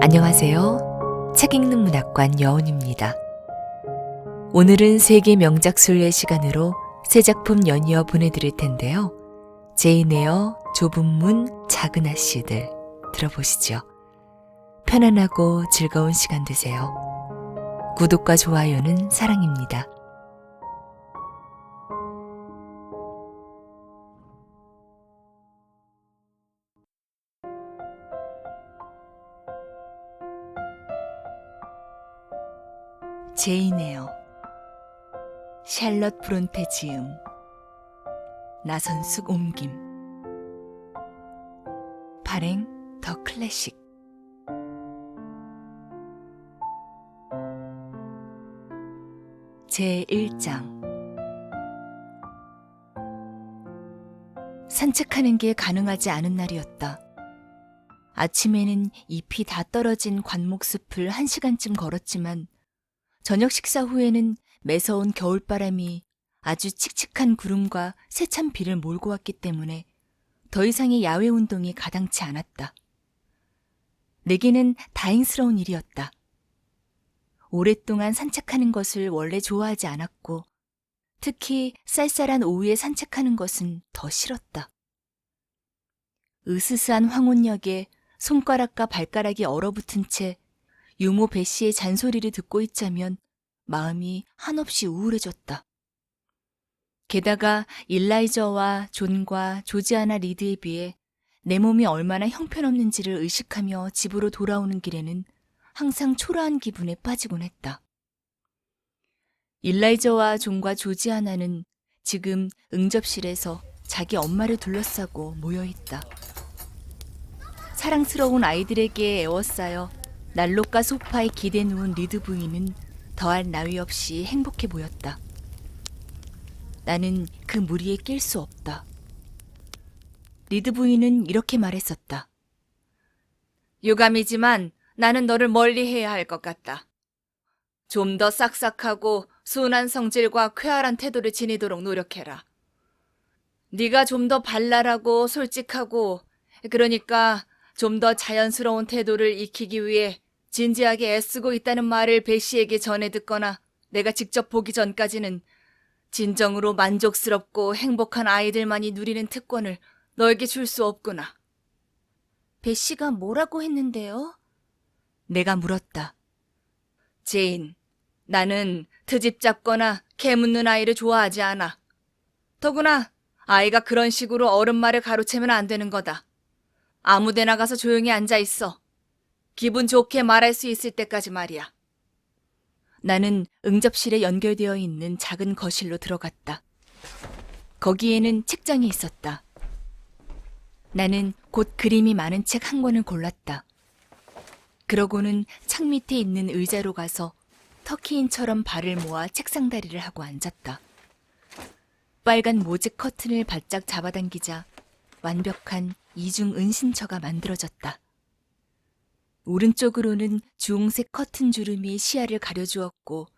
안녕하세요. 책 읽는 문학관 여운입니다. 오늘은 세계 명작 순례 시간으로 새 작품 연이어 보내드릴 텐데요. 제인 에어, 좁은 문, 작은 아씨들 들어보시죠. 편안하고 즐거운 시간 되세요. 구독과 좋아요는 사랑입니다. 제인 에어, 샬럿 브론테 지음, 나선숙 옮김, 발행 더 클래식. 제1장. 산책하는 게 가능하지 않은 날이었다. 아침에는 잎이 다 떨어진 관목숲을 1시간쯤 걸었지만 저녁 식사 후에는 매서운 겨울바람이 아주 칙칙한 구름과 세찬 비를 몰고 왔기 때문에 더 이상의 야외 운동이 가당치 않았다. 내게는 다행스러운 일이었다. 오랫동안 산책하는 것을 원래 좋아하지 않았고 특히 쌀쌀한 오후에 산책하는 것은 더 싫었다. 으스스한 황혼역에 손가락과 발가락이 얼어붙은 채 유모 배씨의 잔소리를 듣고 있자면 마음이 한없이 우울해졌다. 게다가 일라이저와 존과 조지아나 리드에 비해 내 몸이 얼마나 형편없는지를 의식하며 집으로 돌아오는 길에는 항상 초라한 기분에 빠지곤 했다. 일라이저와 존과 조지아나는 지금 응접실에서 자기 엄마를 둘러싸고 모여있다. 사랑스러운 아이들에게 애워싸여 난로가 소파에 기대 누운 리드 부인은 더할 나위 없이 행복해 보였다. 나는 그 무리에 낄 수 없다. 리드 부인은 이렇게 말했었다. 유감이지만 나는 너를 멀리해야 할 것 같다. 좀 더 싹싹하고 순한 성질과 쾌활한 태도를 지니도록 노력해라. 네가 좀 더 발랄하고 솔직하고 그러니까 좀 더 자연스러운 태도를 익히기 위해 진지하게 애쓰고 있다는 말을 배씨에게 전해 듣거나 내가 직접 보기 전까지는 진정으로 만족스럽고 행복한 아이들만이 누리는 특권을 너에게 줄 수 없구나. 배씨가 뭐라고 했는데요? 내가 물었다. 제인, 나는 트집 잡거나 캐묻는 아이를 좋아하지 않아. 더구나 아이가 그런 식으로 어른 말을 가로채면 안 되는 거다. 아무 데나 가서 조용히 앉아 있어. 기분 좋게 말할 수 있을 때까지 말이야. 나는 응접실에 연결되어 있는 작은 거실로 들어갔다. 거기에는 책장이 있었다. 나는 곧 그림이 많은 책 한 권을 골랐다. 그러고는 창 밑에 있는 의자로 가서 터키인처럼 발을 모아 책상 다리를 하고 앉았다. 빨간 모직 커튼을 바짝 잡아당기자 완벽한 이중 은신처가 만들어졌다. 오른쪽으로는 주홍색 커튼 주름이 시야를 가려주었고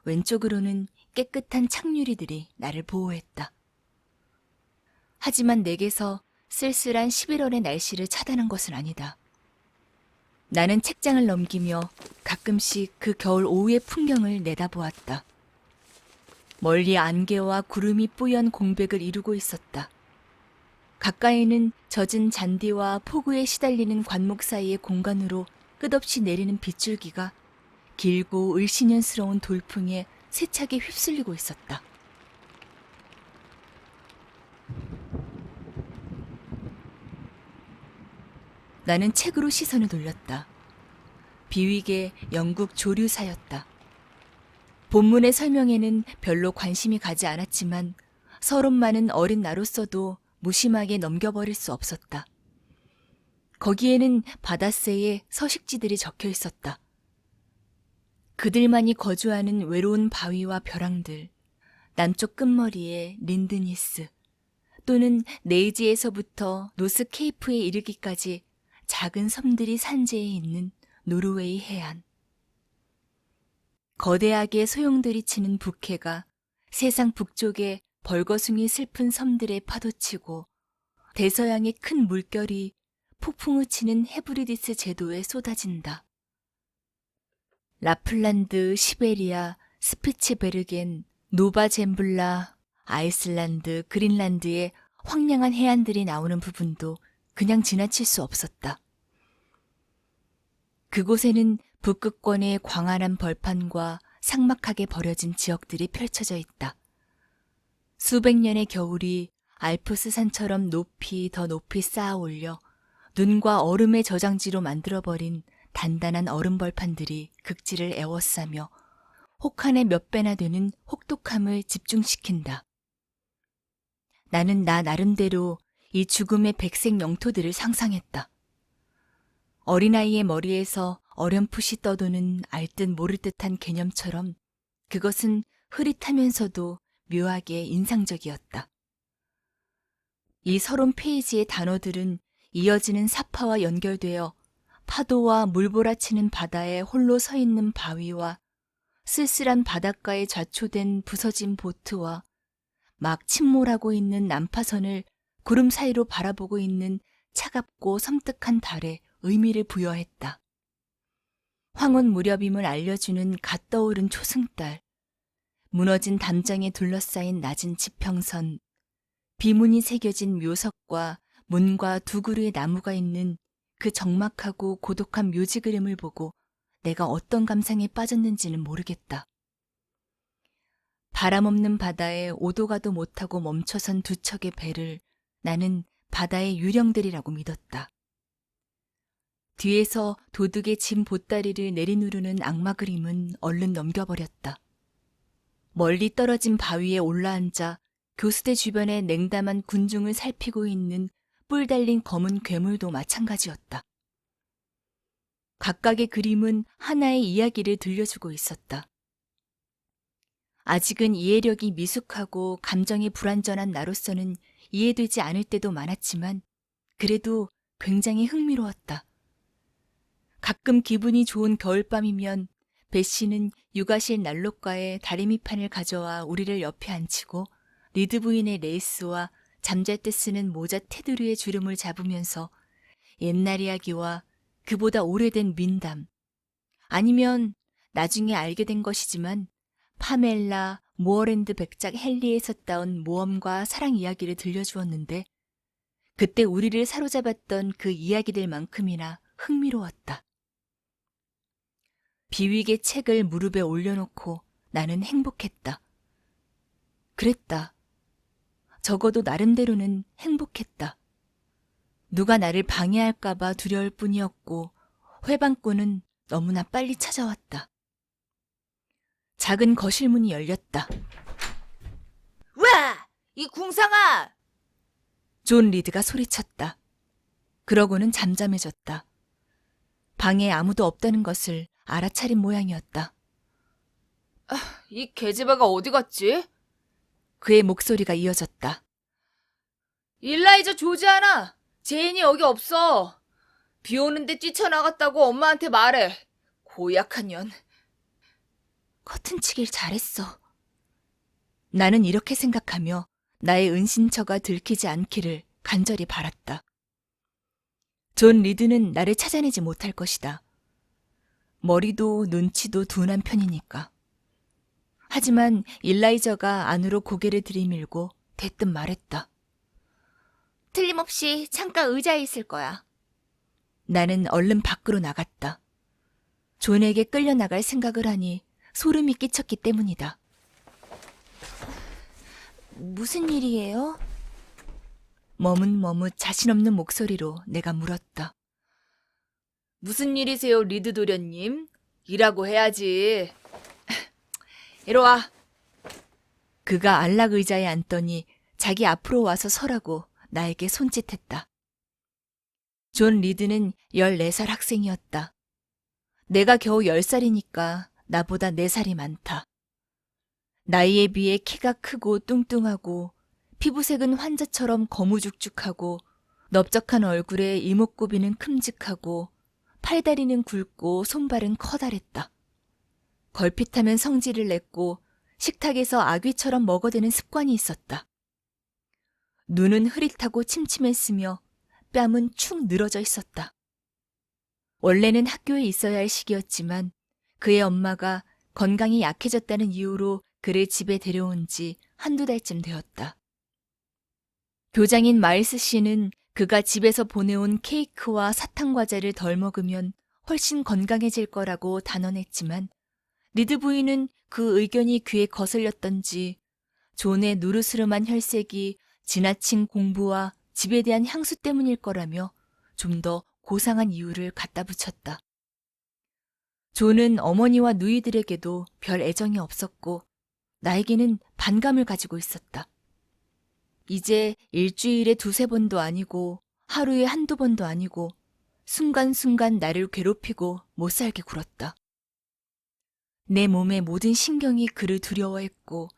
왼쪽으로는 깨끗한 창유리들이 나를 보호했다. 하지만 내게서 쓸쓸한 11월의 날씨를 차단한 것은 아니다. 나는 책장을 넘기며 가끔씩 그 겨울 오후의 풍경을 내다보았다. 멀리 안개와 구름이 뿌연 공백을 이루고 있었다. 가까이는 젖은 잔디와 폭우에 시달리는 관목 사이의 공간으로 끝없이 내리는 빗줄기가 길고 을씨년스러운 돌풍에 세차게 휩쓸리고 있었다. 나는 책으로 시선을 돌렸다. 비위계 영국 조류사였다. 본문의 설명에는 별로 관심이 가지 않았지만 서론만은 어린 나로서도 무심하게 넘겨버릴 수 없었다. 거기에는 바다새의 서식지들이 적혀 있었다. 그들만이 거주하는 외로운 바위와 벼랑들, 남쪽 끝머리의 린드니스, 또는 네이지에서부터 노스 케이프에 이르기까지 작은 섬들이 산재해 있는 노르웨이 해안. 거대하게 소용돌이 치는 북해가 세상 북쪽에 벌거숭이 슬픈 섬들에 파도치고 대서양의 큰 물결이 폭풍을 치는 헤브리디스 제도에 쏟아진다. 라플란드, 시베리아, 스피츠베르겐, 노바젬블라, 아이슬란드, 그린란드의 황량한 해안들이 나오는 부분도 그냥 지나칠 수 없었다. 그곳에는 북극권의 광활한 벌판과 삭막하게 버려진 지역들이 펼쳐져 있다. 수백 년의 겨울이 알프스 산처럼 더 높이 쌓아 올려 눈과 얼음의 저장지로 만들어버린 단단한 얼음 벌판들이 극지를 에워싸며 혹한의 몇 배나 되는 혹독함을 집중시킨다. 나는 나 나름대로 이 죽음의 백색 영토들을 상상했다. 어린아이의 머리에서 어렴풋이 떠도는 알듯 모를 듯한 개념처럼 그것은 흐릿하면서도 묘하게 인상적이었다. 이 서론 페이지의 단어들은 이어지는 사파와 연결되어 파도와 물몰아치는 바다에 홀로 서 있는 바위와 쓸쓸한 바닷가에 좌초된 부서진 보트와 막 침몰하고 있는 난파선을 구름 사이로 바라보고 있는 차갑고 섬뜩한 달에 의미를 부여했다. 황혼 무렵임을 알려주는 갓 떠오른 초승달, 무너진 담장에 둘러싸인 낮은 지평선, 비문이 새겨진 묘석과 문과 두 그루의 나무가 있는 그 적막하고 고독한 묘지 그림을 보고 내가 어떤 감상에 빠졌는지는 모르겠다. 바람 없는 바다에 오도 가도 못하고 멈춰선 두 척의 배를 나는 바다의 유령들이라고 믿었다. 뒤에서 도둑의 짐 보따리를 내리누르는 악마 그림은 얼른 넘겨버렸다. 멀리 떨어진 바위에 올라앉아 교수대 주변의 냉담한 군중을 살피고 있는 뿔 달린 검은 괴물도 마찬가지였다. 각각의 그림은 하나의 이야기를 들려주고 있었다. 아직은 이해력이 미숙하고 감정이 불완전한 나로서는 이해되지 않을 때도 많았지만 그래도 굉장히 흥미로웠다. 가끔 기분이 좋은 겨울밤이면 배 씨는 육아실 난로가에 다리미판을 가져와 우리를 옆에 앉히고 리드 부인의 레이스와 잠잘 때 쓰는 모자 테두리의 주름을 잡으면서 옛날 이야기와 그보다 오래된 민담, 아니면 나중에 알게 된 것이지만 파멜라, 모어랜드 백작 헨리에서 따온 모험과 사랑 이야기를 들려주었는데 그때 우리를 사로잡았던 그 이야기들만큼이나 흥미로웠다. 비위계 책을 무릎에 올려놓고 나는 행복했다. 그랬다. 적어도 나름대로는 행복했다. 누가 나를 방해할까봐 두려울 뿐이었고 회방꾼은 너무나 빨리 찾아왔다. 작은 거실 문이 열렸다. 와! 이 궁상아! 존 리드가 소리쳤다. 그러고는 잠잠해졌다. 방에 아무도 없다는 것을 알아차린 모양이었다. 이 계집애가 어디 갔지? 그의 목소리가 이어졌다. 일라이저 조지아나! 제인이 여기 없어. 비 오는데 뛰쳐나갔다고 엄마한테 말해. 고약한 년. 커튼치길 잘했어. 나는 이렇게 생각하며 나의 은신처가 들키지 않기를 간절히 바랐다. 존 리드는 나를 찾아내지 못할 것이다. 머리도 눈치도 둔한 편이니까. 하지만 일라이저가 안으로 고개를 들이밀고 대뜸 말했다. 틀림없이 창가 의자에 있을 거야. 나는 얼른 밖으로 나갔다. 존에게 끌려나갈 생각을 하니 소름이 끼쳤기 때문이다. 무슨 일이에요? 머뭇머뭇 자신 없는 목소리로 내가 물었다. 무슨 일이세요, 리드 도련님? 일하고 해야지. 이리 와. 그가 안락 의자에 앉더니 자기 앞으로 와서 서라고 나에게 손짓했다. 존 리드는 14살 학생이었다. 내가 겨우 10살이니까 나보다 4살이 많다. 나이에 비해 키가 크고 뚱뚱하고 피부색은 환자처럼 거무죽죽하고 넓적한 얼굴에 이목구비는 큼직하고 팔다리는 굵고 손발은 커다랬다. 걸핏하면 성질을 냈고 식탁에서 아귀처럼 먹어대는 습관이 있었다. 눈은 흐릿하고 침침했으며 뺨은 축 늘어져 있었다. 원래는 학교에 있어야 할 시기였지만 그의 엄마가 건강이 약해졌다는 이유로 그를 집에 데려온 지 한두 달쯤 되었다. 교장인 마일스 씨는 그가 집에서 보내온 케이크와 사탕과자를 덜 먹으면 훨씬 건강해질 거라고 단언했지만 리드 부인은 그 의견이 귀에 거슬렸던지 존의 누르스름한 혈색이 지나친 공부와 집에 대한 향수 때문일 거라며 좀 더 고상한 이유를 갖다 붙였다. 존은 어머니와 누이들에게도 별 애정이 없었고 나에게는 반감을 가지고 있었다. 이제 일주일에 2~3번도 아니고 하루에 1~2번도 아니고 순간순간 나를 괴롭히고 못살게 굴었다. 내 몸의 모든 신경이 그를 두려워했고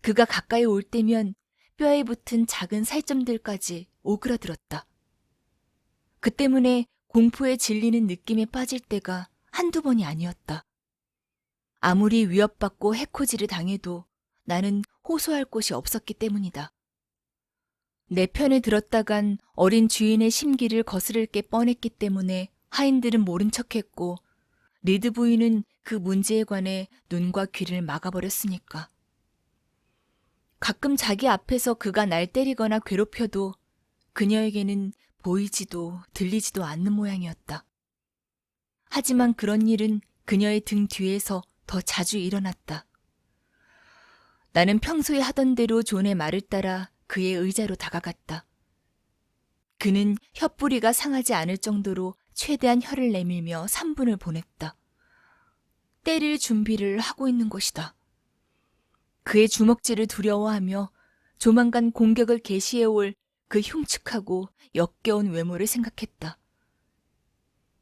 그가 가까이 올 때면 뼈에 붙은 작은 살점들까지 오그라들었다. 그 때문에 공포에 질리는 느낌에 빠질 때가 1~2번이 아니었다. 아무리 위협받고 해코지를 당해도 나는 호소할 곳이 없었기 때문이다. 내 편을 들었다간 어린 주인의 심기를 거스를 게 뻔했기 때문에 하인들은 모른 척했고 리드 부인은 그 문제에 관해 눈과 귀를 막아버렸으니까. 가끔 자기 앞에서 그가 날 때리거나 괴롭혀도 그녀에게는 보이지도 들리지도 않는 모양이었다. 하지만 그런 일은 그녀의 등 뒤에서 더 자주 일어났다. 나는 평소에 하던 대로 존의 말을 따라 그의 의자로 다가갔다. 그는 혀뿌리가 상하지 않을 정도로 최대한 혀를 내밀며 3분을 보냈다. 때릴 준비를 하고 있는 것이다. 그의 주먹질을 두려워하며 조만간 공격을 개시해올 그 흉측하고 역겨운 외모를 생각했다.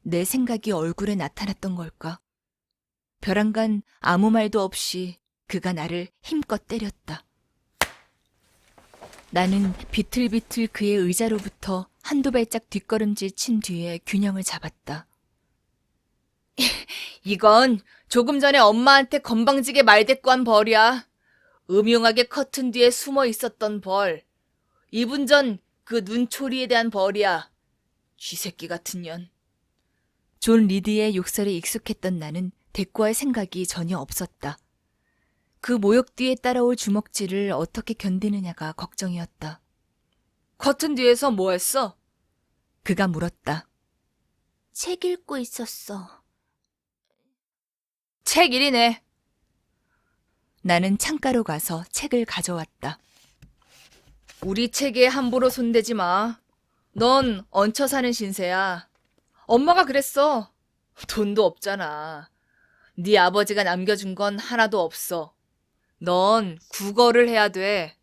내 생각이 얼굴에 나타났던 걸까? 벼랑간 아무 말도 없이 그가 나를 힘껏 때렸다. 나는 비틀비틀 그의 의자로부터 1~2발짝 뒷걸음질 친 뒤에 균형을 잡았다. 이건 조금 전에 엄마한테 건방지게 말대꾸한 벌이야. 음흉하게 커튼 뒤에 숨어 있었던 벌. 2분 전 그 눈초리에 대한 벌이야. 쥐새끼 같은 년. 존 리드의 욕설에 익숙했던 나는 대꾸할 생각이 전혀 없었다. 그 모욕 뒤에 따라올 주먹질을 어떻게 견디느냐가 걱정이었다. 커튼 뒤에서 뭐 했어? 그가 물었다. 책 읽고 있었어. 책 일이네. 나는 창가로 가서 책을 가져왔다. 우리 책에 함부로 손대지 마. 넌 얹혀 사는 신세야. 엄마가 그랬어. 돈도 없잖아. 네 아버지가 남겨준 건 하나도 없어. 넌 국어를 해야 돼.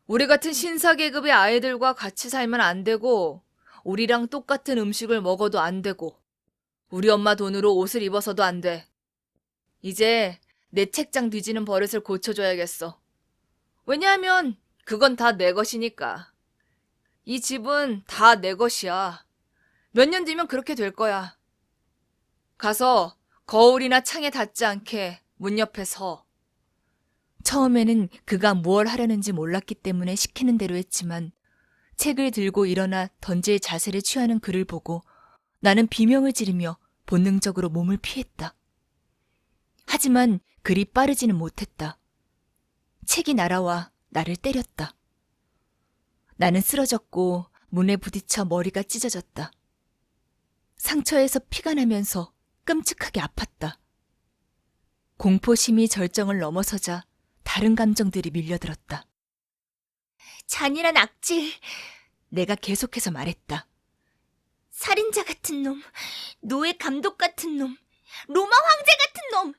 우리 같은 신사 계급의 아이들과 같이 살면 안 되고 우리랑 똑같은 음식을 먹어도 안 되고 우리 엄마 돈으로 옷을 입어서도 안 돼. 이제 내 책장 뒤지는 버릇을 고쳐줘야겠어. 왜냐하면 그건 다 내 것이니까. 이 집은 다 내 것이야. 몇 년 뒤면 그렇게 될 거야. 가서 거울이나 창에 닿지 않게 문 옆에 서. 처음에는 그가 무얼 하려는지 몰랐기 때문에 시키는 대로 했지만 책을 들고 일어나 던질 자세를 취하는 그를 보고 나는 비명을 지르며 본능적으로 몸을 피했다. 하지만 그리 빠르지는 못했다. 책이 날아와 나를 때렸다. 나는 쓰러졌고 문에 부딪혀 머리가 찢어졌다. 상처에서 피가 나면서 끔찍하게 아팠다. 공포심이 절정을 넘어서자 다른 감정들이 밀려들었다. 잔인한 악질, 내가 계속해서 말했다. 살인자 같은 놈, 노예 감독 같은 놈, 로마 황제 같은 놈.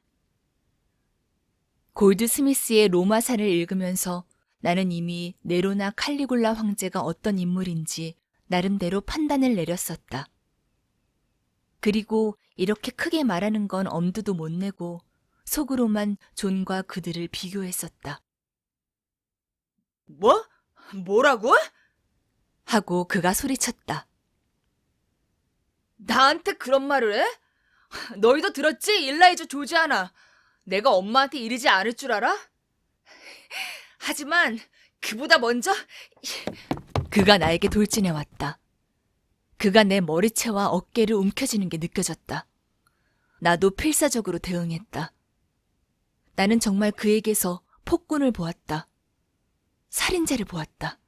골드 스미스의 로마사를 읽으면서 나는 이미 네로나 칼리굴라 황제가 어떤 인물인지 나름대로 판단을 내렸었다. 그리고 이렇게 크게 말하는 건 엄두도 못 내고 속으로만 존과 그들을 비교했었다. 뭐? 뭐라고? 하고 그가 소리쳤다. 나한테 그런 말을 해? 너희도 들었지? 일라이저 조지아나. 내가 엄마한테 이르지 않을 줄 알아? 하지만 그보다 먼저 그가 나에게 돌진해왔다. 그가 내 머리채와 어깨를 움켜쥐는 게 느껴졌다. 나도 필사적으로 대응했다. 나는 정말 그에게서 폭군을 보았다. 살인자를 보았다.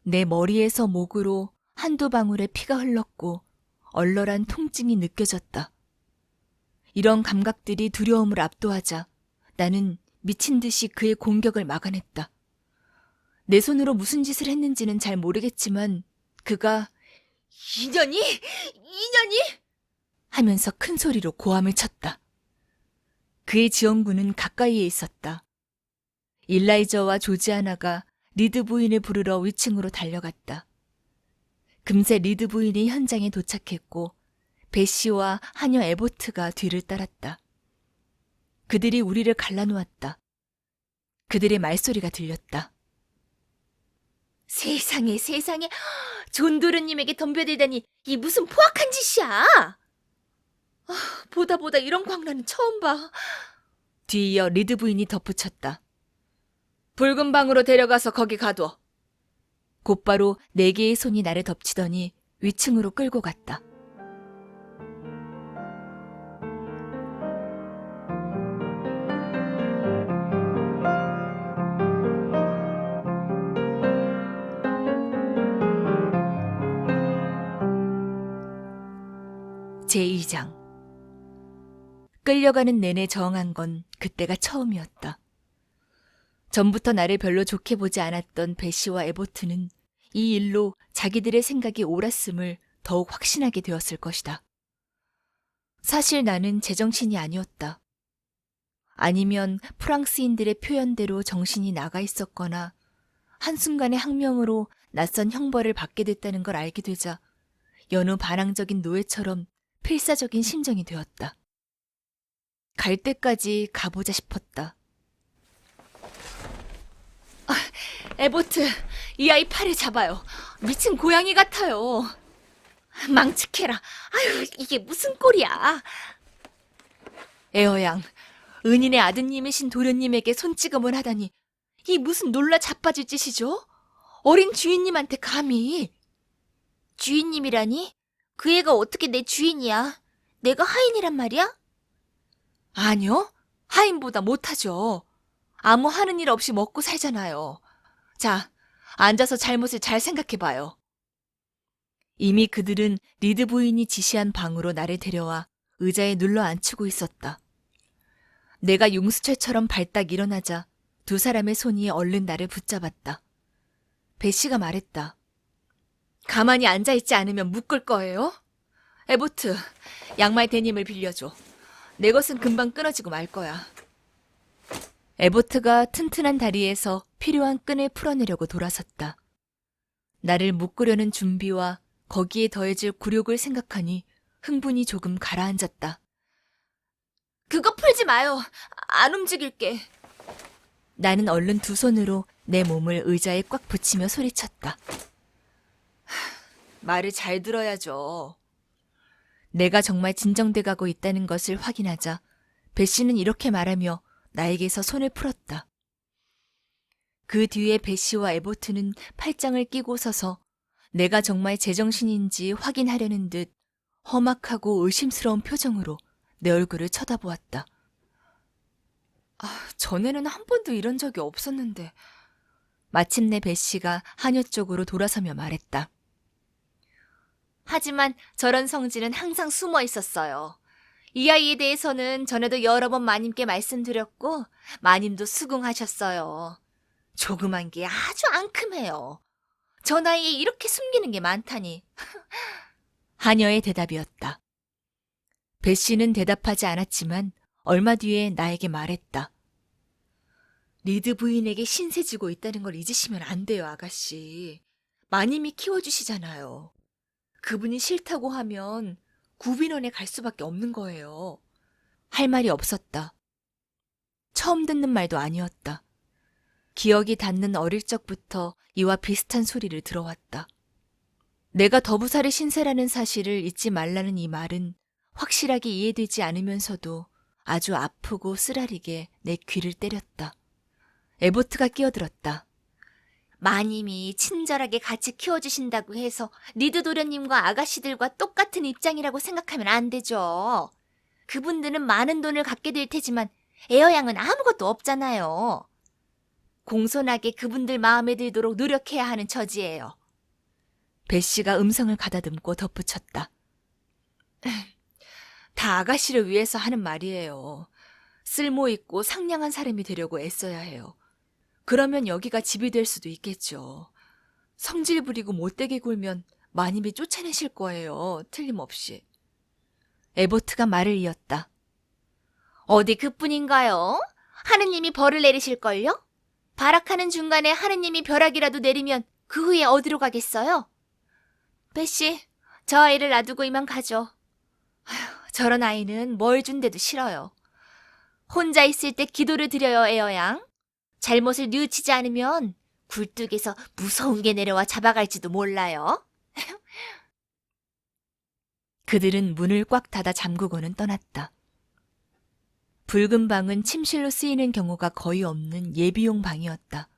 내 머리에서 목으로 한두 방울의 피가 흘렀고 얼얼한 통증이 느껴졌다. 이런 감각들이 두려움을 압도하자 나는 미친 듯이 그의 공격을 막아냈다. 내 손으로 무슨 짓을 했는지는 잘 모르겠지만 그가 이년이 하면서 큰 소리로 고함을 쳤다. 그의 지원군은 가까이에 있었다. 일라이저와 조지아나가 리드 부인을 부르러 위층으로 달려갔다. 금세 리드 부인이 현장에 도착했고 베시와 하녀 에보트가 뒤를 따랐다. 그들이 우리를 갈라놓았다. 그들의 말소리가 들렸다. 세상에 존도르님에게 덤벼들다니 이 무슨 포악한 짓이야. 보다 이런 광란은 처음 봐. 뒤이어 리드 부인이 덧붙였다. 붉은 방으로 데려가서 거기 가둬. 곧바로 4개의 손이 나를 덮치더니 위층으로 끌고 갔다. 제2장. 끌려가는 내내 저항한 건 그때가 처음이었다. 전부터 나를 별로 좋게 보지 않았던 베시와 에보트는 이 일로 자기들의 생각이 옳았음을 더욱 확신하게 되었을 것이다. 사실 나는 제정신이 아니었다. 아니면 프랑스인들의 표현대로 정신이 나가 있었거나 한순간의 항명으로 낯선 형벌을 받게 됐다는 걸 알게 되자 여느 반항적인 노예처럼 필사적인 심정이 되었다. 갈 때까지 가보자 싶었다. 에보트, 이 아이 팔을 잡아요. 미친 고양이 같아요. 망측해라. 아유, 이게 무슨 꼴이야. 에어양, 은인의 아드님이신 도련님에게 손찌검을 하다니 이 무슨 놀라 자빠질 짓이죠? 어린 주인님한테 감히. 주인님이라니? 그 애가 어떻게 내 주인이야? 내가 하인이란 말이야? 아니요, 하인보다 못하죠. 아무 하는 일 없이 먹고 살잖아요. 자, 앉아서 잘못을 잘 생각해봐요. 이미 그들은 리드 부인이 지시한 방으로 나를 데려와 의자에 눌러 앉히고 있었다. 내가 용수철처럼 발딱 일어나자 2 사람의 손이 얼른 나를 붙잡았다. 베시가 말했다. 가만히 앉아있지 않으면 묶을 거예요? 에보트, 양말 데님을 빌려줘. 내 것은 금방 끊어지고 말 거야. 에보트가 튼튼한 다리에서 필요한 끈을 풀어내려고 돌아섰다. 나를 묶으려는 준비와 거기에 더해질 굴욕을 생각하니 흥분이 조금 가라앉았다. 그거 풀지 마요. 안 움직일게. 나는 얼른 2 손으로 내 몸을 의자에 꽉 붙이며 소리쳤다. 말을 잘 들어야죠. 내가 정말 진정돼 가고 있다는 것을 확인하자 베시는 이렇게 말하며 나에게서 손을 풀었다. 그 뒤에 베시와 에보트는 팔짱을 끼고 서서 내가 정말 제정신인지 확인하려는 듯 험악하고 의심스러운 표정으로 내 얼굴을 쳐다보았다. 전에는 한 번도 이런 적이 없었는데. 마침내 베시가 하녀 쪽으로 돌아서며 말했다. 하지만 저런 성질은 항상 숨어 있었어요. 이 아이에 대해서는 전에도 여러 번 마님께 말씀드렸고 마님도 수긍하셨어요. 조그만 게 아주 앙큼해요. 저 나이에 이렇게 숨기는 게 많다니. 하녀의 대답이었다. 베시는 대답하지 않았지만 얼마 뒤에 나에게 말했다. 리드 부인에게 신세 지고 있다는 걸 잊으시면 안 돼요, 아가씨. 마님이 키워주시잖아요. 그분이 싫다고 하면 구빈원에 갈 수밖에 없는 거예요. 할 말이 없었다. 처음 듣는 말도 아니었다. 기억이 닿는 어릴 적부터 이와 비슷한 소리를 들어왔다. 내가 더부살의 신세라는 사실을 잊지 말라는 이 말은 확실하게 이해되지 않으면서도 아주 아프고 쓰라리게 내 귀를 때렸다. 에보트가 끼어들었다. 마님이 친절하게 같이 키워주신다고 해서 리드 도련님과 아가씨들과 똑같은 입장이라고 생각하면 안 되죠. 그분들은 많은 돈을 갖게 될 테지만 에어양은 아무것도 없잖아요. 공손하게 그분들 마음에 들도록 노력해야 하는 처지예요. 배씨가 음성을 가다듬고 덧붙였다. 다 아가씨를 위해서 하는 말이에요. 쓸모있고 상냥한 사람이 되려고 애써야 해요. 그러면 여기가 집이 될 수도 있겠죠. 성질 부리고 못되게 굴면 마님이 쫓아내실 거예요. 틀림없이. 에버트가 말을 이었다. 어디 그뿐인가요? 하느님이 벌을 내리실걸요? 발악하는 중간에 하느님이 벼락이라도 내리면 그 후에 어디로 가겠어요? 배씨, 저 아이를 놔두고 이만 가죠. 저런 아이는 뭘 준대도 싫어요. 혼자 있을 때 기도를 드려요, 에어양. 잘못을 뉘우치지 않으면 굴뚝에서 무서운 게 내려와 잡아갈지도 몰라요. 그들은 문을 꽉 닫아 잠그고는 떠났다. 붉은 방은 침실로 쓰이는 경우가 거의 없는 예비용 방이었다.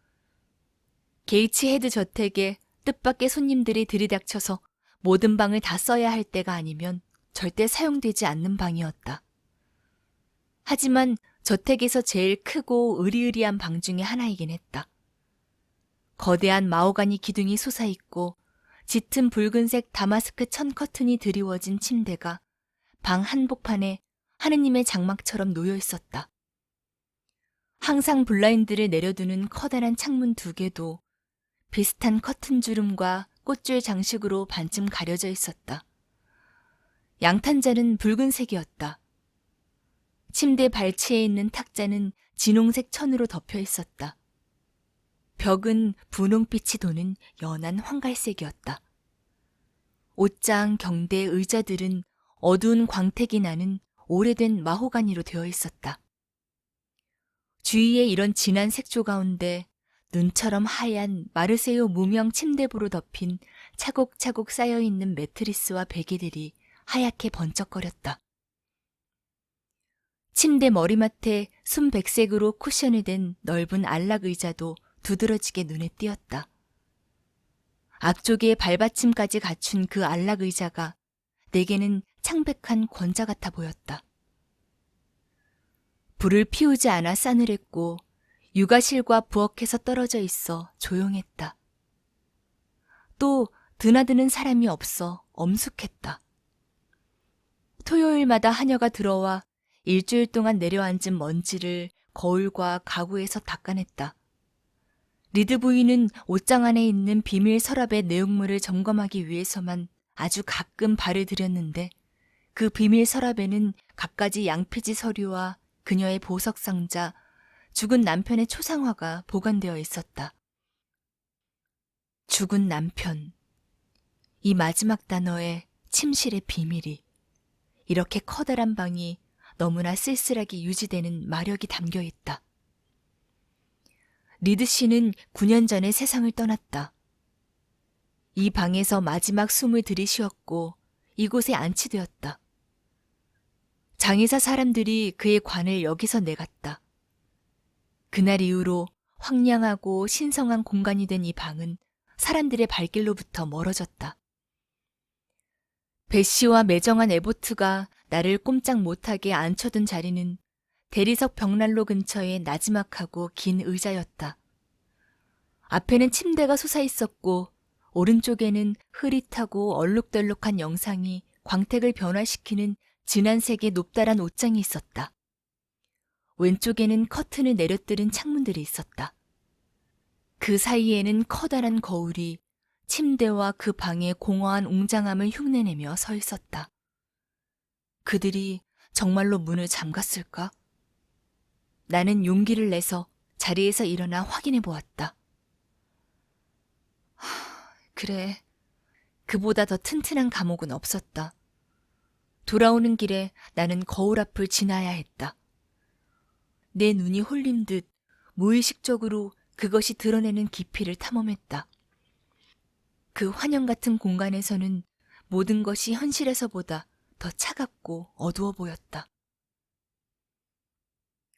게이츠 헤드 저택에 뜻밖의 손님들이 들이닥쳐서 모든 방을 다 써야 할 때가 아니면 절대 사용되지 않는 방이었다. 하지만 저택에서 제일 크고 으리으리한 방 중에 하나이긴 했다. 거대한 마호가니 기둥이 솟아있고 짙은 붉은색 다마스크 천 커튼이 드리워진 침대가 방 한복판에 하느님의 장막처럼 놓여 있었다. 항상 블라인드를 내려두는 커다란 창문 2개도 비슷한 커튼 주름과 꽃줄 장식으로 반쯤 가려져 있었다. 양탄자는 붉은색이었다. 침대 발치에 있는 탁자는 진홍색 천으로 덮여 있었다. 벽은 분홍빛이 도는 연한 황갈색이었다. 옷장, 경대, 의자들은 어두운 광택이 나는 오래된 마호가니로 되어 있었다. 주위에 이런 진한 색조 가운데 눈처럼 하얀 마르세유 무명 침대부로 덮인 차곡차곡 쌓여있는 매트리스와 베개들이 하얗게 번쩍거렸다. 침대 머리맡에 순백색으로 쿠션이 된 넓은 안락 의자도 두드러지게 눈에 띄었다. 앞쪽에 발받침까지 갖춘 그 안락 의자가 내게는 창백한 권자 같아 보였다. 불을 피우지 않아 싸늘했고 육아실과 부엌에서 떨어져 있어 조용했다. 또 드나드는 사람이 없어 엄숙했다. 토요일마다 하녀가 들어와 일주일 동안 내려앉은 먼지를 거울과 가구에서 닦아냈다. 리드 부인은 옷장 안에 있는 비밀 서랍의 내용물을 점검하기 위해서만 아주 가끔 발을 들였는데 그 비밀 서랍에는 갖가지 양피지 서류와 그녀의 보석 상자, 죽은 남편의 초상화가 보관되어 있었다. 죽은 남편. 이 마지막 단어에 침실의 비밀이, 이렇게 커다란 방이 너무나 쓸쓸하게 유지되는 마력이 담겨 있다. 리드 씨는 9년 전에 세상을 떠났다. 이 방에서 마지막 숨을 들이쉬었고 이곳에 안치되었다. 장의사 사람들이 그의 관을 여기서 내갔다. 그날 이후로 황량하고 신성한 공간이 된 이 방은 사람들의 발길로부터 멀어졌다. 배씨와 매정한 에보트가 나를 꼼짝 못하게 앉혀둔 자리는 대리석 벽난로 근처의 나지막하고 긴 의자였다. 앞에는 침대가 솟아 있었고 오른쪽에는 흐릿하고 얼룩덜룩한 영상이 광택을 변화시키는 진한 색의 높다란 옷장이 있었다. 왼쪽에는 커튼을 내려뜨린 창문들이 있었다. 그 사이에는 커다란 거울이 침대와 그 방의 공허한 웅장함을 흉내내며 서 있었다. 그들이 정말로 문을 잠갔을까? 나는 용기를 내서 자리에서 일어나 확인해 보았다. 그래, 그보다 더 튼튼한 감옥은 없었다. 돌아오는 길에 나는 거울 앞을 지나야 했다. 내 눈이 홀린 듯 무의식적으로 그것이 드러내는 깊이를 탐험했다. 그 환영 같은 공간에서는 모든 것이 현실에서보다 더 차갑고 어두워 보였다.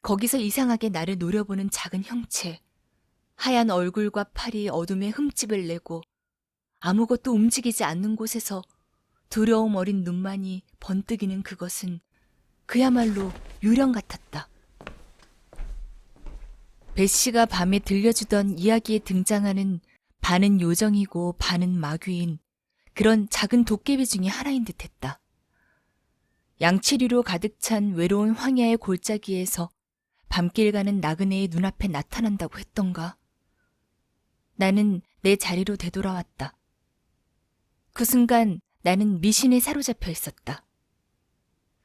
거기서 이상하게 나를 노려보는 작은 형체, 하얀 얼굴과 팔이 어둠에 흠집을 내고 아무것도 움직이지 않는 곳에서 두려움 어린 눈만이 번뜩이는 그것은 그야말로 유령 같았다. 베시가 밤에 들려주던 이야기에 등장하는 반은 요정이고 반은 마귀인 그런 작은 도깨비 중에 하나인 듯했다. 양치리로 가득 찬 외로운 황야의 골짜기에서 밤길 가는 나그네의 눈앞에 나타난다고 했던가. 나는 내 자리로 되돌아왔다. 그 순간 나는 미신에 사로잡혀 있었다.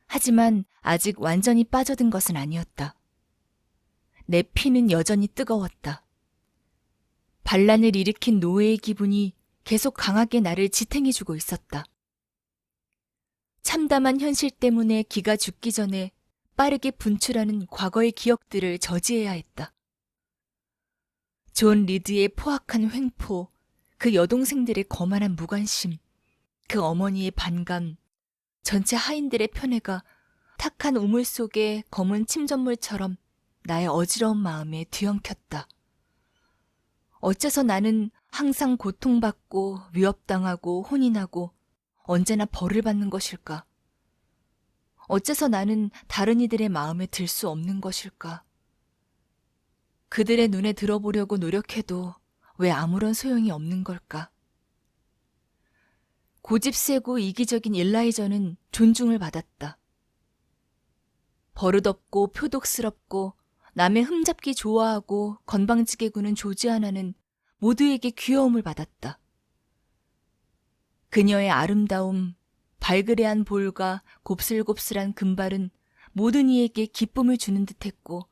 하지만 아직 완전히 빠져든 것은 아니었다. 내 피는 여전히 뜨거웠다. 반란을 일으킨 노예의 기분이 계속 강하게 나를 지탱해주고 있었다. 참담한 현실 때문에 기가 죽기 전에 빠르게 분출하는 과거의 기억들을 저지해야 했다. 존 리드의 포악한 횡포, 그 여동생들의 거만한 무관심, 그 어머니의 반감, 전체 하인들의 편애가 탁한 우물 속의 검은 침전물처럼 나의 어지러운 마음에 뒤엉켰다. 어째서 나는 항상 고통받고 위협당하고 혼인하고 언제나 벌을 받는 것일까? 어째서 나는 다른 이들의 마음에 들 수 없는 것일까? 그들의 눈에 들어보려고 노력해도 왜 아무런 소용이 없는 걸까? 고집세고 이기적인 일라이저는 존중을 받았다. 버릇없고 표독스럽고 남의 흠잡기 좋아하고 건방지게 구는 조지아나는 모두에게 귀여움을 받았다. 그녀의 아름다움, 발그레한 볼과 곱슬곱슬한 금발은 모든 이에게 기쁨을 주는 듯했고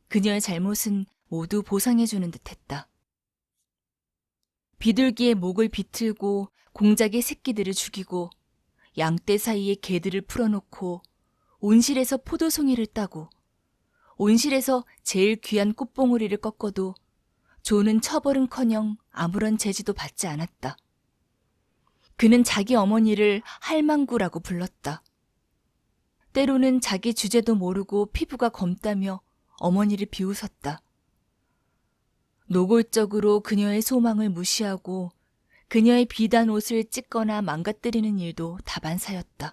그녀의 잘못은 모두 보상해주는 듯했다. 비둘기의 목을 비틀고 공작의 새끼들을 죽이고 양떼 사이에 개들을 풀어놓고 온실에서 포도송이를 따고 온실에서 제일 귀한 꽃봉오리를 꺾어도 조는 처벌은커녕 아무런 제지도 받지 않았다. 그는 자기 어머니를 할망구라고 불렀다. 때로는 자기 주제도 모르고 피부가 검다며 어머니를 비웃었다. 노골적으로 그녀의 소망을 무시하고 그녀의 비단 옷을 찢거나 망가뜨리는 일도 다반사였다.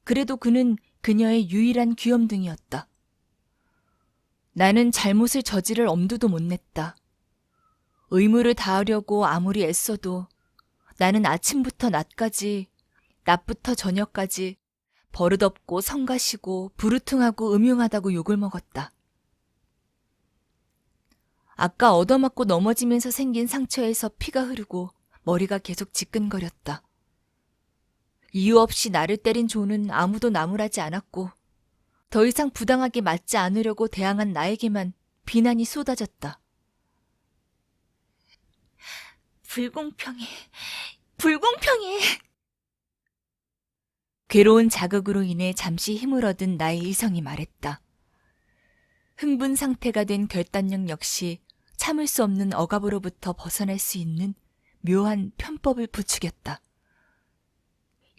그래도 그는 그녀의 유일한 귀염둥이였다. 나는 잘못을 저지를 엄두도 못 냈다. 의무를 다하려고 아무리 애써도 나는 아침부터 낮까지, 낮부터 저녁까지 버릇없고 성가시고 부르퉁하고 음흉하다고 욕을 먹었다. 아까 얻어맞고 넘어지면서 생긴 상처에서 피가 흐르고 머리가 계속 지끈거렸다. 이유 없이 나를 때린 조는 아무도 나무라지 않았고 더 이상 부당하게 맞지 않으려고 대항한 나에게만 비난이 쏟아졌다. 불공평해. 불공평해. 괴로운 자극으로 인해 잠시 힘을 얻은 나의 이성이 말했다. 흥분 상태가 된 결단력 역시 참을 수 없는 억압으로부터 벗어날 수 있는 묘한 편법을 부추겼다.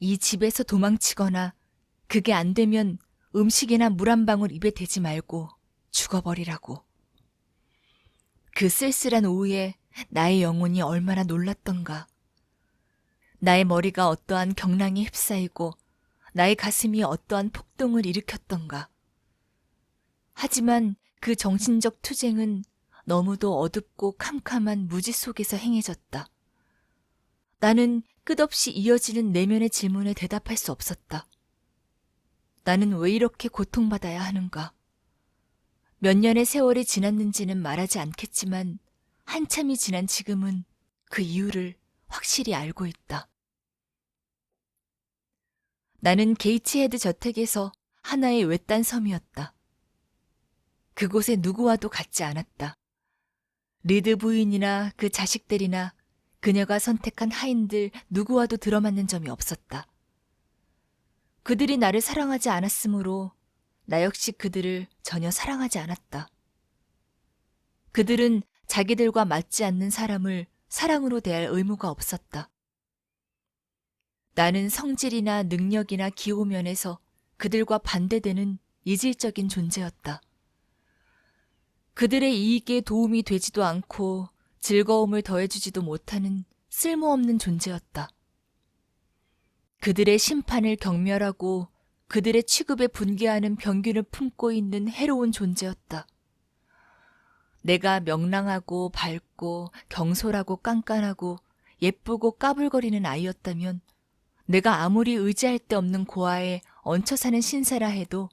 이 집에서 도망치거나 그게 안 되면 음식이나 물 한 방울 입에 대지 말고 죽어버리라고. 그 쓸쓸한 오후에 나의 영혼이 얼마나 놀랐던가. 나의 머리가 어떠한 경랑에 휩싸이고 나의 가슴이 어떠한 폭동을 일으켰던가. 하지만 그 정신적 투쟁은 너무도 어둡고 캄캄한 무지 속에서 행해졌다. 나는 끝없이 이어지는 내면의 질문에 대답할 수 없었다. 나는 왜 이렇게 고통받아야 하는가? 몇 년의 세월이 지났는지는 말하지 않겠지만 한참이 지난 지금은 그 이유를 확실히 알고 있다. 나는 게이츠헤드 저택에서 하나의 외딴 섬이었다. 그곳에 누구와도 같지 않았다. 리드 부인이나 그 자식들이나 그녀가 선택한 하인들 누구와도 들어맞는 점이 없었다. 그들이 나를 사랑하지 않았으므로 나 역시 그들을 전혀 사랑하지 않았다. 그들은 자기들과 맞지 않는 사람을 사랑으로 대할 의무가 없었다. 나는 성질이나 능력이나 기호 면에서 그들과 반대되는 이질적인 존재였다. 그들의 이익에 도움이 되지도 않고 즐거움을 더해주지도 못하는 쓸모없는 존재였다. 그들의 심판을 경멸하고 그들의 취급에 분개하는 병균을 품고 있는 해로운 존재였다. 내가 명랑하고 밝고 경솔하고 깐깐하고 예쁘고 까불거리는 아이였다면 내가 아무리 의지할 데 없는 고아에 얹혀 사는 신세라 해도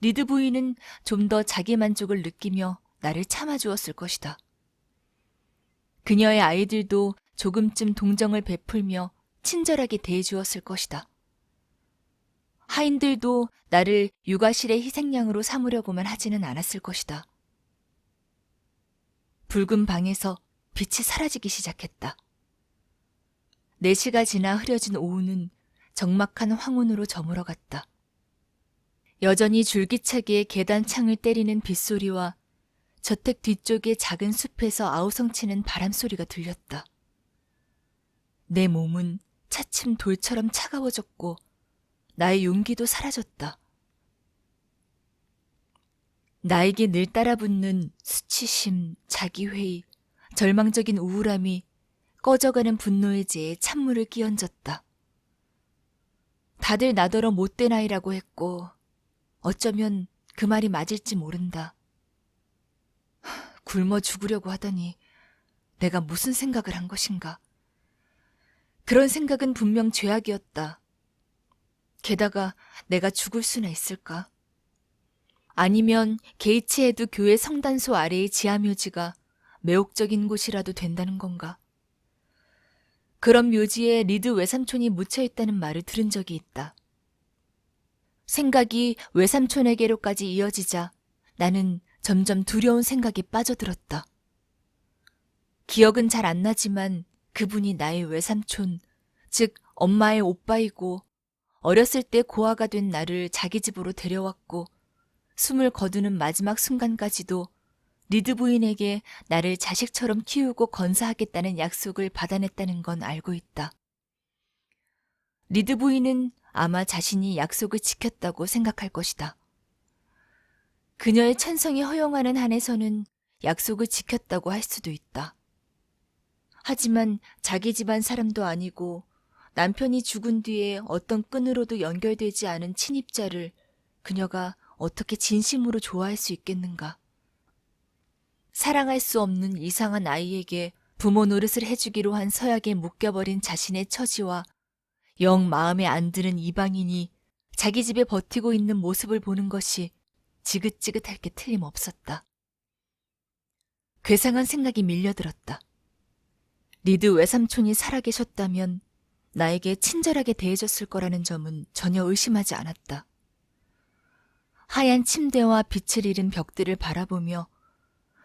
리드 부인은 좀 더 자기 만족을 느끼며 나를 참아주었을 것이다. 그녀의 아이들도 조금쯤 동정을 베풀며 친절하게 대해주었을 것이다. 하인들도 나를 육아실의 희생양으로 삼으려고만 하지는 않았을 것이다. 붉은 방에서 빛이 사라지기 시작했다. 4시가 지나 흐려진 오후는 적막한 황혼으로 저물어갔다. 여전히 줄기차게 계단 창을 때리는 빗소리와 저택 뒤쪽의 작은 숲에서 아우성치는 바람소리가 들렸다. 내 몸은 차츰 돌처럼 차가워졌고 나의 용기도 사라졌다. 나에게 늘 따라붙는 수치심, 자기회의, 절망적인 우울함이 꺼져가는 분노의 재에 찬물을 끼얹었다. 다들 나더러 못된 아이라고 했고 어쩌면 그 말이 맞을지 모른다. 굶어 죽으려고 하다니 내가 무슨 생각을 한 것인가. 그런 생각은 분명 죄악이었다. 게다가 내가 죽을 수나 있을까? 아니면 게이츠헤드 교회 성단소 아래의 지하묘지가 매혹적인 곳이라도 된다는 건가? 그런 묘지에 리드 외삼촌이 묻혀있다는 말을 들은 적이 있다. 생각이 외삼촌에게로까지 이어지자 나는 점점 두려운 생각에 빠져들었다. 기억은 잘 안 나지만 그분이 나의 외삼촌, 즉 엄마의 오빠이고 어렸을 때 고아가 된 나를 자기 집으로 데려왔고 숨을 거두는 마지막 순간까지도 리드 부인에게 나를 자식처럼 키우고 건사하겠다는 약속을 받아냈다는 건 알고 있다. 리드 부인은 아마 자신이 약속을 지켰다고 생각할 것이다. 그녀의 천성이 허용하는 한에서는 약속을 지켰다고 할 수도 있다. 하지만 자기 집안 사람도 아니고 남편이 죽은 뒤에 어떤 끈으로도 연결되지 않은 친입자를 그녀가 어떻게 진심으로 좋아할 수 있겠는가. 사랑할 수 없는 이상한 아이에게 부모 노릇을 해주기로 한 서약에 묶여버린 자신의 처지와 영 마음에 안 드는 이방인이 자기 집에 버티고 있는 모습을 보는 것이 지긋지긋할 게 틀림없었다. 괴상한 생각이 밀려들었다. 리드 외삼촌이 살아계셨다면 나에게 친절하게 대해줬을 거라는 점은 전혀 의심하지 않았다. 하얀 침대와 빛을 잃은 벽들을 바라보며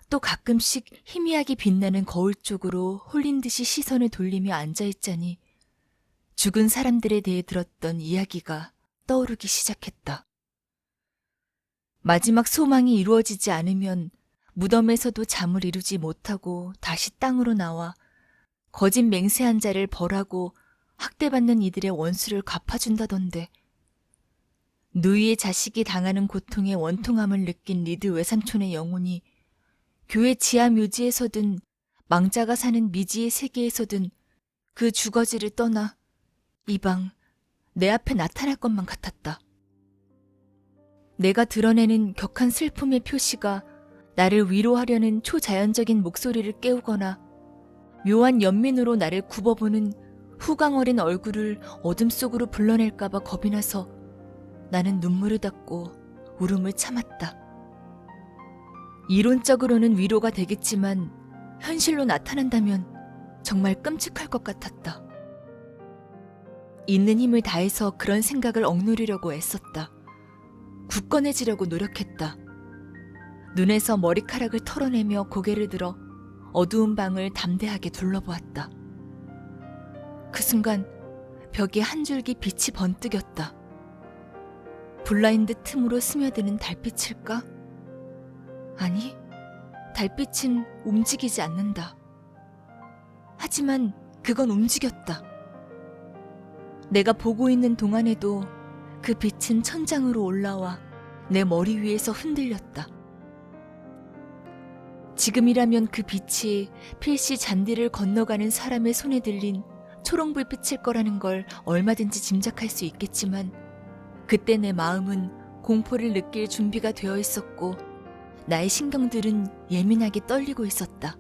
또 가끔씩 희미하게 빛나는 거울 쪽으로 홀린 듯이 시선을 돌리며 앉아있자니 죽은 사람들에 대해 들었던 이야기가 떠오르기 시작했다. 마지막 소망이 이루어지지 않으면 무덤에서도 잠을 이루지 못하고 다시 땅으로 나와 거짓 맹세한 자를 벌하고 학대받는 이들의 원수를 갚아준다던데. 누이의 자식이 당하는 고통의 원통함을 느낀 리드 외삼촌의 영혼이 교회 지하 묘지에서든 망자가 사는 미지의 세계에서든 그 주거지를 떠나 이방 내 앞에 나타날 것만 같았다. 내가 드러내는 격한 슬픔의 표시가 나를 위로하려는 초자연적인 목소리를 깨우거나 묘한 연민으로 나를 굽어보는 후광 어린 얼굴을 어둠 속으로 불러낼까봐 겁이 나서 나는 눈물을 닦고 울음을 참았다. 이론적으로는 위로가 되겠지만 현실로 나타난다면 정말 끔찍할 것 같았다. 있는 힘을 다해서 그런 생각을 억누르려고 애썼다. 굳건해지려고 노력했다. 눈에서 머리카락을 털어내며 고개를 들어 어두운 방을 담대하게 둘러보았다. 그 순간 벽에 한 줄기 빛이 번뜩였다. 블라인드 틈으로 스며드는 달빛일까? 아니, 달빛은 움직이지 않는다. 하지만 그건 움직였다. 내가 보고 있는 동안에도 그 빛은 천장으로 올라와 내 머리 위에서 흔들렸다. 지금이라면 그 빛이 필시 잔디를 건너가는 사람의 손에 들린 초롱불빛일 거라는 걸 얼마든지 짐작할 수 있겠지만 그때 내 마음은 공포를 느낄 준비가 되어 있었고 나의 신경들은 예민하게 떨리고 있었다.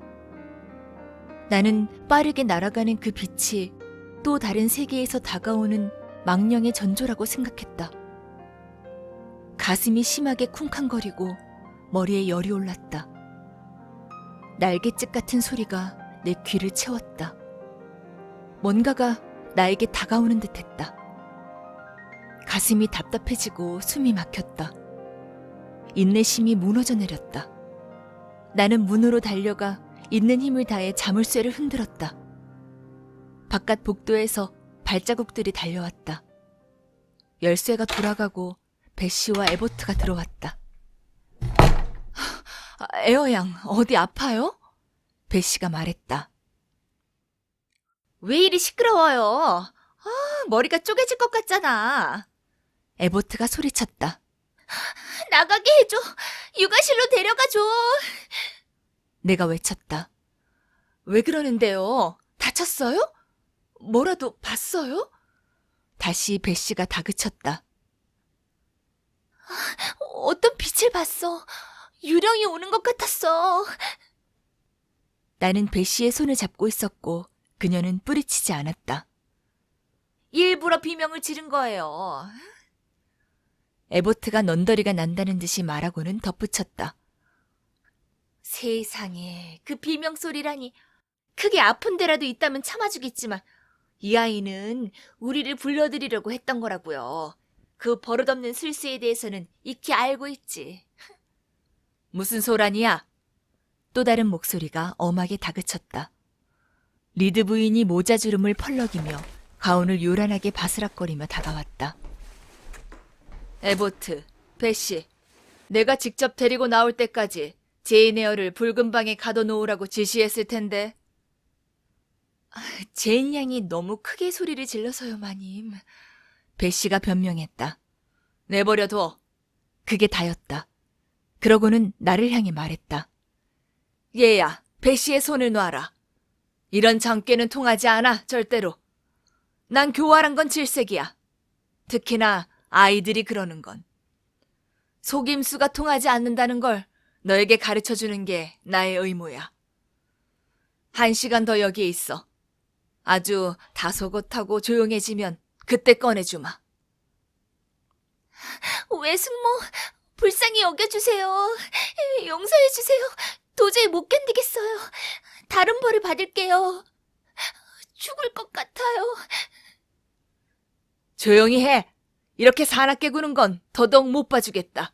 나는 빠르게 날아가는 그 빛이 또 다른 세계에서 다가오는 망령의 전조라고 생각했다. 가슴이 심하게 쿵쾅거리고 머리에 열이 올랐다. 날갯짓 같은 소리가 내 귀를 채웠다. 뭔가가 나에게 다가오는 듯했다. 가슴이 답답해지고 숨이 막혔다. 인내심이 무너져 내렸다. 나는 문으로 달려가 있는 힘을 다해 자물쇠를 흔들었다. 바깥 복도에서 발자국들이 달려왔다. 열쇠가 돌아가고 배시와 에버트가 들어왔다. 에어양, 어디 아파요? 배시가 말했다. 왜 이리 시끄러워요? 머리가 쪼개질 것 같잖아. 에버트가 소리쳤다. 나가게 해줘. 육아실로 데려가줘. 내가 외쳤다. 왜 그러는데요? 다쳤어요? 뭐라도 봤어요? 다시 배시가 다그쳤다. 어떤 빛을 봤어. 유령이 오는 것 같았어. 나는 배시의 손을 잡고 있었고 그녀는 뿌리치지 않았다. 일부러 비명을 지른 거예요. 에버트가 넌더리가 난다는 듯이 말하고는 덧붙였다. 세상에, 그 비명 소리라니. 크게 아픈 데라도 있다면 참아주겠지만 이 아이는 우리를 불러들이려고 했던 거라고요. 그 버릇없는 술수에 대해서는 익히 알고 있지. 무슨 소란이야? 또 다른 목소리가 엄하게 다그쳤다. 리드 부인이 모자주름을 펄럭이며 가운을 요란하게 바스락거리며 다가왔다. 에보트, 배시, 내가 직접 데리고 나올 때까지 제인 에어를 붉은 방에 가둬놓으라고 지시했을 텐데. 제인 양이 너무 크게 소리를 질러서요, 마님. 배시가 변명했다. 내버려둬. 그게 다였다. 그러고는 나를 향해 말했다. 얘야, 배시의 손을 놔라. 이런 장꾀는 통하지 않아, 절대로. 난 교활한 건 질색이야. 특히나 아이들이 그러는 건. 속임수가 통하지 않는다는 걸 너에게 가르쳐주는 게 나의 의무야. 1시간 더 여기에 있어. 아주 다소곳하고 조용해지면 그때 꺼내주마. 외숙모, 불쌍히 여겨주세요. 용서해주세요. 도저히 못 견디겠어요. 다른 벌을 받을게요. 죽을 것 같아요. 조용히 해. 이렇게 사납게 구는 건 더더욱 못 봐주겠다.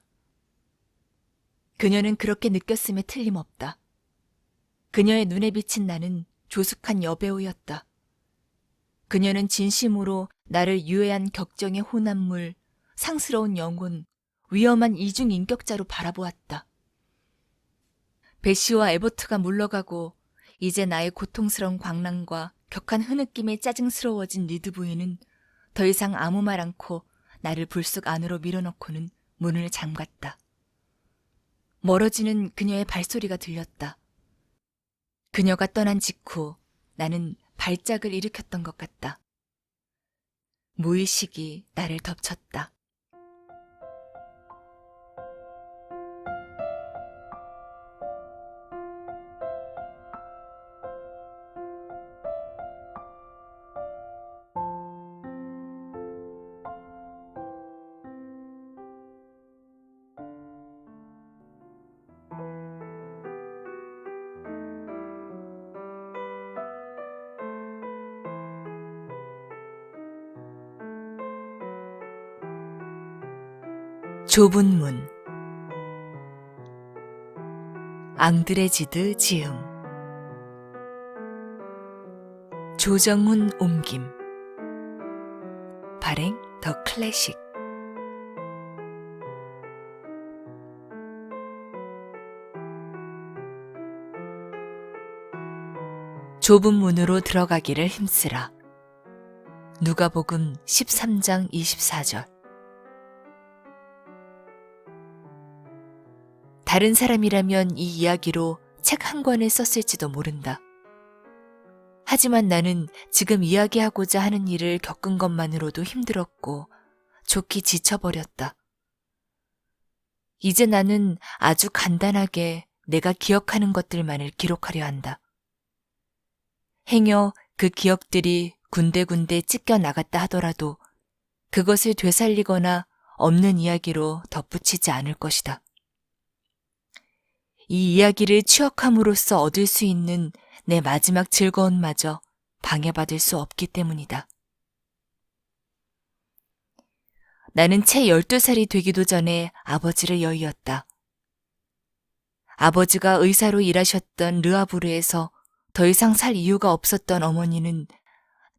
그녀는 그렇게 느꼈음에 틀림없다. 그녀의 눈에 비친 나는 조숙한 여배우였다. 그녀는 진심으로 나를 유해한 격정의 호남물, 상스러운 영혼, 위험한 이중인격자로 바라보았다. 배시와 에버트가 물러가고 이제 나의 고통스러운 광란과 격한 흐느낌에 짜증스러워진 리드 부인은 더 이상 아무 말 않고 나를 불쑥 안으로 밀어넣고는 문을 잠갔다. 멀어지는 그녀의 발소리가 들렸다. 그녀가 떠난 직후 나는 발작을 일으켰던 것 같다. 무의식이 나를 덮쳤다. 좁은 문 앙드레지드 지음 조정훈 옮김 발행 더 클래식 좁은 문으로 들어가기를 힘쓰라. 누가복음 13장 24절. 다른 사람이라면 이 이야기로 책 한 권을 썼을지도 모른다. 하지만 나는 지금 이야기하고자 하는 일을 겪은 것만으로도 힘들었고 좋게 지쳐버렸다. 이제 나는 아주 간단하게 내가 기억하는 것들만을 기록하려 한다. 행여 그 기억들이 군데군데 찢겨 나갔다 하더라도 그것을 되살리거나 없는 이야기로 덧붙이지 않을 것이다. 이 이야기를 추억함으로써 얻을 수 있는 내 마지막 즐거움마저 방해받을 수 없기 때문이다. 나는 채 12살이 되기도 전에 아버지를 여의었다. 아버지가 의사로 일하셨던 르아부르에서 더 이상 살 이유가 없었던 어머니는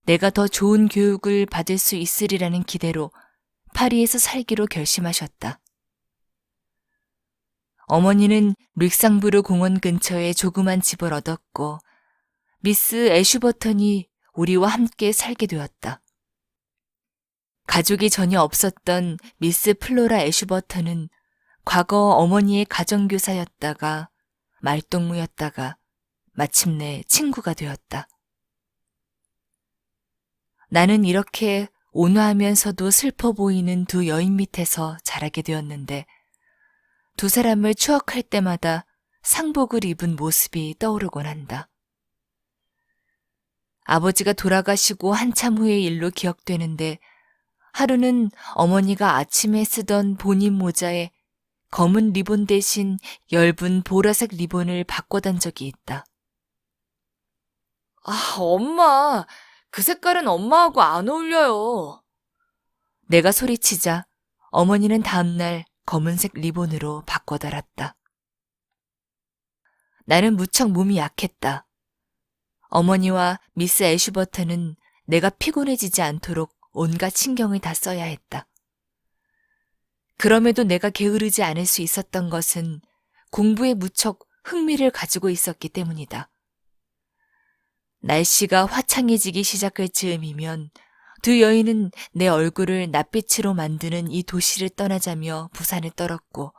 내가 더 좋은 교육을 받을 수 있으리라는 기대로 파리에서 살기로 결심하셨다. 어머니는 릭상부르 공원 근처에 조그만 집을 얻었고 미스 애슈버턴이 우리와 함께 살게 되었다. 가족이 전혀 없었던 미스 플로라 애슈버턴은 과거 어머니의 가정교사였다가 말동무였다가 마침내 친구가 되었다. 나는 이렇게 온화하면서도 슬퍼 보이는 두 여인 밑에서 자라게 되었는데 두 사람을 추억할 때마다 상복을 입은 모습이 떠오르곤 한다. 아버지가 돌아가시고 한참 후의 일로 기억되는데 하루는 어머니가 아침에 쓰던 본인 모자에 검은 리본 대신 엷은 보라색 리본을 바꿔단 적이 있다. 아, 엄마. 그 색깔은 엄마하고 안 어울려요. 내가 소리치자 어머니는 다음날 검은색 리본으로 바꿔 달았다. 나는 무척 몸이 약했다. 어머니와 미스 애슈버턴은 내가 피곤해지지 않도록 온갖 신경을 다 써야 했다. 그럼에도 내가 게으르지 않을 수 있었던 것은 공부에 무척 흥미를 가지고 있었기 때문이다. 날씨가 화창해지기 시작할 즈음이면 두 여인은 내 얼굴을 낯빛으로 만드는 이 도시를 떠나자며 부산을 떨었고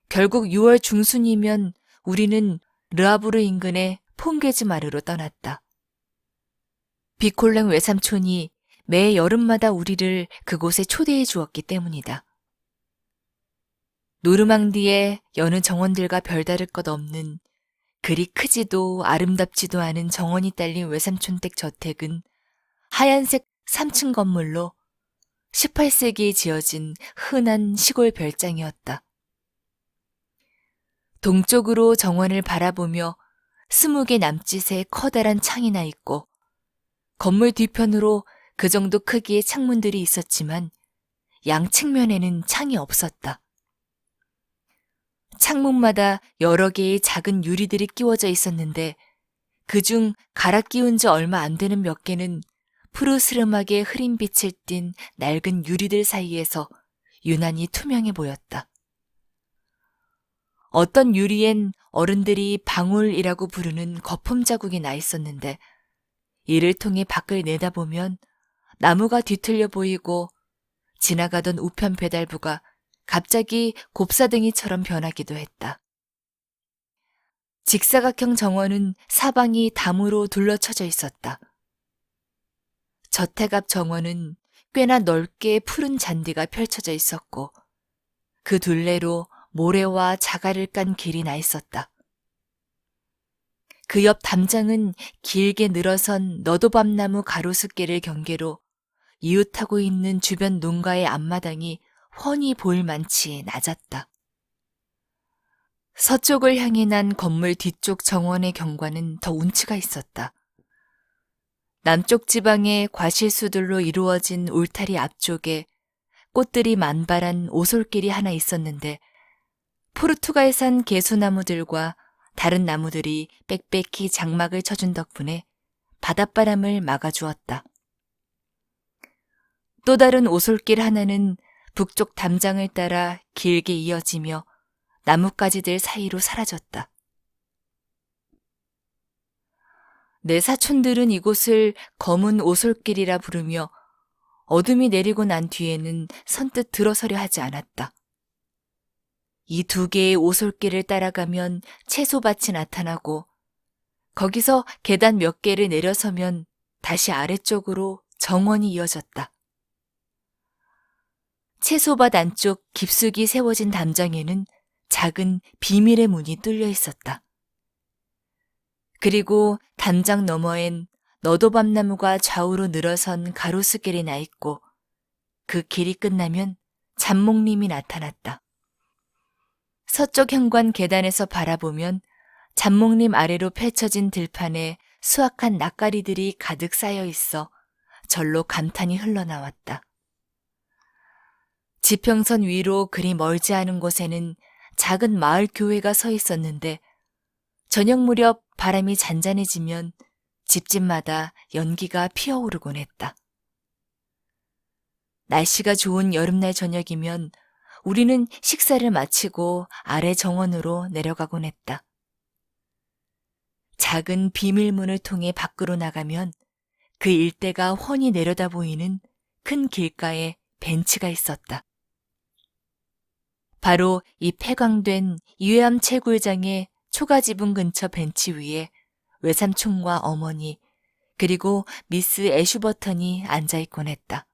결국 6월 중순이면 우리는 르아부르 인근의 퐁게즈마르로 떠났다. 비콜랭 외삼촌이 매 여름마다 우리를 그곳에 초대해 주었기 때문이다. 노르망디의 여느 정원들과 별다를 것 없는 그리 크지도 아름답지도 않은 정원이 딸린 외삼촌 댁 저택은 하얀색 3층 건물로 18세기에 지어진 흔한 시골 별장이었다. 동쪽으로 정원을 바라보며 20개 남짓의 커다란 창이 나 있고 건물 뒤편으로 그 정도 크기의 창문들이 있었지만 양 측면에는 창이 없었다. 창문마다 여러 개의 작은 유리들이 끼워져 있었는데 그중 갈아 끼운 지 얼마 안 되는 몇 개는 푸르스름하게 흐린 빛을 띤 낡은 유리들 사이에서 유난히 투명해 보였다. 어떤 유리엔 어른들이 방울이라고 부르는 거품 자국이 나 있었는데 이를 통해 밖을 내다보면 나무가 뒤틀려 보이고 지나가던 우편 배달부가 갑자기 곱사등이처럼 변하기도 했다. 직사각형 정원은 사방이 담으로 둘러쳐져 있었다. 저택 앞 정원은 꽤나 넓게 푸른 잔디가 펼쳐져 있었고 그 둘레로 모래와 자갈을 깐 길이 나 있었다. 그 옆 담장은 길게 늘어선 너도밤나무 가로수길을 경계로 이웃하고 있는 주변 농가의 앞마당이 훤히 보일 만치 낮았다. 서쪽을 향해 난 건물 뒤쪽 정원의 경관은 더 운치가 있었다. 남쪽 지방의 과실수들로 이루어진 울타리 앞쪽에 꽃들이 만발한 오솔길이 하나 있었는데 포르투갈산 개수나무들과 다른 나무들이 빽빽히 장막을 쳐준 덕분에 바닷바람을 막아주었다. 또 다른 오솔길 하나는 북쪽 담장을 따라 길게 이어지며 나뭇가지들 사이로 사라졌다. 내 사촌들은 이곳을 검은 오솔길이라 부르며 어둠이 내리고 난 뒤에는 선뜻 들어서려 하지 않았다. 이 두 개의 오솔길을 따라가면 채소밭이 나타나고 거기서 계단 몇 개를 내려서면 다시 아래쪽으로 정원이 이어졌다. 채소밭 안쪽 깊숙이 세워진 담장에는 작은 비밀의 문이 뚫려 있었다. 그리고 담장 너머엔 너도밤나무가 좌우로 늘어선 가로수길이 나 있고 그 길이 끝나면 잠목림이 나타났다. 서쪽 현관 계단에서 바라보면 잠목림 아래로 펼쳐진 들판에 수확한 낯가리들이 가득 쌓여 있어 절로 감탄이 흘러나왔다. 지평선 위로 그리 멀지 않은 곳에는 작은 마을 교회가 서 있었는데 저녁 무렵 바람이 잔잔해지면 집집마다 연기가 피어오르곤 했다. 날씨가 좋은 여름날 저녁이면 우리는 식사를 마치고 아래 정원으로 내려가곤 했다. 작은 비밀문을 통해 밖으로 나가면 그 일대가 훤히 내려다 보이는 큰 길가에 벤치가 있었다. 바로 이 폐광된 이회암 채굴장의 초가지붕 근처 벤치 위에 외삼촌과 어머니 그리고 미스 애슈버턴이 앉아있곤 했다.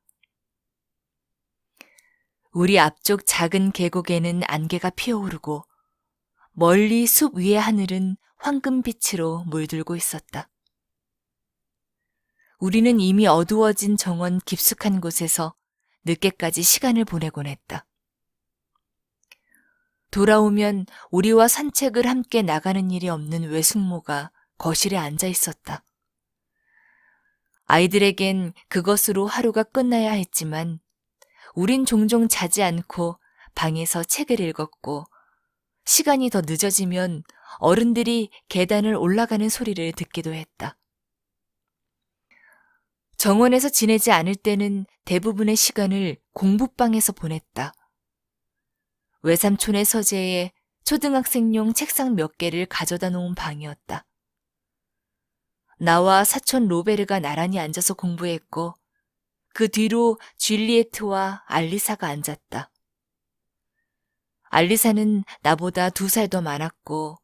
우리 앞쪽 작은 계곡에는 안개가 피어오르고 멀리 숲 위의 하늘은 황금빛으로 물들고 있었다. 우리는 이미 어두워진 정원 깊숙한 곳에서 늦게까지 시간을 보내곤 했다. 돌아오면 우리와 산책을 함께 나가는 일이 없는 외숙모가 거실에 앉아 있었다. 아이들에겐 그것으로 하루가 끝나야 했지만 우린 종종 자지 않고 방에서 책을 읽었고 시간이 더 늦어지면 어른들이 계단을 올라가는 소리를 듣기도 했다. 정원에서 지내지 않을 때는 대부분의 시간을 공부방에서 보냈다. 외삼촌의 서재에 초등학생용 책상 몇 개를 가져다 놓은 방이었다. 나와 사촌 로베르가 나란히 앉아서 공부했고 그 뒤로 줄리에트와 알리사가 앉았다. 알리사는 나보다 2살 더 많았고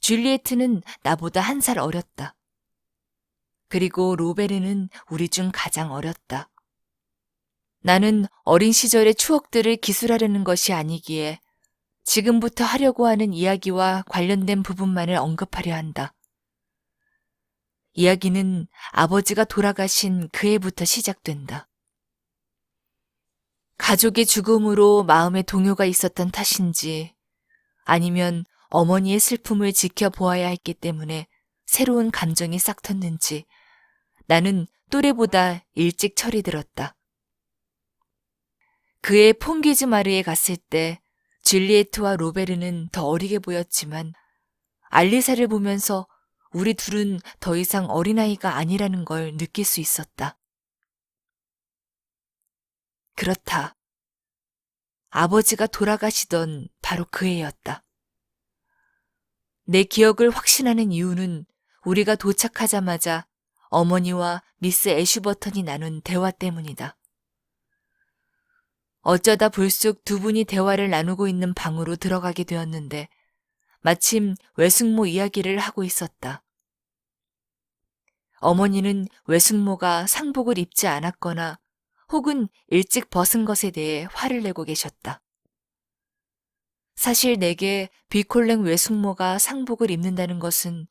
줄리에트는 나보다 1살 어렸다. 그리고 로베르는 우리 중 가장 어렸다. 나는 어린 시절의 추억들을 기술하려는 것이 아니기에 지금부터 하려고 하는 이야기와 관련된 부분만을 언급하려 한다. 이야기는 아버지가 돌아가신 그 해부터 시작된다. 가족의 죽음으로 마음에 동요가 있었던 탓인지 아니면 어머니의 슬픔을 지켜보아야 했기 때문에 새로운 감정이 싹 텄는지 나는 또래보다 일찍 철이 들었다. 그의 퐁기즈마르에 갔을 때 줄리에트와 로베르는 더 어리게 보였지만 알리사를 보면서 우리 둘은 더 이상 어린아이가 아니라는 걸 느낄 수 있었다. 그렇다. 아버지가 돌아가시던 바로 그 해였다. 내 기억을 확신하는 이유는 우리가 도착하자마자 어머니와 미스 애슈버턴이 나눈 대화 때문이다. 어쩌다 불쑥 두 분이 대화를 나누고 있는 방으로 들어가게 되었는데 마침 외숙모 이야기를 하고 있었다. 어머니는 외숙모가 상복을 입지 않았거나 혹은 일찍 벗은 것에 대해 화를 내고 계셨다. 사실 내게 비콜랭 외숙모가 상복을 입는다는 것은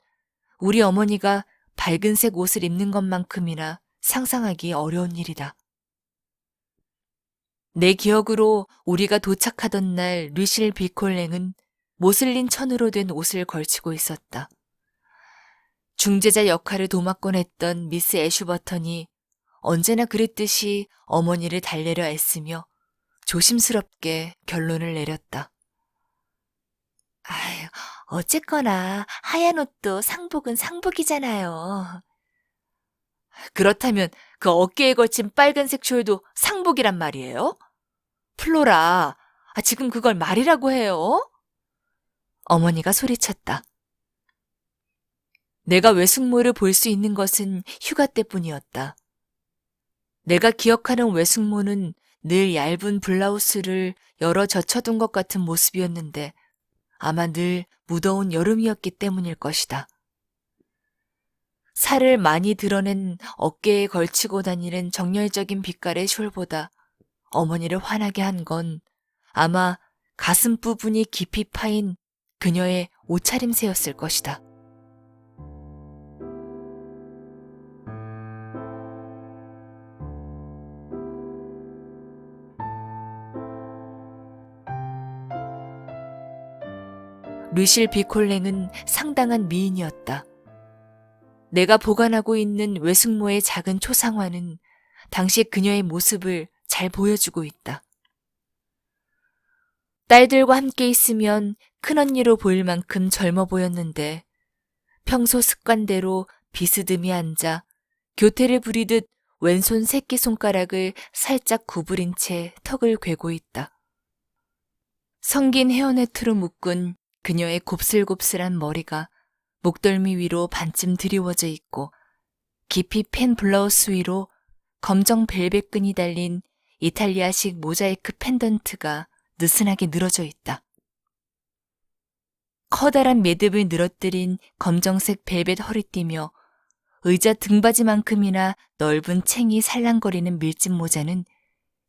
우리 어머니가 밝은색 옷을 입는 것만큼이나 상상하기 어려운 일이다. 내 기억으로 우리가 도착하던 날 루실 비콜랭은 모슬린 천으로 된 옷을 걸치고 있었다. 중재자 역할을 도맡곤 했던 미스 애슈버턴이 언제나 그랬듯이 어머니를 달래려 애쓰며 조심스럽게 결론을 내렸다. 아유, 어쨌거나 하얀 옷도 상복은 상복이잖아요. 그렇다면 그 어깨에 걸친 빨간색 숄도 상복이란 말이에요? 플로라, 지금 그걸 말이라고 해요? 어머니가 소리쳤다. 내가 외숙모를 볼 수 있는 것은 휴가 때뿐이었다. 내가 기억하는 외숙모는 늘 얇은 블라우스를 여러 젖혀둔 것 같은 모습이었는데 아마 늘 무더운 여름이었기 때문일 것이다. 살을 많이 드러낸 어깨에 걸치고 다니는 정열적인 빛깔의 숄보다 어머니를 화나게 한 건 아마 가슴 부분이 깊이 파인 그녀의 옷차림새였을 것이다. 루실 비콜랭은 상당한 미인이었다. 내가 보관하고 있는 외숙모의 작은 초상화는 당시 그녀의 모습을 잘 보여주고 있다. 딸들과 함께 있으면 큰언니로 보일 만큼 젊어 보였는데 평소 습관대로 비스듬히 앉아 교태를 부리듯 왼손 새끼손가락을 살짝 구부린 채 턱을 괴고 있다. 성긴 헤어네트로 묶은 그녀의 곱슬곱슬한 머리가 목덜미 위로 반쯤 드리워져 있고 깊이 팬 블라우스 위로 검정 벨벳 끈이 달린 이탈리아식 모자이크 펜던트가 느슨하게 늘어져 있다. 커다란 매듭을 늘어뜨린 검정색 벨벳 허리띠며 의자 등받이만큼이나 넓은 챙이 살랑거리는 밀짚 모자는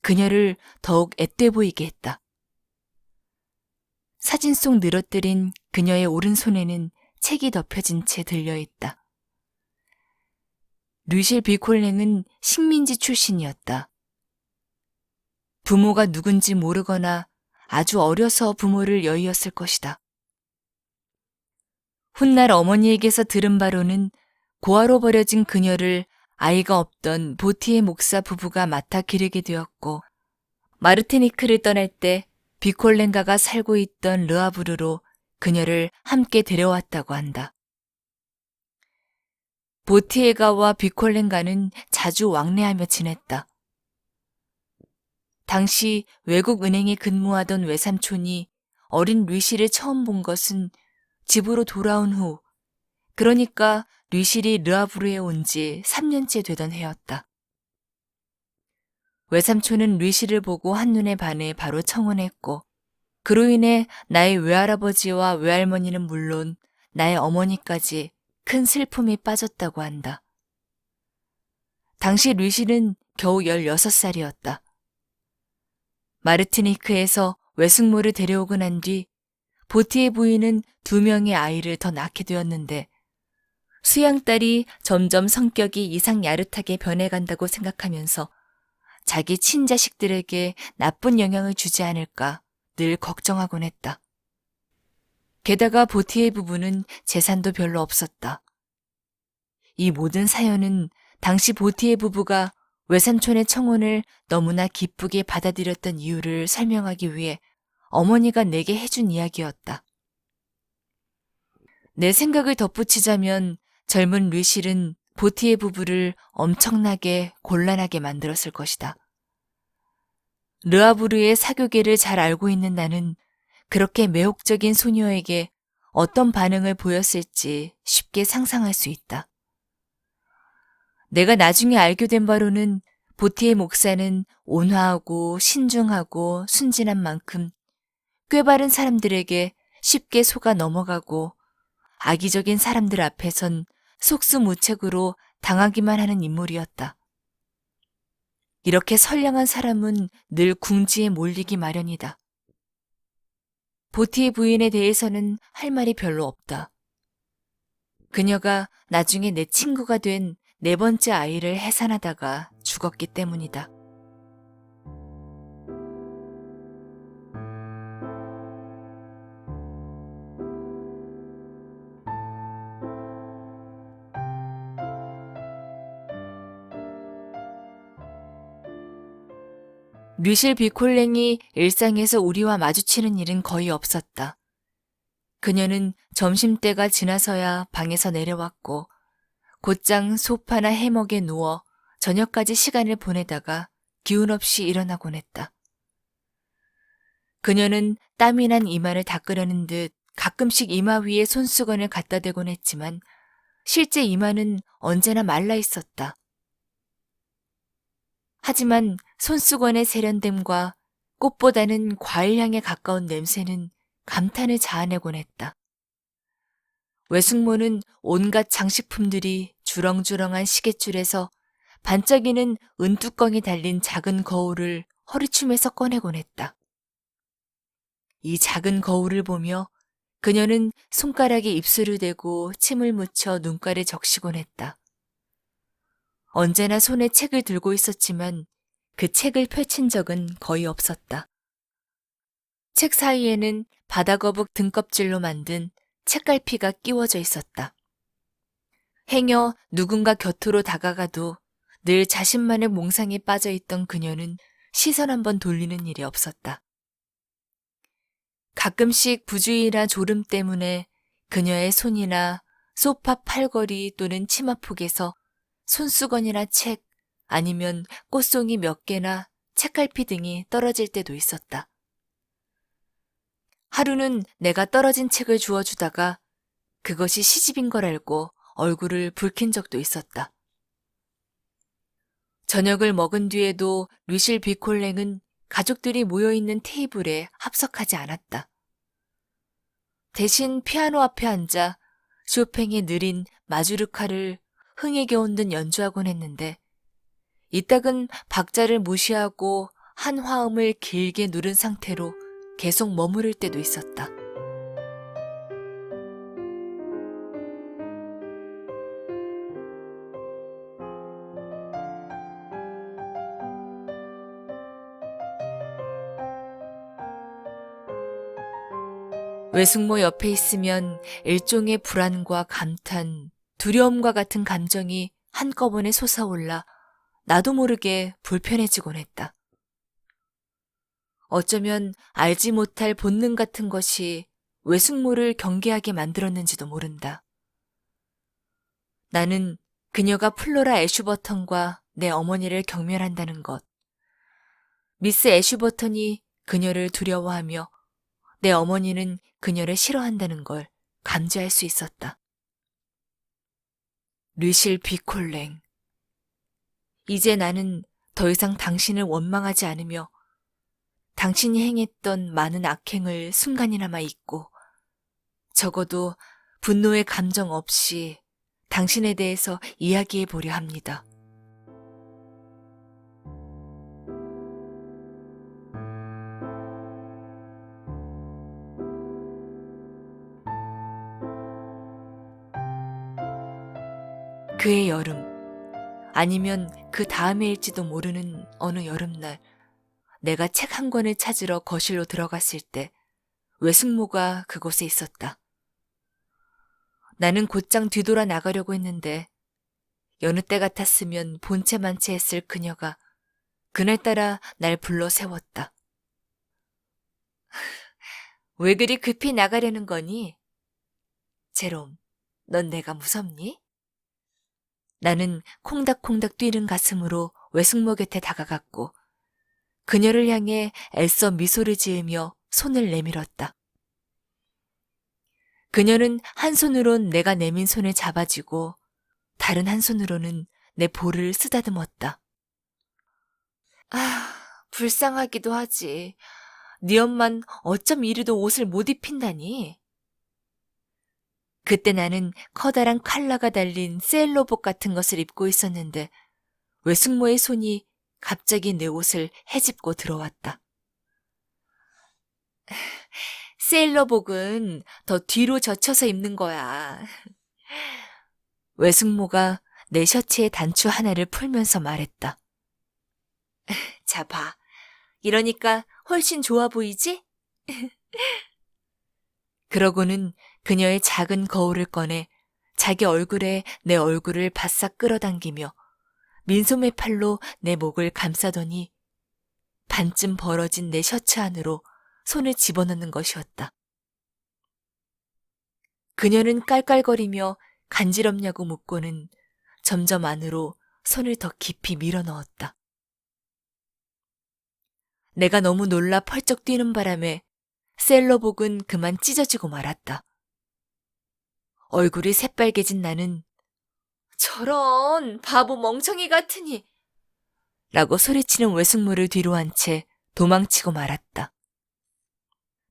그녀를 더욱 앳돼 보이게 했다. 사진 속 늘어뜨린 그녀의 오른손에는 책이 덮여진 채 들려있다. 루실 비콜랭은 식민지 출신이었다. 부모가 누군지 모르거나 아주 어려서 부모를 여의었을 것이다. 훗날 어머니에게서 들은 바로는 고아로 버려진 그녀를 아이가 없던 보티에 목사 부부가 맡아 기르게 되었고 마르티니크를 떠날 때 비콜랭가가 살고 있던 르아브르로 그녀를 함께 데려왔다고 한다. 보티에가와 비콜랭가는 자주 왕래하며 지냈다. 당시 외국 은행에 근무하던 외삼촌이 어린 루시를 처음 본 것은 집으로 돌아온 후, 그러니까 루실이 르아브르에 온 지 3년째 되던 해였다. 외삼촌은 루시를 보고 한눈에 반해 바로 청혼했고 그로 인해 나의 외할아버지와 외할머니는 물론 나의 어머니까지 큰 슬픔이 빠졌다고 한다. 당시 루시는 겨우 16살이었다. 마르티니크에서 외숙모를 데려오고 난 뒤 보티의 부인은 2명의 아이를 더 낳게 되었는데 수양딸이 점점 성격이 이상 야릇하게 변해간다고 생각하면서 자기 친자식들에게 나쁜 영향을 주지 않을까 늘 걱정하곤 했다. 게다가 보티의 부부는 재산도 별로 없었다. 이 모든 사연은 당시 보티의 부부가 외삼촌의 청혼을 너무나 기쁘게 받아들였던 이유를 설명하기 위해 어머니가 내게 해준 이야기였다. 내 생각을 덧붙이자면 젊은 루실은 보티의 부부를 엄청나게 곤란하게 만들었을 것이다. 르아브르의 사교계를 잘 알고 있는 나는 그렇게 매혹적인 소녀에게 어떤 반응을 보였을지 쉽게 상상할 수 있다. 내가 나중에 알게 된 바로는 보티의 목사는 온화하고 신중하고 순진한 만큼 꾀바른 사람들에게 쉽게 속아 넘어가고 악의적인 사람들 앞에선 속수무책으로 당하기만 하는 인물이었다. 이렇게 선량한 사람은 늘 궁지에 몰리기 마련이다. 보티의 부인에 대해서는 할 말이 별로 없다. 그녀가 나중에 내 친구가 된 4번째 아이를 해산하다가 죽었기 때문이다. 루실 비콜랭이 일상에서 우리와 마주치는 일은 거의 없었다. 그녀는 점심때가 지나서야 방에서 내려왔고 곧장 소파나 해먹에 누워 저녁까지 시간을 보내다가 기운 없이 일어나곤 했다. 그녀는 땀이 난 이마를 닦으려는 듯 가끔씩 이마 위에 손수건을 갖다 대곤 했지만 실제 이마는 언제나 말라 있었다. 하지만 손수건의 세련됨과 꽃보다는 과일향에 가까운 냄새는 감탄을 자아내곤 했다. 외숙모는 온갖 장식품들이 주렁주렁한 시계줄에서 반짝이는 은뚜껑이 달린 작은 거울을 허리춤에서 꺼내곤 했다. 이 작은 거울을 보며 그녀는 손가락에 입술을 대고 침을 묻혀 눈가를 적시곤 했다. 언제나 손에 책을 들고 있었지만 그 책을 펼친 적은 거의 없었다. 책 사이에는 바다거북 등껍질로 만든 책갈피가 끼워져 있었다. 행여 누군가 곁으로 다가가도 늘 자신만의 몽상에 빠져 있던 그녀는 시선 한번 돌리는 일이 없었다. 가끔씩 부주의나 졸음 때문에 그녀의 손이나 소파 팔걸이 또는 치마폭에서 손수건이나 책 아니면 꽃송이 몇 개나 책갈피 등이 떨어질 때도 있었다. 하루는 내가 떨어진 책을 주워주다가 그것이 시집인 걸 알고 얼굴을 붉힌 적도 있었다. 저녁을 먹은 뒤에도 루실 비콜랭은 가족들이 모여있는 테이블에 합석하지 않았다. 대신 피아노 앞에 앉아 쇼팽의 느린 마주르카를 흥에 겨운 듯 연주하곤 했는데 이따금 박자를 무시하고 한 화음을 길게 누른 상태로 계속 머무를 때도 있었다. 외숙모 옆에 있으면 일종의 불안과 감탄, 두려움과 같은 감정이 한꺼번에 솟아올라 나도 모르게 불편해지곤 했다. 어쩌면 알지 못할 본능 같은 것이 외숙모를 경계하게 만들었는지도 모른다. 나는 그녀가 플로라 애슈버턴과 내 어머니를 경멸한다는 것, 미스 애슈버턴이 그녀를 두려워하며 내 어머니는 그녀를 싫어한다는 걸 감지할 수 있었다. 르실 비콜랭. 이제 나는 더 이상 당신을 원망하지 않으며 당신이 행했던 많은 악행을 순간이나마 잊고 적어도 분노의 감정 없이 당신에 대해서 이야기해 보려 합니다. 그해 여름, 아니면 그 다음해일지도 모르는 어느 여름날, 내가 책 한 권을 찾으러 거실로 들어갔을 때 외숙모가 그곳에 있었다. 나는 곧장 뒤돌아 나가려고 했는데 여느 때 같았으면 본체만체 했을 그녀가 그날따라 날 불러 세웠다. 왜 그리 급히 나가려는 거니? 제롬, 넌 내가 무섭니? 나는 콩닥콩닥 뛰는 가슴으로 외숙모 곁에 다가갔고 그녀를 향해 애써 미소를 지으며 손을 내밀었다. 그녀는 한 손으론 내가 내민 손을 잡아쥐고 다른 한 손으로는 내 볼을 쓰다듬었다. 아, 불쌍하기도 하지. 네 엄만 어쩜 이리도 옷을 못 입힌다니? 그때 나는 커다란 칼라가 달린 세일러복 같은 것을 입고 있었는데 외숙모의 손이 갑자기 내 옷을 헤집고 들어왔다. 세일러복은 더 뒤로 젖혀서 입는 거야. 외숙모가 내 셔츠의 단추 하나를 풀면서 말했다. 자, 봐. 이러니까 훨씬 좋아 보이지? 그러고는 그녀의 작은 거울을 꺼내 자기 얼굴에 내 얼굴을 바싹 끌어당기며 민소매 팔로 내 목을 감싸더니 반쯤 벌어진 내 셔츠 안으로 손을 집어넣는 것이었다. 그녀는 깔깔거리며 간지럽냐고 묻고는 점점 안으로 손을 더 깊이 밀어넣었다. 내가 너무 놀라 펄쩍 뛰는 바람에 셀러복은 그만 찢어지고 말았다. 얼굴이 새빨개진 나는 저런 바보 멍청이 같으니 라고 소리치는 외숙모를 뒤로 한 채 도망치고 말았다.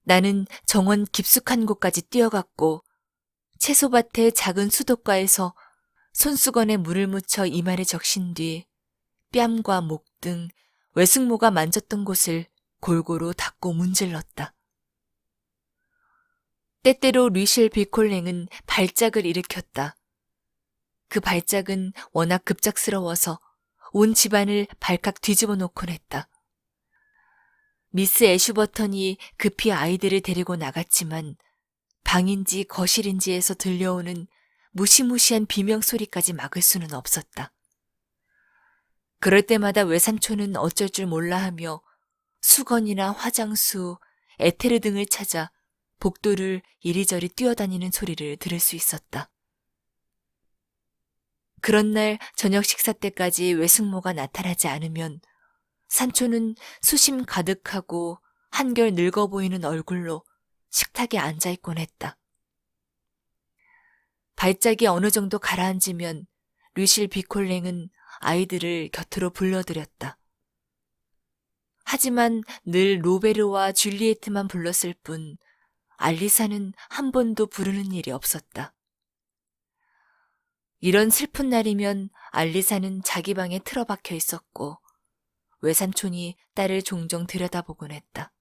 나는 정원 깊숙한 곳까지 뛰어갔고 채소밭의 작은 수도가에서 손수건에 물을 묻혀 이마를 적신 뒤 뺨과 목 등 외숙모가 만졌던 곳을 골고루 닦고 문질렀다. 때때로 류실 비콜랭은 발작을 일으켰다. 그 발작은 워낙 급작스러워서 온 집안을 발칵 뒤집어 놓곤 했다. 미스 애슈버턴이 급히 아이들을 데리고 나갔지만 방인지 거실인지에서 들려오는 무시무시한 비명소리까지 막을 수는 없었다. 그럴 때마다 외삼촌은 어쩔 줄 몰라 하며 수건이나 화장수, 에테르 등을 찾아 복도를 이리저리 뛰어다니는 소리를 들을 수 있었다. 그런 날 저녁 식사 때까지 외숙모가 나타나지 않으면 삼촌은 수심 가득하고 한결 늙어 보이는 얼굴로 식탁에 앉아있곤 했다. 발작이 어느 정도 가라앉으면 류실 비콜랭은 아이들을 곁으로 불러들였다. 하지만 늘 로베르와 줄리에트만 불렀을 뿐 알리사는 한 번도 부르는 일이 없었다. 이런 슬픈 날이면 알리사는 자기 방에 틀어박혀 있었고 외삼촌이 딸을 종종 들여다보곤 했다.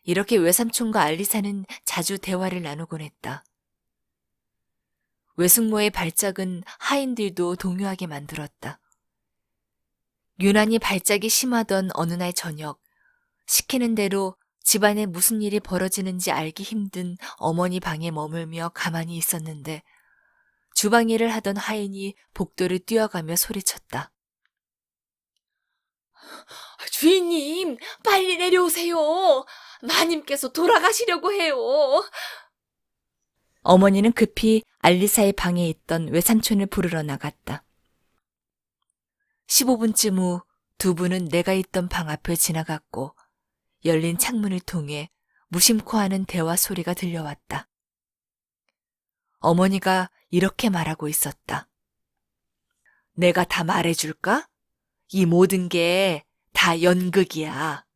이렇게 외삼촌과 알리사는 자주 대화를 나누곤 했다. 외숙모의 발작은 하인들도 동요하게 만들었다. 유난히 발작이 심하던 어느 날 저녁, 시키는 대로 집안에 무슨 일이 벌어지는지 알기 힘든 어머니 방에 머물며 가만히 있었는데 주방 일을 하던 하인이 복도를 뛰어가며 소리쳤다. 주인님, 빨리 내려오세요. 마님께서 돌아가시려고 해요. 어머니는 급히 알리사의 방에 있던 외삼촌을 부르러 나갔다. 15분쯤 후 두 분은 내가 있던 방 앞을 지나갔고 열린 창문을 통해 무심코 하는 대화 소리가 들려왔다. 어머니가 이렇게 말하고 있었다. 내가 다 말해줄까? 이 모든 게 다 연극이야.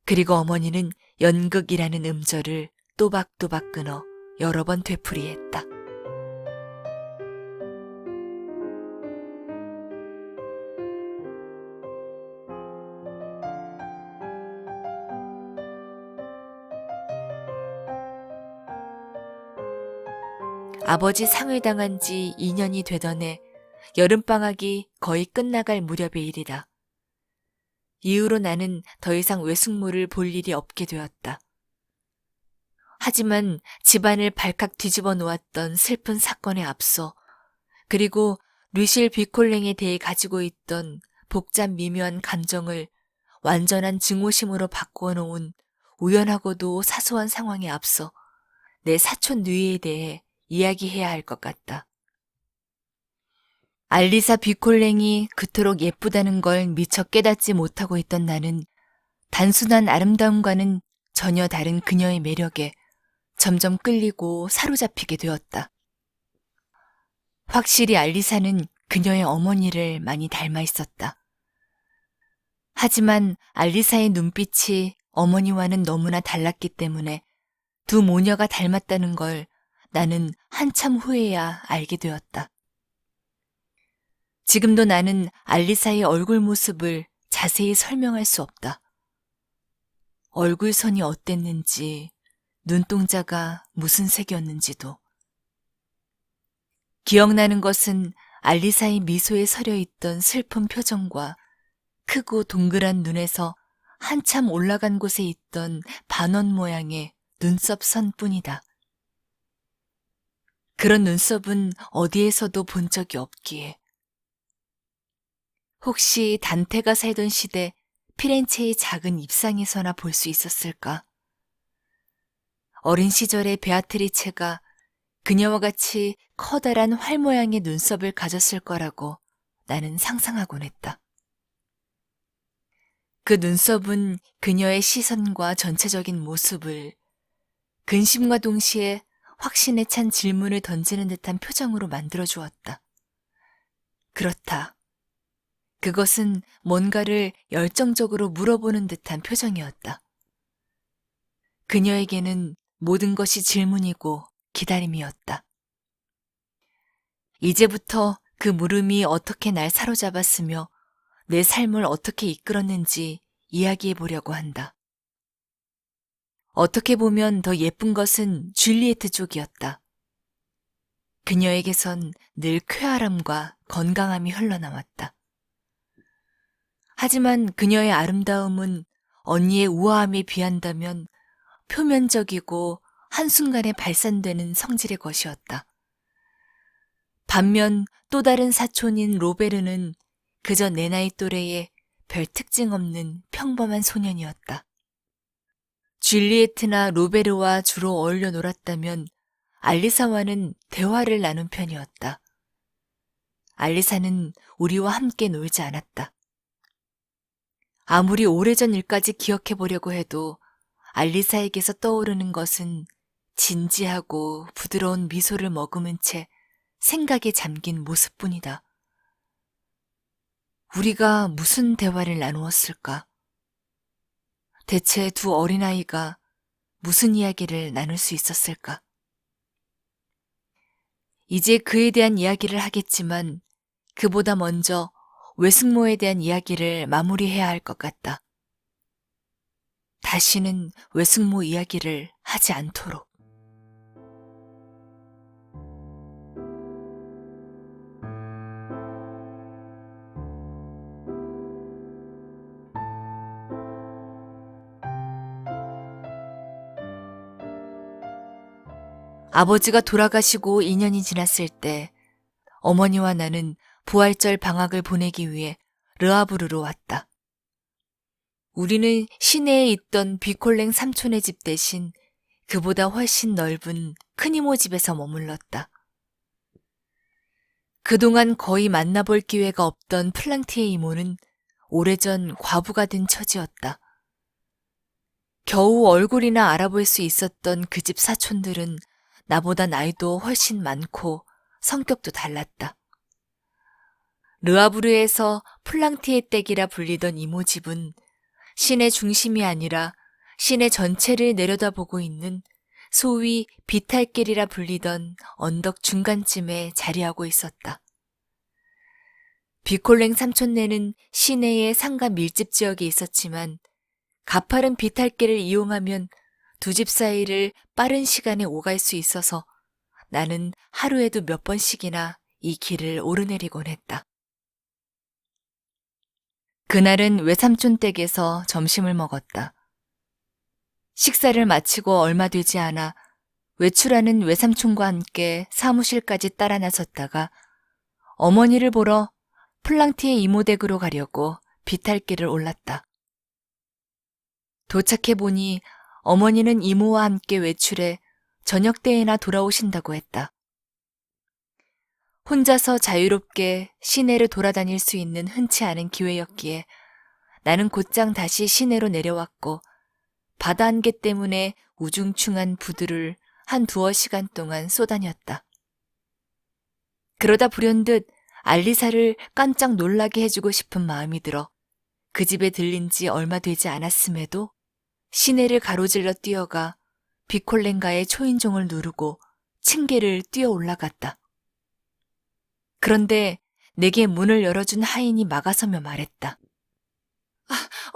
그리고 어머니는 연극이라는 음절을 또박또박 끊어 여러 번 되풀이했다. 아버지 상을 당한 지 2년이 되던 해 여름방학이 거의 끝나갈 무렵의 일이다. 이후로 나는 더 이상 외숙모를 볼 일이 없게 되었다. 하지만 집안을 발칵 뒤집어 놓았던 슬픈 사건에 앞서 그리고 류실 비콜랭에 대해 가지고 있던 복잡 미묘한 감정을 완전한 증오심으로 바꾸어 놓은 우연하고도 사소한 상황에 앞서 내 사촌 누이에 대해 이야기해야 할 것 같다. 알리사 비콜랭이 그토록 예쁘다는 걸 미처 깨닫지 못하고 있던 나는 단순한 아름다움과는 전혀 다른 그녀의 매력에 점점 끌리고 사로잡히게 되었다. 확실히 알리사는 그녀의 어머니를 많이 닮아 있었다. 하지만 알리사의 눈빛이 어머니와는 너무나 달랐기 때문에 두 모녀가 닮았다는 걸 나는 한참 후에야 알게 되었다. 지금도 나는 알리사의 얼굴 모습을 자세히 설명할 수 없다. 얼굴선이 어땠는지, 눈동자가 무슨 색이었는지도. 기억나는 것은 알리사의 미소에 서려 있던 슬픈 표정과 크고 동그란 눈에서 한참 올라간 곳에 있던 반원 모양의 눈썹선 뿐이다. 그런 눈썹은 어디에서도 본 적이 없기에. 혹시 단테가 살던 시대 피렌체의 작은 입상에서나 볼 수 있었을까? 어린 시절의 베아트리체가 그녀와 같이 커다란 활 모양의 눈썹을 가졌을 거라고 나는 상상하곤 했다. 그 눈썹은 그녀의 시선과 전체적인 모습을 근심과 동시에 확신에 찬 질문을 던지는 듯한 표정으로 만들어 주었다. 그렇다. 그것은 뭔가를 열정적으로 물어보는 듯한 표정이었다. 그녀에게는 모든 것이 질문이고 기다림이었다. 이제부터 그 물음이 어떻게 날 사로잡았으며 내 삶을 어떻게 이끌었는지 이야기해 보려고 한다. 어떻게 보면 더 예쁜 것은 줄리에트 쪽이었다. 그녀에게선 늘 쾌활함과 건강함이 흘러나왔다. 하지만 그녀의 아름다움은 언니의 우아함에 비한다면 표면적이고 한순간에 발산되는 성질의 것이었다. 반면 또 다른 사촌인 로베르는 그저 내 나이 또래의 별 특징 없는 평범한 소년이었다. 줄리에트나 로베르와 주로 어울려 놀았다면 알리사와는 대화를 나눈 편이었다. 알리사는 우리와 함께 놀지 않았다. 아무리 오래전 일까지 기억해 보려고 해도 알리사에게서 떠오르는 것은 진지하고 부드러운 미소를 머금은 채 생각에 잠긴 모습뿐이다. 우리가 무슨 대화를 나누었을까? 대체 두 어린아이가 무슨 이야기를 나눌 수 있었을까? 이제 그에 대한 이야기를 하겠지만 그보다 먼저 외숙모에 대한 이야기를 마무리해야 할 것 같다. 다시는 외숙모 이야기를 하지 않도록. 아버지가 돌아가시고 2년이 지났을 때 어머니와 나는 부활절 방학을 보내기 위해 르아브르로 왔다. 우리는 시내에 있던 비콜랭 삼촌의 집 대신 그보다 훨씬 넓은 큰 이모 집에서 머물렀다. 그동안 거의 만나볼 기회가 없던 플랑티의 이모는 오래전 과부가 된 처지였다. 겨우 얼굴이나 알아볼 수 있었던 그 집 사촌들은 나보다 나이도 훨씬 많고 성격도 달랐다. 르아브르에서 플랑티의 댁이라 불리던 이모 집은 시내 중심이 아니라 시내 전체를 내려다보고 있는 소위 비탈길이라 불리던 언덕 중간쯤에 자리하고 있었다. 비콜랭 삼촌네는 시내의 상가 밀집 지역에 있었지만 가파른 비탈길을 이용하면 두 집 사이를 빠른 시간에 오갈 수 있어서 나는 하루에도 몇 번씩이나 이 길을 오르내리곤 했다. 그날은 외삼촌 댁에서 점심을 먹었다. 식사를 마치고 얼마 되지 않아 외출하는 외삼촌과 함께 사무실까지 따라 나섰다가 어머니를 보러 플랑티의 이모 댁으로 가려고 비탈길을 올랐다. 도착해보니 어머니는 이모와 함께 외출해 저녁 때에나 돌아오신다고 했다. 혼자서 자유롭게 시내를 돌아다닐 수 있는 흔치 않은 기회였기에 나는 곧장 다시 시내로 내려왔고 바다 안개 때문에 우중충한 부두를 한 두어 시간 동안 쏘다녔다. 그러다 불현듯 알리사를 깜짝 놀라게 해주고 싶은 마음이 들어 그 집에 들린 지 얼마 되지 않았음에도 시내를 가로질러 뛰어가 비콜랭가의 초인종을 누르고 층계를 뛰어 올라갔다. 그런데 내게 문을 열어준 하인이 막아서며 말했다.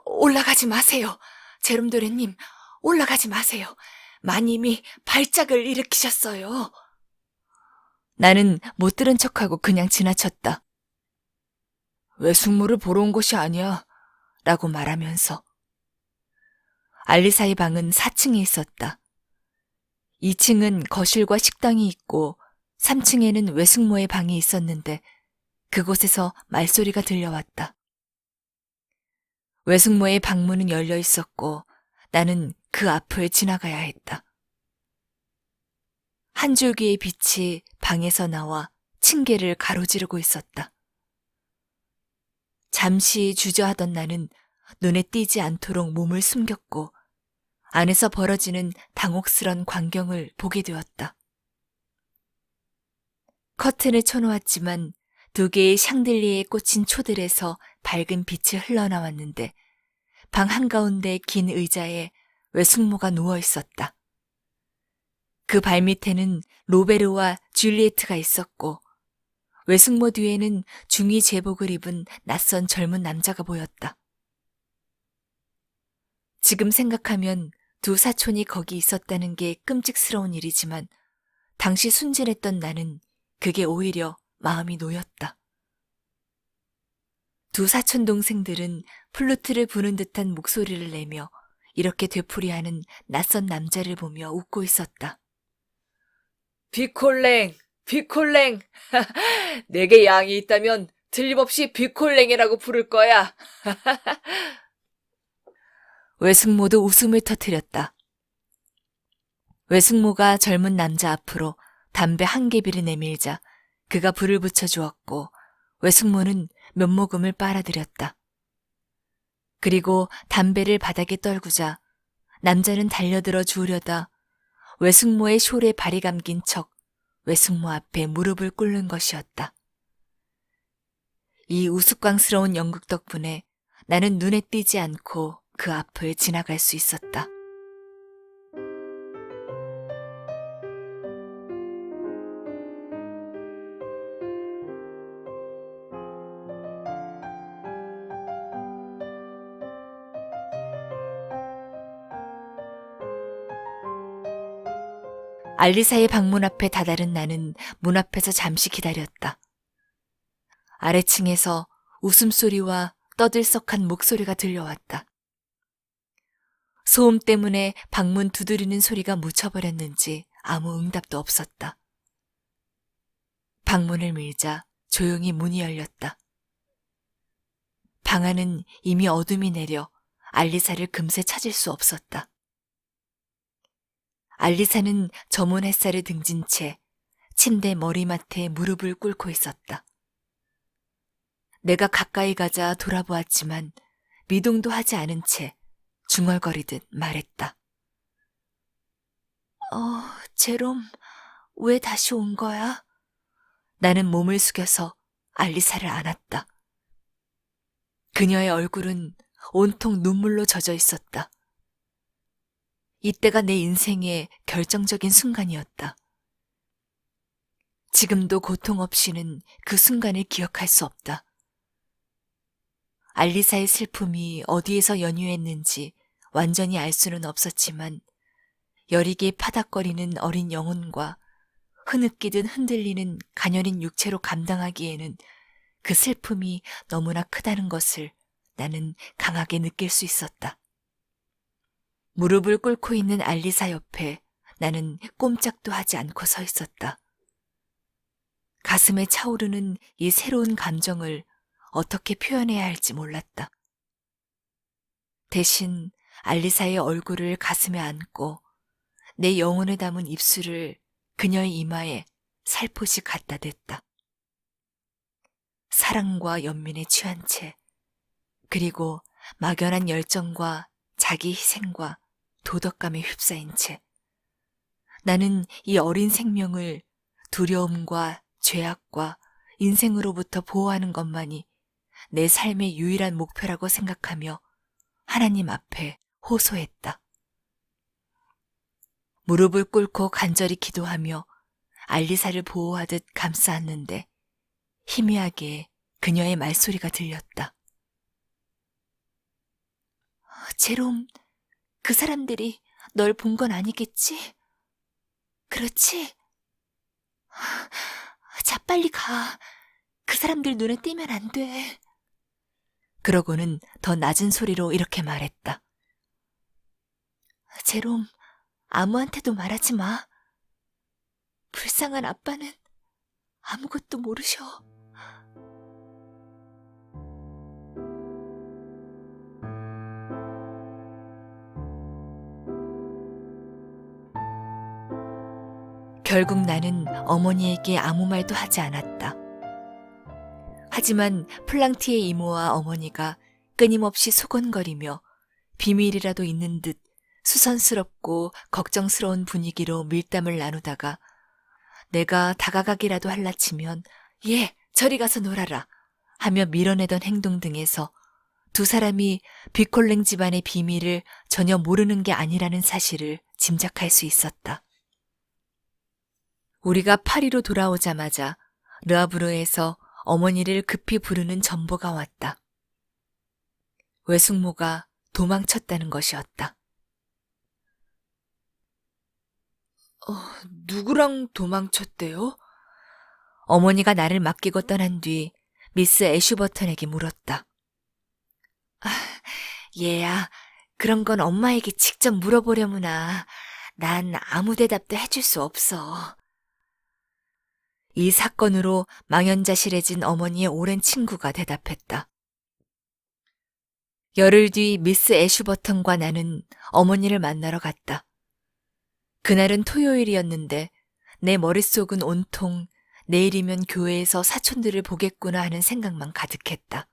올라가지 마세요. 제롬도레님, 올라가지 마세요. 마님이 발작을 일으키셨어요. 나는 못 들은 척하고 그냥 지나쳤다. 외숙모를 보러 온 것이 아니야. 라고 말하면서. 알리사의 방은 4층에 있었다. 2층은 거실과 식당이 있고 3층에는 외숙모의 방이 있었는데 그곳에서 말소리가 들려왔다. 외숙모의 방문은 열려 있었고 나는 그 앞을 지나가야 했다. 한 줄기의 빛이 방에서 나와 층계를 가로지르고 있었다. 잠시 주저하던 나는 눈에 띄지 않도록 몸을 숨겼고 안에서 벌어지는 당혹스런 광경을 보게 되었다. 커튼을 쳐놓았지만 2개의 샹들리에 꽂힌 초들에서 밝은 빛이 흘러나왔는데 방 한가운데 긴 의자에 외숙모가 누워 있었다. 그 발밑에는 로베르와 줄리에트가 있었고 외숙모 뒤에는 중위 제복을 입은 낯선 젊은 남자가 보였다. 지금 생각하면 두 사촌이 거기 있었다는 게 끔찍스러운 일이지만 당시 순진했던 나는 그게 오히려 마음이 놓였다. 두 사촌 동생들은 플루트를 부는 듯한 목소리를 내며 이렇게 되풀이하는 낯선 남자를 보며 웃고 있었다. 비콜랭, 비콜랭. 내게 양이 있다면 틀림없이 비콜랭이라고 부를 거야. 외숙모도 웃음을 터뜨렸다. 외숙모가 젊은 남자 앞으로 담배 한 개비를 내밀자 그가 불을 붙여주었고 외숙모는 몇 모금을 빨아들였다. 그리고 담배를 바닥에 떨구자 남자는 달려들어 주우려다 외숙모의 숄에 발이 감긴 척 외숙모 앞에 무릎을 꿇는 것이었다. 이 우스꽝스러운 연극 덕분에 나는 눈에 띄지 않고 그 앞을 지나갈 수 있었다. 알리사의 방문 앞에 다다른 나는 문 앞에서 잠시 기다렸다. 아래층에서 웃음소리와 떠들썩한 목소리가 들려왔다. 소음 때문에 방문 두드리는 소리가 묻혀버렸는지 아무 응답도 없었다. 방문을 밀자 조용히 문이 열렸다. 방 안은 이미 어둠이 내려 알리사를 금세 찾을 수 없었다. 알리사는 저문 햇살을 등진 채 침대 머리맡에 무릎을 꿇고 있었다. 내가 가까이 가자 돌아보았지만 미동도 하지 않은 채 중얼거리듯 말했다. 제롬, 왜 다시 온 거야? 나는 몸을 숙여서 알리사를 안았다. 그녀의 얼굴은 온통 눈물로 젖어 있었다. 이때가 내 인생의 결정적인 순간이었다. 지금도 고통 없이는 그 순간을 기억할 수 없다. 알리사의 슬픔이 어디에서 연유했는지 완전히 알 수는 없었지만 여리게 파닥거리는 어린 영혼과 흐느끼듯 흔들리는 가녀린 육체로 감당하기에는 그 슬픔이 너무나 크다는 것을 나는 강하게 느낄 수 있었다. 무릎을 꿇고 있는 알리사 옆에 나는 꼼짝도 하지 않고 서 있었다. 가슴에 차오르는 이 새로운 감정을 어떻게 표현해야 할지 몰랐다. 대신 알리사의 얼굴을 가슴에 안고 내 영혼을 담은 입술을 그녀의 이마에 살포시 갖다 댔다. 사랑과 연민에 취한 채, 그리고 막연한 열정과 자기 희생과 도덕감에 휩싸인 채 나는 이 어린 생명을 두려움과 죄악과 인생으로부터 보호하는 것만이 내 삶의 유일한 목표라고 생각하며 하나님 앞에 호소했다. 무릎을 꿇고 간절히 기도하며 알리사를 보호하듯 감싸았는데 희미하게 그녀의 말소리가 들렸다. 제롬, 그 사람들이 널 본 건 아니겠지? 그렇지? 자, 빨리 가. 그 사람들 눈에 띄면 안 돼. 그러고는 더 낮은 소리로 이렇게 말했다. 제롬, 아무한테도 말하지 마. 불쌍한 아빠는 아무것도 모르셔. 결국 나는 어머니에게 아무 말도 하지 않았다. 하지만 플랑티의 이모와 어머니가 끊임없이 소곤거리며 비밀이라도 있는 듯 수선스럽고 걱정스러운 분위기로 밀담을 나누다가 내가 다가가기라도 할라치면 예, 저리 가서 놀아라 하며 밀어내던 행동 등에서 두 사람이 비콜랭 집안의 비밀을 전혀 모르는 게 아니라는 사실을 짐작할 수 있었다. 우리가 파리로 돌아오자마자 르아브르에서 어머니를 급히 부르는 전보가 왔다. 외숙모가 도망쳤다는 것이었다. 누구랑 도망쳤대요? 어머니가 나를 맡기고 떠난 뒤 미스 애슈버턴에게 물었다. 얘야, 그런 건 엄마에게 직접 물어보려무나. 난 아무 대답도 해줄 수 없어. 이 사건으로 망연자실해진 어머니의 오랜 친구가 대답했다. 열흘 뒤 미스 애슈버턴과 나는 어머니를 만나러 갔다. 그날은 토요일이었는데 내 머릿속은 온통 내일이면 교회에서 사촌들을 보겠구나 하는 생각만 가득했다.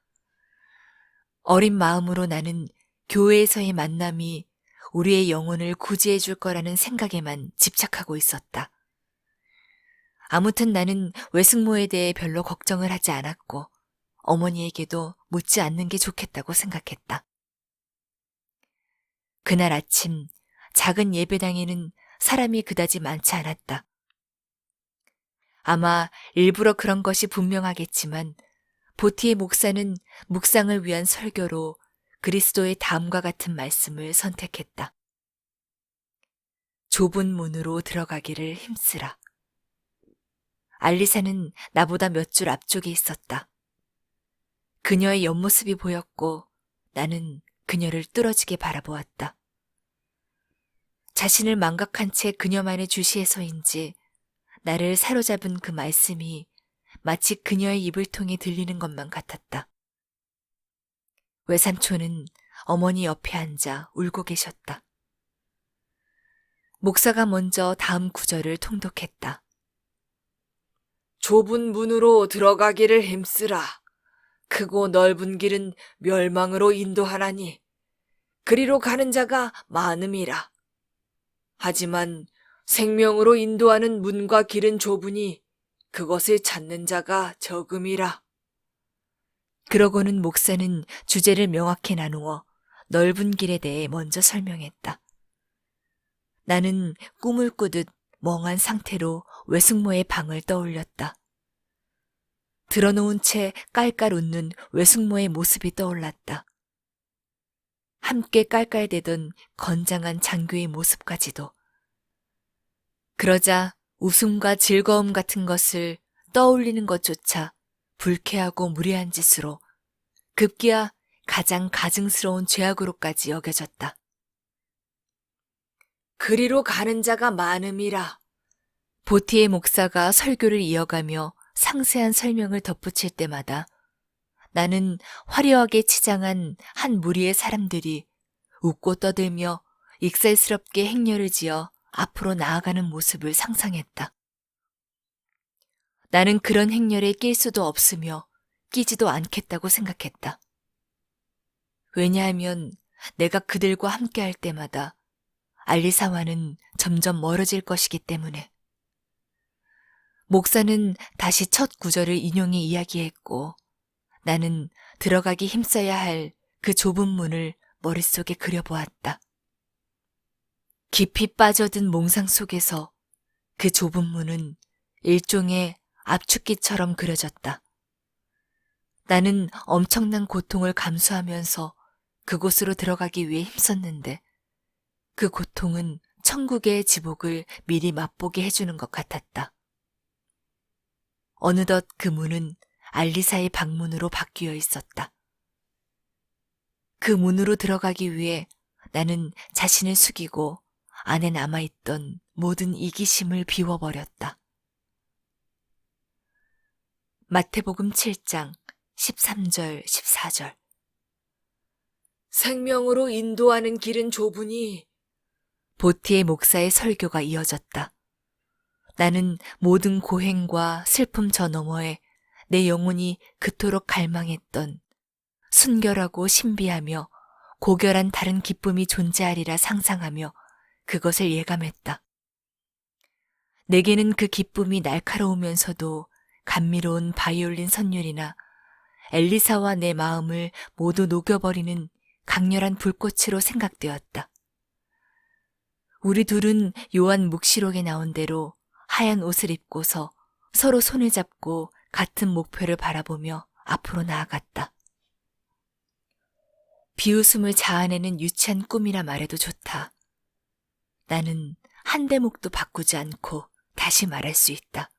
어린 마음으로 나는 교회에서의 만남이 우리의 영혼을 구제해 줄 거라는 생각에만 집착하고 있었다. 아무튼 나는 외숙모에 대해 별로 걱정을 하지 않았고 어머니에게도 묻지 않는 게 좋겠다고 생각했다. 그날 아침 작은 예배당에는 사람이 그다지 많지 않았다. 아마 일부러 그런 것이 분명하겠지만 보티의 목사는 묵상을 위한 설교로 그리스도의 다음과 같은 말씀을 선택했다. 좁은 문으로 들어가기를 힘쓰라. 알리사는 나보다 몇 줄 앞쪽에 있었다. 그녀의 옆모습이 보였고 나는 그녀를 뚫어지게 바라보았다. 자신을 망각한 채 그녀만의 주시에서인지 나를 사로잡은 그 말씀이 마치 그녀의 입을 통해 들리는 것만 같았다. 외삼촌은 어머니 옆에 앉아 울고 계셨다. 목사가 먼저 다음 구절을 통독했다. 좁은 문으로 들어가기를 힘쓰라. 크고 넓은 길은 멸망으로 인도하나니 그리로 가는 자가 많음이라. 하지만 생명으로 인도하는 문과 길은 좁으니 그것을 찾는 자가 적음이라. 그러고는 목사는 주제를 명확히 나누어 넓은 길에 대해 먼저 설명했다. 나는 꿈을 꾸듯 멍한 상태로 외숙모의 방을 떠올렸다. 드러놓은 채 깔깔 웃는 외숙모의 모습이 떠올랐다. 함께 깔깔대던 건장한 장교의 모습까지도. 그러자 웃음과 즐거움 같은 것을 떠올리는 것조차 불쾌하고 무례한 짓으로 급기야 가장 가증스러운 죄악으로까지 여겨졌다. 그리로 가는 자가 많음이라. 보티의 목사가 설교를 이어가며 상세한 설명을 덧붙일 때마다 나는 화려하게 치장한 한 무리의 사람들이 웃고 떠들며 익살스럽게 행렬을 지어 앞으로 나아가는 모습을 상상했다. 나는 그런 행렬에 낄 수도 없으며 끼지도 않겠다고 생각했다. 왜냐하면 내가 그들과 함께할 때마다 알리사와는 점점 멀어질 것이기 때문에. 목사는 다시 첫 구절을 인용해 이야기했고 나는 들어가기 힘써야 할 그 좁은 문을 머릿속에 그려보았다. 깊이 빠져든 몽상 속에서 그 좁은 문은 일종의 압축기처럼 그려졌다. 나는 엄청난 고통을 감수하면서 그곳으로 들어가기 위해 힘썼는데 그 고통은 천국의 지복을 미리 맛보게 해주는 것 같았다. 어느덧 그 문은 알리사의 방문으로 바뀌어 있었다. 그 문으로 들어가기 위해 나는 자신을 숙이고 안에 남아있던 모든 이기심을 비워버렸다. 마태복음 7장 13절 14절 생명으로 인도하는 길은 좁으니 보티의 목사의 설교가 이어졌다. 나는 모든 고행과 슬픔 저 너머에 내 영혼이 그토록 갈망했던 순결하고 신비하며 고결한 다른 기쁨이 존재하리라 상상하며 그것을 예감했다. 내게는 그 기쁨이 날카로우면서도 감미로운 바이올린 선율이나 엘리사와 내 마음을 모두 녹여버리는 강렬한 불꽃으로 생각되었다. 우리 둘은 요한 묵시록에 나온 대로 하얀 옷을 입고서 서로 손을 잡고 같은 목표를 바라보며 앞으로 나아갔다. 비웃음을 자아내는 유치한 꿈이라 말해도 좋다. 나는 한 대목도 바꾸지 않고 다시 말할 수 있다.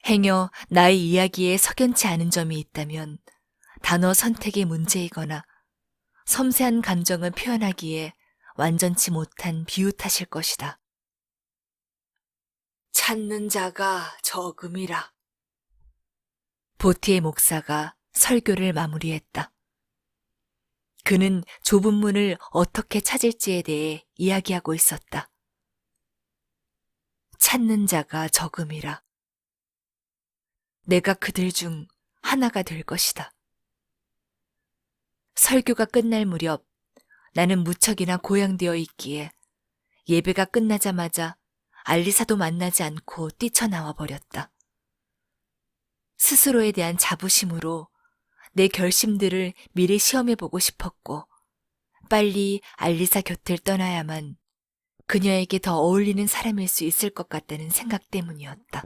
행여 나의 이야기에 석연치 않은 점이 있다면 단어 선택의 문제이거나 섬세한 감정을 표현하기에 완전치 못한 비유 탓일 것이다. 찾는 자가 적음이라. 보티의 목사가 설교를 마무리했다. 그는 좁은 문을 어떻게 찾을지에 대해 이야기하고 있었다. 찾는 자가 적음이라. 내가 그들 중 하나가 될 것이다. 설교가 끝날 무렵 나는 무척이나 고양되어 있기에 예배가 끝나자마자 알리사도 만나지 않고 뛰쳐나와 버렸다. 스스로에 대한 자부심으로 내 결심들을 미리 시험해보고 싶었고 빨리 알리사 곁을 떠나야만 그녀에게 더 어울리는 사람일 수 있을 것 같다는 생각 때문이었다.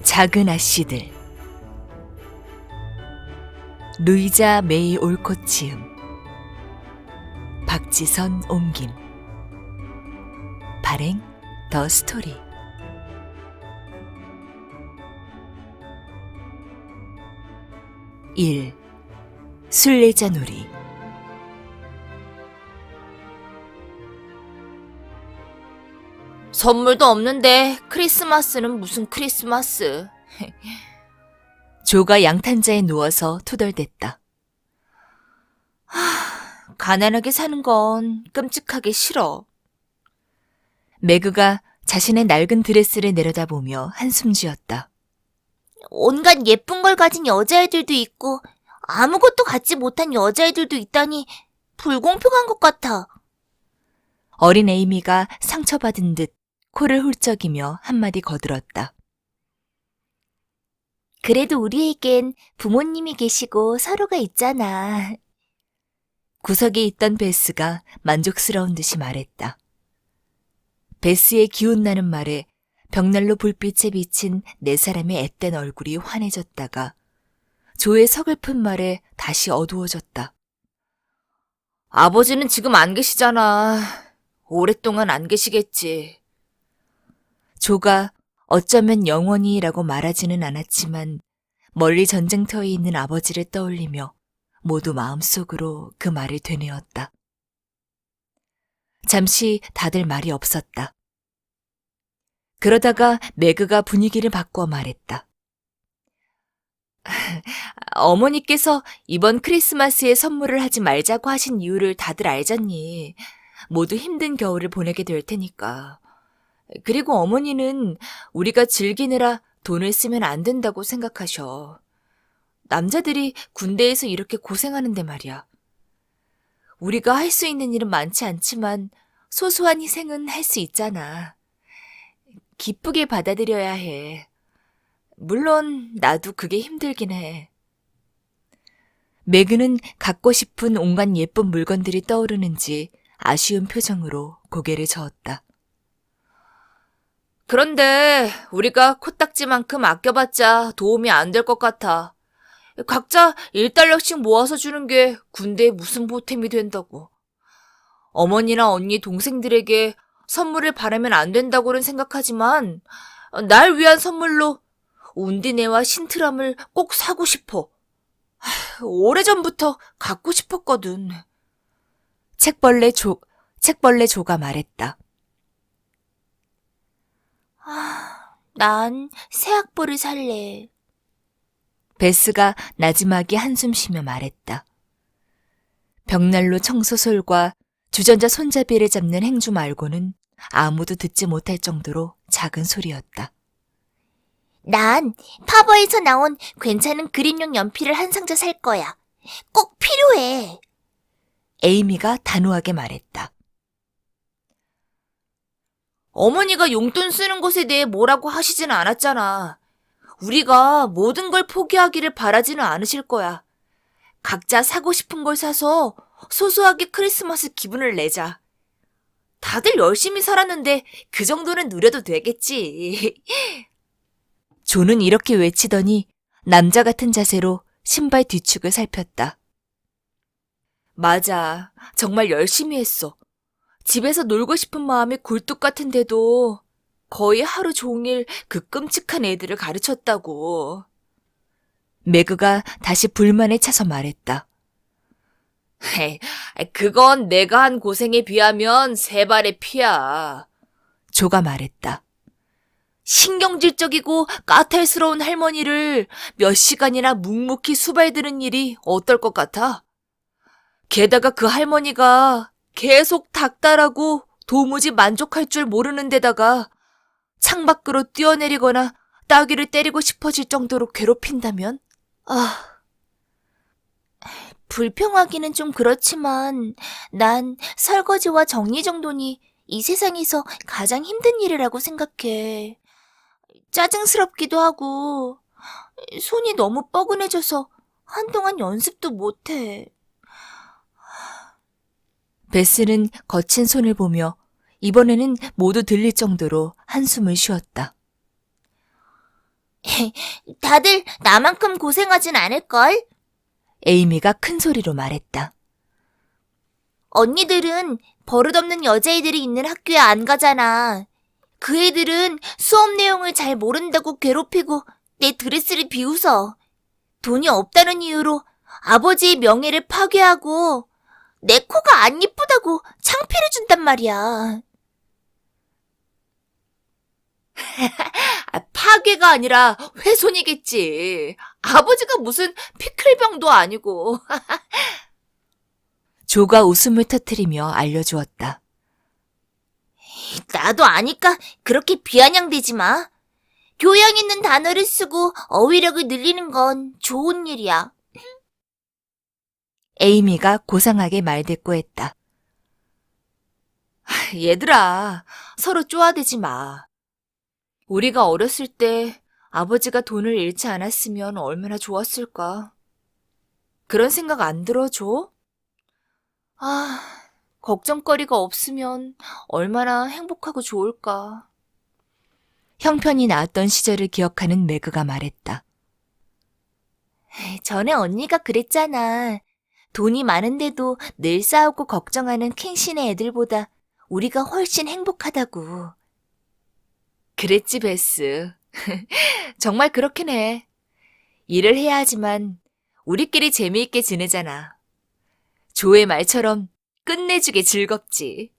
작은 아씨들. 루이자 메이 올콧 지음, 박지선 옮김, 발행 더 스토리. 1. 순례자 놀이. 선물도 없는데 크리스마스는 무슨 크리스마스. 조가 양탄자에 누워서 투덜댔다. 가난하게 사는 건 끔찍하게 싫어. 매그가 자신의 낡은 드레스를 내려다보며 한숨 지었다. 온갖 예쁜 걸 가진 여자애들도 있고 아무것도 갖지 못한 여자애들도 있다니 불공평한 것 같아. 어린 에이미가 상처받은 듯 코를 훌쩍이며 한마디 거들었다. 그래도 우리에겐 부모님이 계시고 서로가 있잖아. 구석에 있던 베스가 만족스러운 듯이 말했다. 베스의 기운나는 말에 벽난로 불빛에 비친 네 사람의 앳된 얼굴이 환해졌다가 조의 서글픈 말에 다시 어두워졌다. 아버지는 지금 안 계시잖아. 오랫동안 안 계시겠지. 조가 어쩌면 영원히라고 말하지는 않았지만 멀리 전쟁터에 있는 아버지를 떠올리며 모두 마음속으로 그 말을 되뇌었다. 잠시 다들 말이 없었다. 그러다가 매그가 분위기를 바꿔 말했다. 어머니께서 이번 크리스마스에 선물을 하지 말자고 하신 이유를 다들 알잖니. 모두 힘든 겨울을 보내게 될 테니까. 그리고 어머니는 우리가 즐기느라 돈을 쓰면 안 된다고 생각하셔. 남자들이 군대에서 이렇게 고생하는데 말이야. 우리가 할 수 있는 일은 많지 않지만 소소한 희생은 할 수 있잖아. 기쁘게 받아들여야 해. 물론 나도 그게 힘들긴 해. 매그는 갖고 싶은 온갖 예쁜 물건들이 떠오르는지 아쉬운 표정으로 고개를 저었다. 그런데 우리가 코딱지만큼 아껴봤자 도움이 안 될 것 같아. 각자 1달러씩 모아서 주는 게 군대에 무슨 보탬이 된다고. 어머니나 언니 동생들에게 선물을 바라면 안 된다고는 생각하지만 날 위한 선물로 운디네와 신트람을 꼭 사고 싶어. 오래전부터 갖고 싶었거든. 책벌레 조가 말했다. 난 새 악보를 살래. 베스가 나지막이 한숨 쉬며 말했다. 벽난로 청소솔과 주전자 손잡이를 잡는 행주 말고는 아무도 듣지 못할 정도로 작은 소리였다. 난 파버에서 나온 괜찮은 그림용 연필을 한 상자 살 거야. 꼭 필요해. 에이미가 단호하게 말했다. 어머니가 용돈 쓰는 것에 대해 뭐라고 하시지는 않았잖아. 우리가 모든 걸 포기하기를 바라지는 않으실 거야. 각자 사고 싶은 걸 사서 소소하게 크리스마스 기분을 내자. 다들 열심히 살았는데 그 정도는 누려도 되겠지. 조는 이렇게 외치더니 남자 같은 자세로 신발 뒤축을 살폈다. 맞아. 정말 열심히 했어. 집에서 놀고 싶은 마음이 굴뚝 같은데도 거의 하루 종일 그 끔찍한 애들을 가르쳤다고. 매그가 다시 불만에 차서 말했다. 헤이, 그건 내가 한 고생에 비하면 세 발의 피야. 조가 말했다. 신경질적이고 까탈스러운 할머니를 몇 시간이나 묵묵히 수발드는 일이 어떨 것 같아? 게다가 그 할머니가 계속 닥달하고 도무지 만족할 줄 모르는 데다가 창밖으로 뛰어내리거나 따귀를 때리고 싶어질 정도로 괴롭힌다면? 불평하기는 좀 그렇지만 난 설거지와 정리 정돈이 이 세상에서 가장 힘든 일이라고 생각해. 짜증스럽기도 하고 손이 너무 뻐근해져서 한동안 연습도 못해. 베스는 거친 손을 보며 이번에는 모두 들릴 정도로 한숨을 쉬었다. 다들 나만큼 고생하진 않을걸? 에이미가 큰 소리로 말했다. 언니들은 버릇없는 여자애들이 있는 학교에 안 가잖아. 그 애들은 수업 내용을 잘 모른다고 괴롭히고 내 드레스를 비웃어. 돈이 없다는 이유로 아버지의 명예를 파괴하고 내 코가 안 이쁘다고 창피를 준단 말이야. 파괴가 아니라 훼손이겠지. 아버지가 무슨 피클병도 아니고. 조가 웃음을 터뜨리며 알려주었다. 나도 아니까 그렇게 비아냥대지 마. 교양 있는 단어를 쓰고 어휘력을 늘리는 건 좋은 일이야. 에이미가 고상하게 말대꾸했다. 얘들아, 서로 쪼아대지 마. 우리가 어렸을 때 아버지가 돈을 잃지 않았으면 얼마나 좋았을까. 그런 생각 안 들어, 조? 걱정거리가 없으면 얼마나 행복하고 좋을까. 형편이 나았던 시절을 기억하는 매그가 말했다. 전에 언니가 그랬잖아. 돈이 많은데도 늘 싸우고 걱정하는 킹신의 애들보다 우리가 훨씬 행복하다고. 그랬지, 베스. 정말 그렇긴 해. 일을 해야 하지만 우리끼리 재미있게 지내잖아. 조의 말처럼 끝내주게 즐겁지.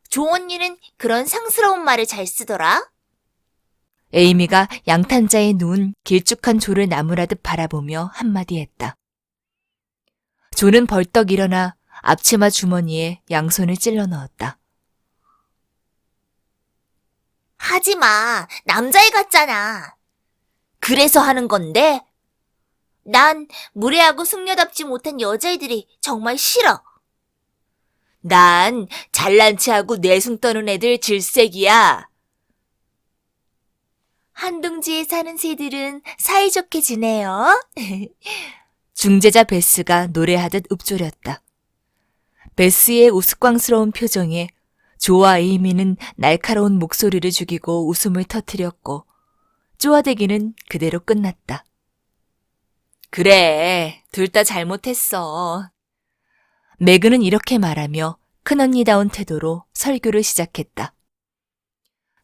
조 언니는 그런 상스러운 말을 잘 쓰더라. 에이미가 양탄자에 누운 길쭉한 조를 나무라듯 바라보며 한마디 했다. 조는 벌떡 일어나 앞치마 주머니에 양손을 찔러 넣었다. 하지 마. 남자애 같잖아. 그래서 하는 건데? 난 무례하고 숙녀답지 못한 여자애들이 정말 싫어. 난 잘난 체하고 내숭 떠는 애들 질색이야. 한둥지에 사는 새들은 사이좋게 지내요. 중재자 베스가 노래하듯 읊조렸다. 베스의 우스꽝스러운 표정에 조와 에이미는 날카로운 목소리를 죽이고 웃음을 터뜨렸고 쪼아대기는 그대로 끝났다. 그래, 둘 다 잘못했어. 매그는 이렇게 말하며 큰언니다운 태도로 설교를 시작했다.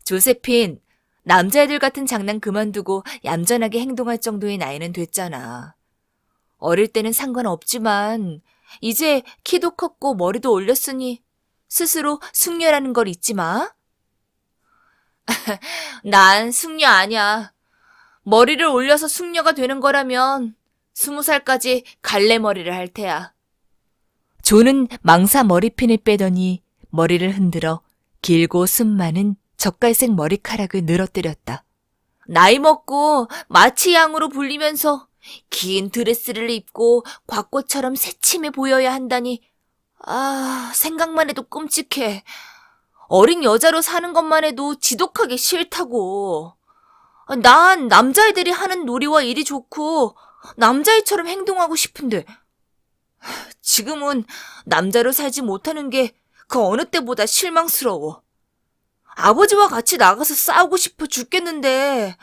조세핀, 남자애들 같은 장난 그만두고 얌전하게 행동할 정도의 나이는 됐잖아. 어릴 때는 상관없지만 이제 키도 컸고 머리도 올렸으니 스스로 숙녀라는 걸 잊지 마. 난 숙녀 아니야. 머리를 올려서 숙녀가 되는 거라면 20살까지 갈래머리를 할 테야. 조는 망사 머리핀을 빼더니 머리를 흔들어 길고 숨 많은 젓갈색 머리카락을 늘어뜨렸다. 나이 먹고 마치 양으로 불리면서 긴 드레스를 입고 곽꽃처럼 새침해 보여야 한다니. 생각만 해도 끔찍해. 어린 여자로 사는 것만 해도 지독하게 싫다고. 난 남자애들이 하는 놀이와 일이 좋고 남자애처럼 행동하고 싶은데 지금은 남자로 살지 못하는 게 그 어느 때보다 실망스러워. 아버지와 같이 나가서 싸우고 싶어 죽겠는데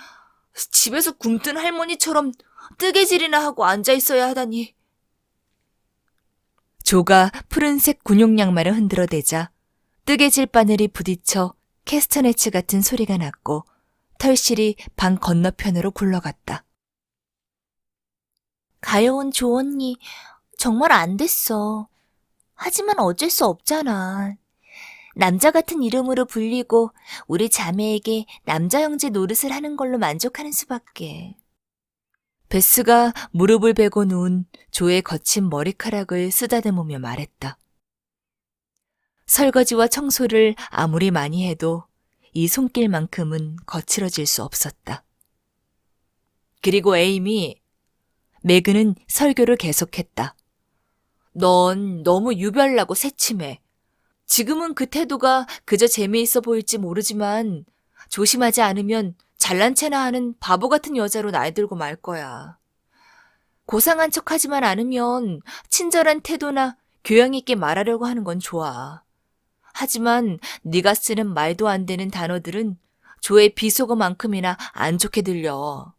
집에서 굶뜬 할머니처럼 뜨개질이나 하고 앉아 있어야 하다니. 조가 푸른색 군용 양말을 흔들어대자 뜨개질 바늘이 부딪혀 캐스터네츠 같은 소리가 났고 털실이 방 건너편으로 굴러갔다. 가여운 조 언니, 정말 안 됐어. 하지만 어쩔 수 없잖아. 남자 같은 이름으로 불리고 우리 자매에게 남자 형제 노릇을 하는 걸로 만족하는 수밖에. 베스가 무릎을 베고 누운 조의 거친 머리카락을 쓰다듬으며 말했다. 설거지와 청소를 아무리 많이 해도 이 손길만큼은 거칠어질 수 없었다. 그리고 에이미, 매그는 설교를 계속했다. 넌 너무 유별나고 새침해. 지금은 그 태도가 그저 재미있어 보일지 모르지만 조심하지 않으면 잘난 체나 하는 바보 같은 여자로 날 들고 말 거야. 고상한 척하지만 않으면 친절한 태도나 교양 있게 말하려고 하는 건 좋아. 하지만 네가 쓰는 말도 안 되는 단어들은 조의 비속어만큼이나 안 좋게 들려.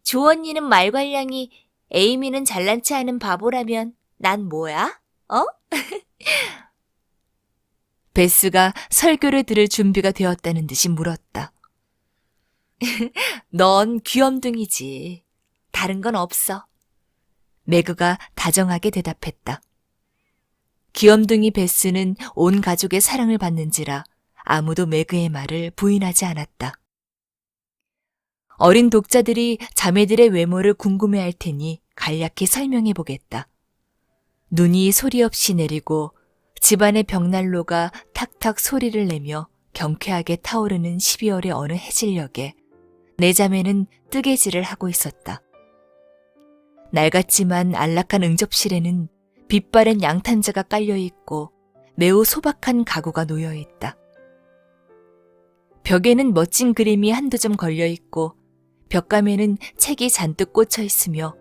조 언니는 말괄량이 에이미는 잘난 체 하는 바보라면 난 뭐야? 베스가 설교를 들을 준비가 되었다는 듯이 물었다. 넌 귀염둥이지. 다른 건 없어. 매그가 다정하게 대답했다. 귀염둥이 베스는 온 가족의 사랑을 받는지라 아무도 매그의 말을 부인하지 않았다. 어린 독자들이 자매들의 외모를 궁금해할 테니 간략히 설명해 보겠다. 눈이 소리 없이 내리고 집안의 벽난로가 탁탁 소리를 내며 경쾌하게 타오르는 12월의 어느 해질녘에 내 자매는 뜨개질을 하고 있었다. 낡았지만 안락한 응접실에는 빛바랜 양탄자가 깔려있고 매우 소박한 가구가 놓여있다. 벽에는 멋진 그림이 한두 점 걸려있고 벽감에는 책이 잔뜩 꽂혀있으며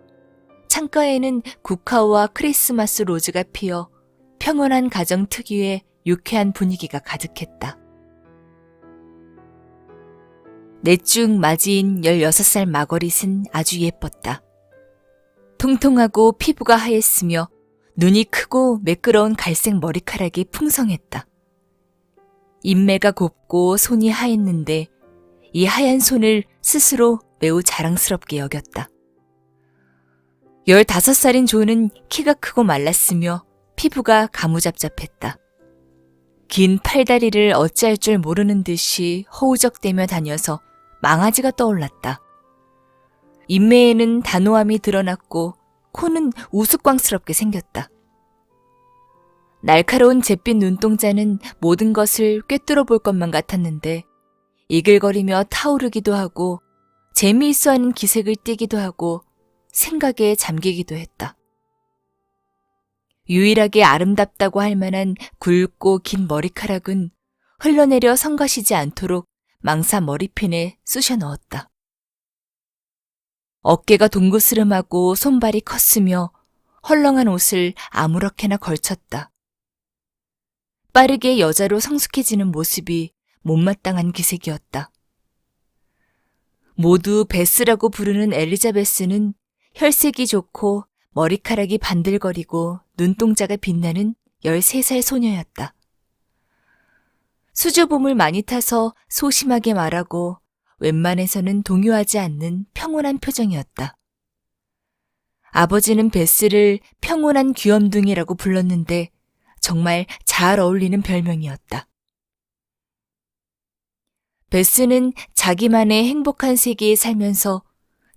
창가에는 국화와 크리스마스 로즈가 피어 평온한 가정 특유의 유쾌한 분위기가 가득했다. 넷중 맞이인 16살 마거릿은 아주 예뻤다. 통통하고 피부가 하였으며 눈이 크고 매끄러운 갈색 머리카락이 풍성했다. 인매가 곱고 손이 하였는데 이 하얀 손을 스스로 매우 자랑스럽게 여겼다. 15살인 조는 키가 크고 말랐으며 피부가 가무잡잡했다. 긴 팔다리를 어찌할 줄 모르는 듯이 허우적대며 다녀서 망아지가 떠올랐다. 인매에는 단호함이 드러났고 코는 우스꽝스럽게 생겼다. 날카로운 잿빛 눈동자는 모든 것을 꿰뚫어 볼 것만 같았는데 이글거리며 타오르기도 하고 재미있어하는 기색을 띠기도 하고 생각에 잠기기도 했다. 유일하게 아름답다고 할 만한 굵고 긴 머리카락은 흘러내려 성가시지 않도록 망사 머리핀에 쑤셔 넣었다. 어깨가 동그스름하고 손발이 컸으며 헐렁한 옷을 아무렇게나 걸쳤다. 빠르게 여자로 성숙해지는 모습이 못마땅한 기색이었다. 모두 베스라고 부르는 엘리자베스는 혈색이 좋고 머리카락이 반들거리고 눈동자가 빛나는 13살 소녀였다. 수줍음을 많이 타서 소심하게 말하고 웬만해서는 동요하지 않는 평온한 표정이었다. 아버지는 베스를 평온한 귀염둥이라고 불렀는데 정말 잘 어울리는 별명이었다. 베스는 자기만의 행복한 세계에 살면서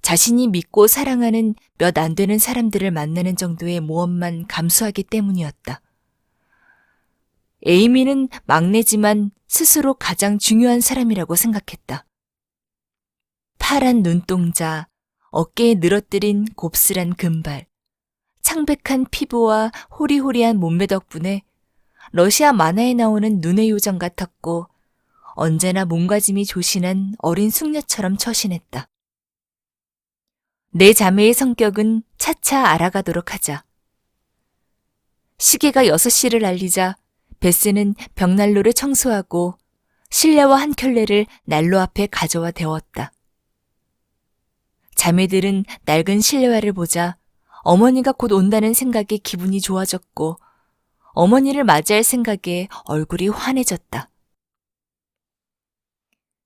자신이 믿고 사랑하는 몇 안 되는 사람들을 만나는 정도의 모험만 감수하기 때문이었다. 에이미는 막내지만 스스로 가장 중요한 사람이라고 생각했다. 파란 눈동자, 어깨에 늘어뜨린 곱슬한 금발, 창백한 피부와 호리호리한 몸매 덕분에 러시아 만화에 나오는 눈의 요정 같았고 언제나 몸가짐이 조신한 어린 숙녀처럼 처신했다. 내 자매의 성격은 차차 알아가도록 하자. 시계가 6시를 알리자 베스는 벽난로를 청소하고 실내화 한 켤레를 난로 앞에 가져와 데웠다. 자매들은 낡은 실내화를 보자 어머니가 곧 온다는 생각에 기분이 좋아졌고 어머니를 맞이할 생각에 얼굴이 환해졌다.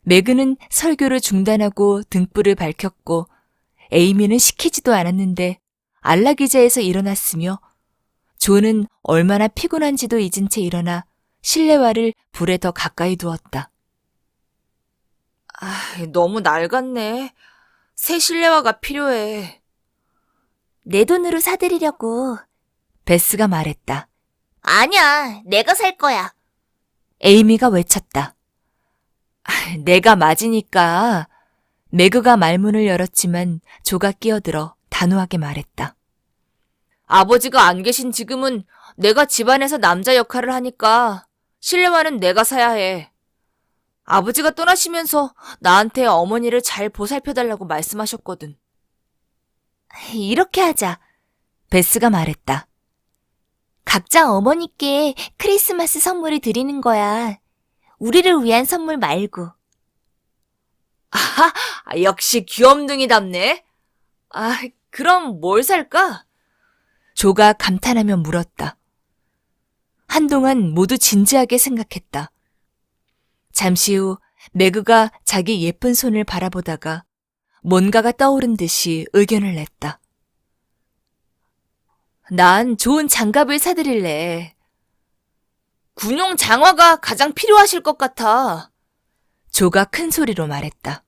매그는 설교를 중단하고 등불을 밝혔고 에이미는 시키지도 않았는데 안락의자에서 일어났으며 존은 얼마나 피곤한지도 잊은 채 일어나 실내화를 불에 더 가까이 두었다. 너무 낡았네. 새 실내화가 필요해. 내 돈으로 사드리려고. 베스가 말했다. 아니야, 내가 살 거야. 에이미가 외쳤다. 내가 맞으니까. 매그가 말문을 열었지만 조가 끼어들어 단호하게 말했다. 아버지가 안 계신 지금은 내가 집안에서 남자 역할을 하니까 실내화는 내가 사야 해. 아버지가 떠나시면서 나한테 어머니를 잘 보살펴달라고 말씀하셨거든. 이렇게 하자. 베스가 말했다. 각자 어머니께 크리스마스 선물을 드리는 거야. 우리를 위한 선물 말고. 아하, 역시 귀염둥이답네. 그럼 뭘 살까? 조가 감탄하며 물었다. 한동안 모두 진지하게 생각했다. 잠시 후 매그가 자기 예쁜 손을 바라보다가 뭔가가 떠오른 듯이 의견을 냈다. 난 좋은 장갑을 사드릴래. 군용 장화가 가장 필요하실 것 같아. 조가 큰 소리로 말했다.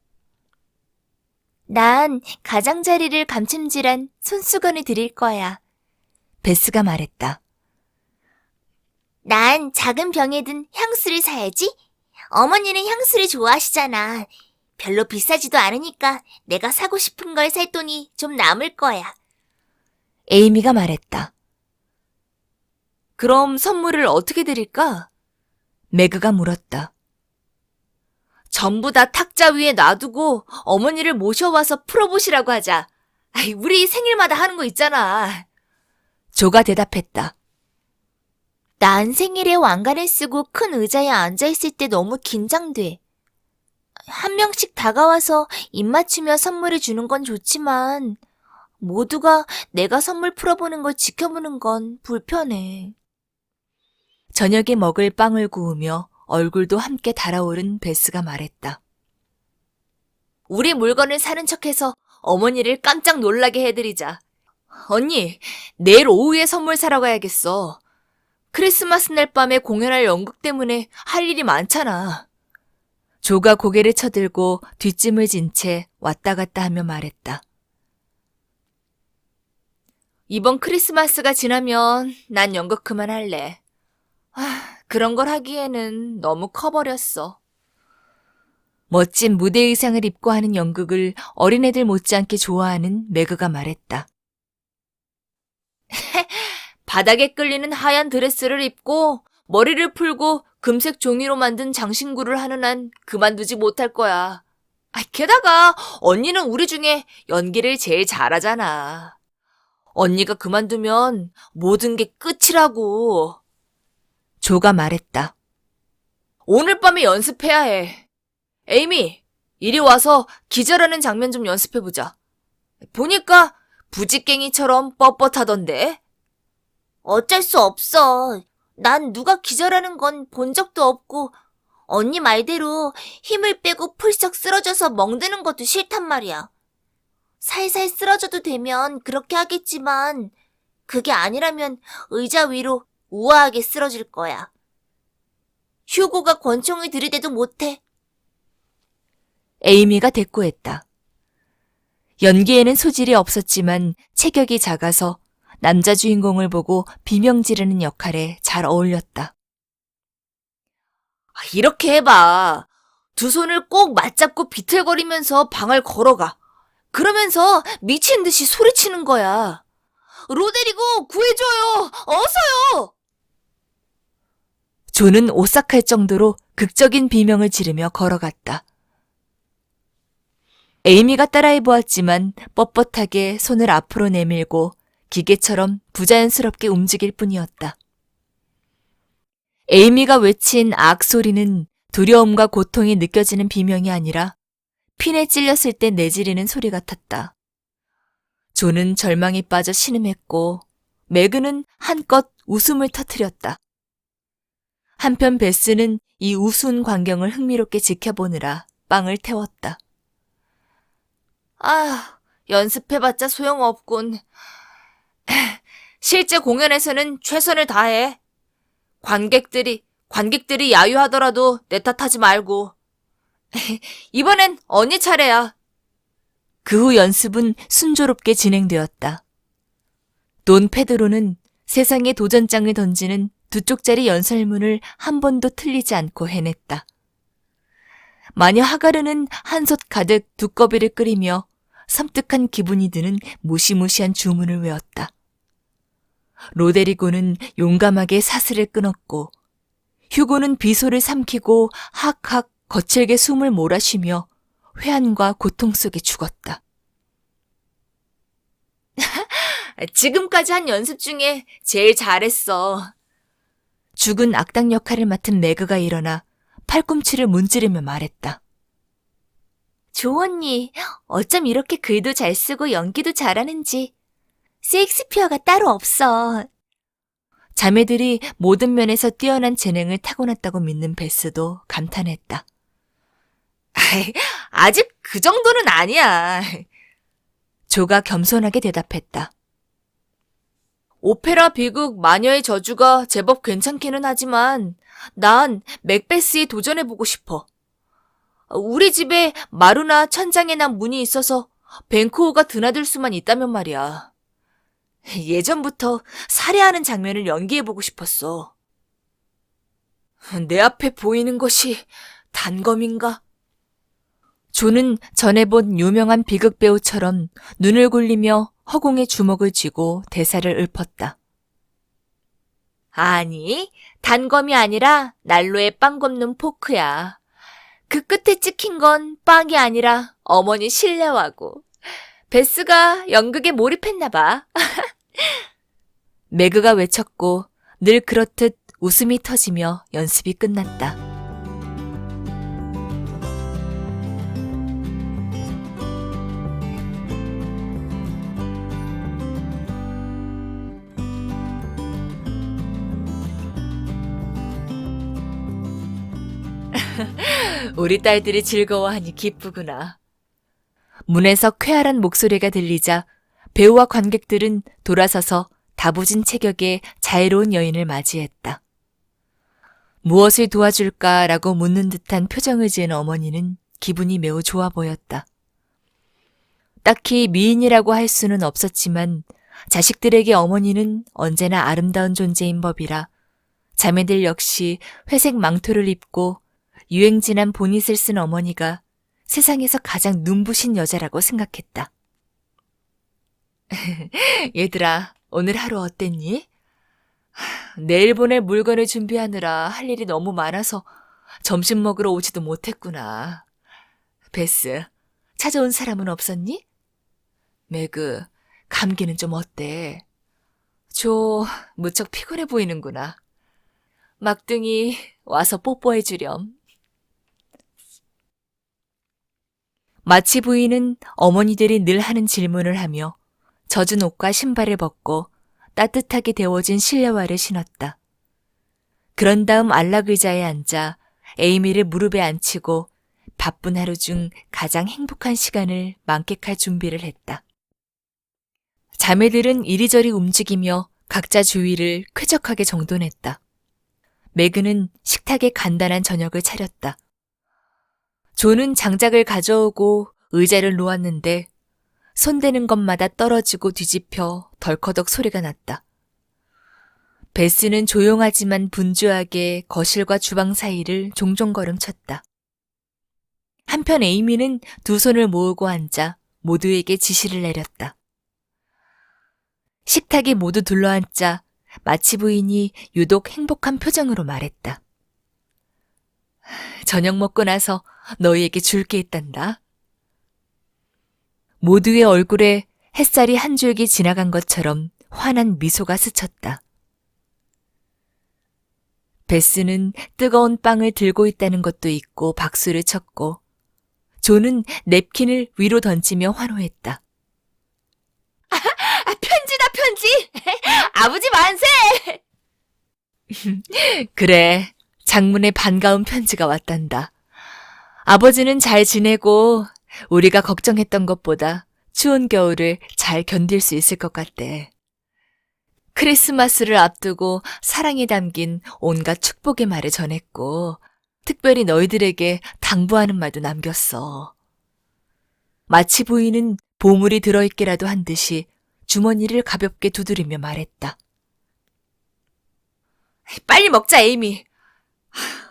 난 가장자리를 감춤질한 손수건을 드릴 거야. 베스가 말했다. 난 작은 병에 든 향수를 사야지. 어머니는 향수를 좋아하시잖아. 별로 비싸지도 않으니까 내가 사고 싶은 걸 살 돈이 좀 남을 거야. 에이미가 말했다. 그럼 선물을 어떻게 드릴까? 매그가 물었다. 전부 다 탁자 위에 놔두고 어머니를 모셔와서 풀어보시라고 하자. 우리 생일마다 하는 거 있잖아. 조가 대답했다. 난 생일에 왕관을 쓰고 큰 의자에 앉아있을 때 너무 긴장돼. 한 명씩 다가와서 입 맞추며 선물을 주는 건 좋지만 모두가 내가 선물 풀어보는 걸 지켜보는 건 불편해. 저녁에 먹을 빵을 구우며 얼굴도 함께 달아오른 베스가 말했다. 우리 물건을 사는 척해서 어머니를 깜짝 놀라게 해드리자. 언니, 내일 오후에 선물 사러 가야겠어. 크리스마스 날 밤에 공연할 연극 때문에 할 일이 많잖아. 조가 고개를 쳐들고 뒷짐을 진 채 왔다 갔다 하며 말했다. 이번 크리스마스가 지나면 난 연극 그만할래. 그런 걸 하기에는 너무 커버렸어. 멋진 무대 의상을 입고 하는 연극을 어린애들 못지않게 좋아하는 매그가 말했다. 바닥에 끌리는 하얀 드레스를 입고 머리를 풀고 금색 종이로 만든 장신구를 하는 한 그만두지 못할 거야. 게다가 언니는 우리 중에 연기를 제일 잘하잖아. 언니가 그만두면 모든 게 끝이라고. 조가 말했다. 오늘 밤에 연습해야 해. 에이미, 이리 와서 기절하는 장면 좀 연습해보자. 보니까 부지깽이처럼 뻣뻣하던데. 어쩔 수 없어. 난 누가 기절하는 건 본 적도 없고 언니 말대로 힘을 빼고 풀썩 쓰러져서 멍드는 것도 싫단 말이야. 살살 쓰러져도 되면 그렇게 하겠지만 그게 아니라면 의자 위로 우아하게 쓰러질 거야. 휴고가 권총을 들이대도 못해. 에이미가 대꾸했다. 연기에는 소질이 없었지만 체격이 작아서 남자 주인공을 보고 비명 지르는 역할에 잘 어울렸다. 이렇게 해봐. 두 손을 꼭 맞잡고 비틀거리면서 방을 걸어가. 그러면서 미친 듯이 소리치는 거야. 로데리고 구해줘요! 어서요! 존은 오싹할 정도로 극적인 비명을 지르며 걸어갔다. 에이미가 따라해 보았지만 뻣뻣하게 손을 앞으로 내밀고 기계처럼 부자연스럽게 움직일 뿐이었다. 에이미가 외친 악 소리는 두려움과 고통이 느껴지는 비명이 아니라 핀에 찔렸을 때 내지르는 소리 같았다. 존은 절망에 빠져 신음했고 매그는 한껏 웃음을 터뜨렸다. 한편 베스는 이 우스운 광경을 흥미롭게 지켜보느라 빵을 태웠다. 아, 연습해봤자 소용없군. 실제 공연에서는 최선을 다해. 관객들이 야유하더라도 내 탓하지 말고. 이번엔 언니 차례야. 그 후 연습은 순조롭게 진행되었다. 돈 페드로는 세상에 도전장을 던지는 두 쪽짜리 연설문을 한 번도 틀리지 않고 해냈다. 마녀 하가르는 한솥 가득 두꺼비를 끓이며 섬뜩한 기분이 드는 무시무시한 주문을 외웠다. 로데리고는 용감하게 사슬을 끊었고 휴고는 비소를 삼키고 학학 거칠게 숨을 몰아쉬며 회한과 고통 속에 죽었다. 지금까지 한 연습 중에 제일 잘했어. 죽은 악당 역할을 맡은 매그가 일어나 팔꿈치를 문지르며 말했다. 조 언니, 어쩜 이렇게 글도 잘 쓰고 연기도 잘하는지. 셰익스피어가 따로 없어. 자매들이 모든 면에서 뛰어난 재능을 타고났다고 믿는 베스도 감탄했다. 아직 그 정도는 아니야. 조가 겸손하게 대답했다. 오페라 비극 마녀의 저주가 제법 괜찮기는 하지만 난 맥베스에 도전해보고 싶어. 우리 집에 마루나 천장에 난 문이 있어서 벤코우가 드나들 수만 있다면 말이야. 예전부터 살해하는 장면을 연기해보고 싶었어. 내 앞에 보이는 것이 단검인가? 조는 전에 본 유명한 비극 배우처럼 눈을 굴리며 허공에 주먹을 쥐고 대사를 읊었다. 아니, 단검이 아니라 난로에 빵 굽는 포크야. 그 끝에 찍힌 건 빵이 아니라 어머니 실내화고. 베스가 연극에 몰입했나 봐. 매그가 외쳤고 늘 그렇듯 웃음이 터지며 연습이 끝났다. 우리 딸들이 즐거워하니 기쁘구나. 문에서 쾌활한 목소리가 들리자 배우와 관객들은 돌아서서 다부진 체격의 자애로운 여인을 맞이했다. 무엇을 도와줄까라고 묻는 듯한 표정을 지은 어머니는 기분이 매우 좋아 보였다. 딱히 미인이라고 할 수는 없었지만 자식들에게 어머니는 언제나 아름다운 존재인 법이라 자매들 역시 회색 망토를 입고 유행진한 보닛을 쓴 어머니가 세상에서 가장 눈부신 여자라고 생각했다. 얘들아, 오늘 하루 어땠니? 내일 보낼 물건을 준비하느라 할 일이 너무 많아서 점심 먹으러 오지도 못했구나. 베스, 찾아온 사람은 없었니? 매그, 감기는 좀 어때? 조, 무척 피곤해 보이는구나. 막둥이, 와서 뽀뽀해 주렴. 마치 부인은 어머니들이 늘 하는 질문을 하며 젖은 옷과 신발을 벗고 따뜻하게 데워진 실내화를 신었다. 그런 다음 안락의자에 앉아 에이미를 무릎에 앉히고 바쁜 하루 중 가장 행복한 시간을 만끽할 준비를 했다. 자매들은 이리저리 움직이며 각자 주위를 쾌적하게 정돈했다. 매그는 식탁에 간단한 저녁을 차렸다. 조는 장작을 가져오고 의자를 놓았는데 손대는 것마다 떨어지고 뒤집혀 덜커덕 소리가 났다. 베스는 조용하지만 분주하게 거실과 주방 사이를 종종 걸음쳤다. 한편 에이미는 두 손을 모으고 앉아 모두에게 지시를 내렸다. 식탁에 모두 둘러앉자 마치 부인이 유독 행복한 표정으로 말했다. 저녁 먹고 나서 너희에게 줄 게 있단다. 모두의 얼굴에 햇살이 한 줄기 지나간 것처럼 환한 미소가 스쳤다. 베스는 뜨거운 빵을 들고 있다는 것도 잊고 박수를 쳤고 존은 냅킨을 위로 던지며 환호했다. 편지다, 편지! 아버지 만세! 그래, 장문의 반가운 편지가 왔단다. 아버지는 잘 지내고 우리가 걱정했던 것보다 추운 겨울을 잘 견딜 수 있을 것 같대. 크리스마스를 앞두고 사랑이 담긴 온갖 축복의 말을 전했고 특별히 너희들에게 당부하는 말도 남겼어. 마치 부인은 보물이 들어있기라도 한 듯이 주머니를 가볍게 두드리며 말했다. 빨리 먹자, 에이미.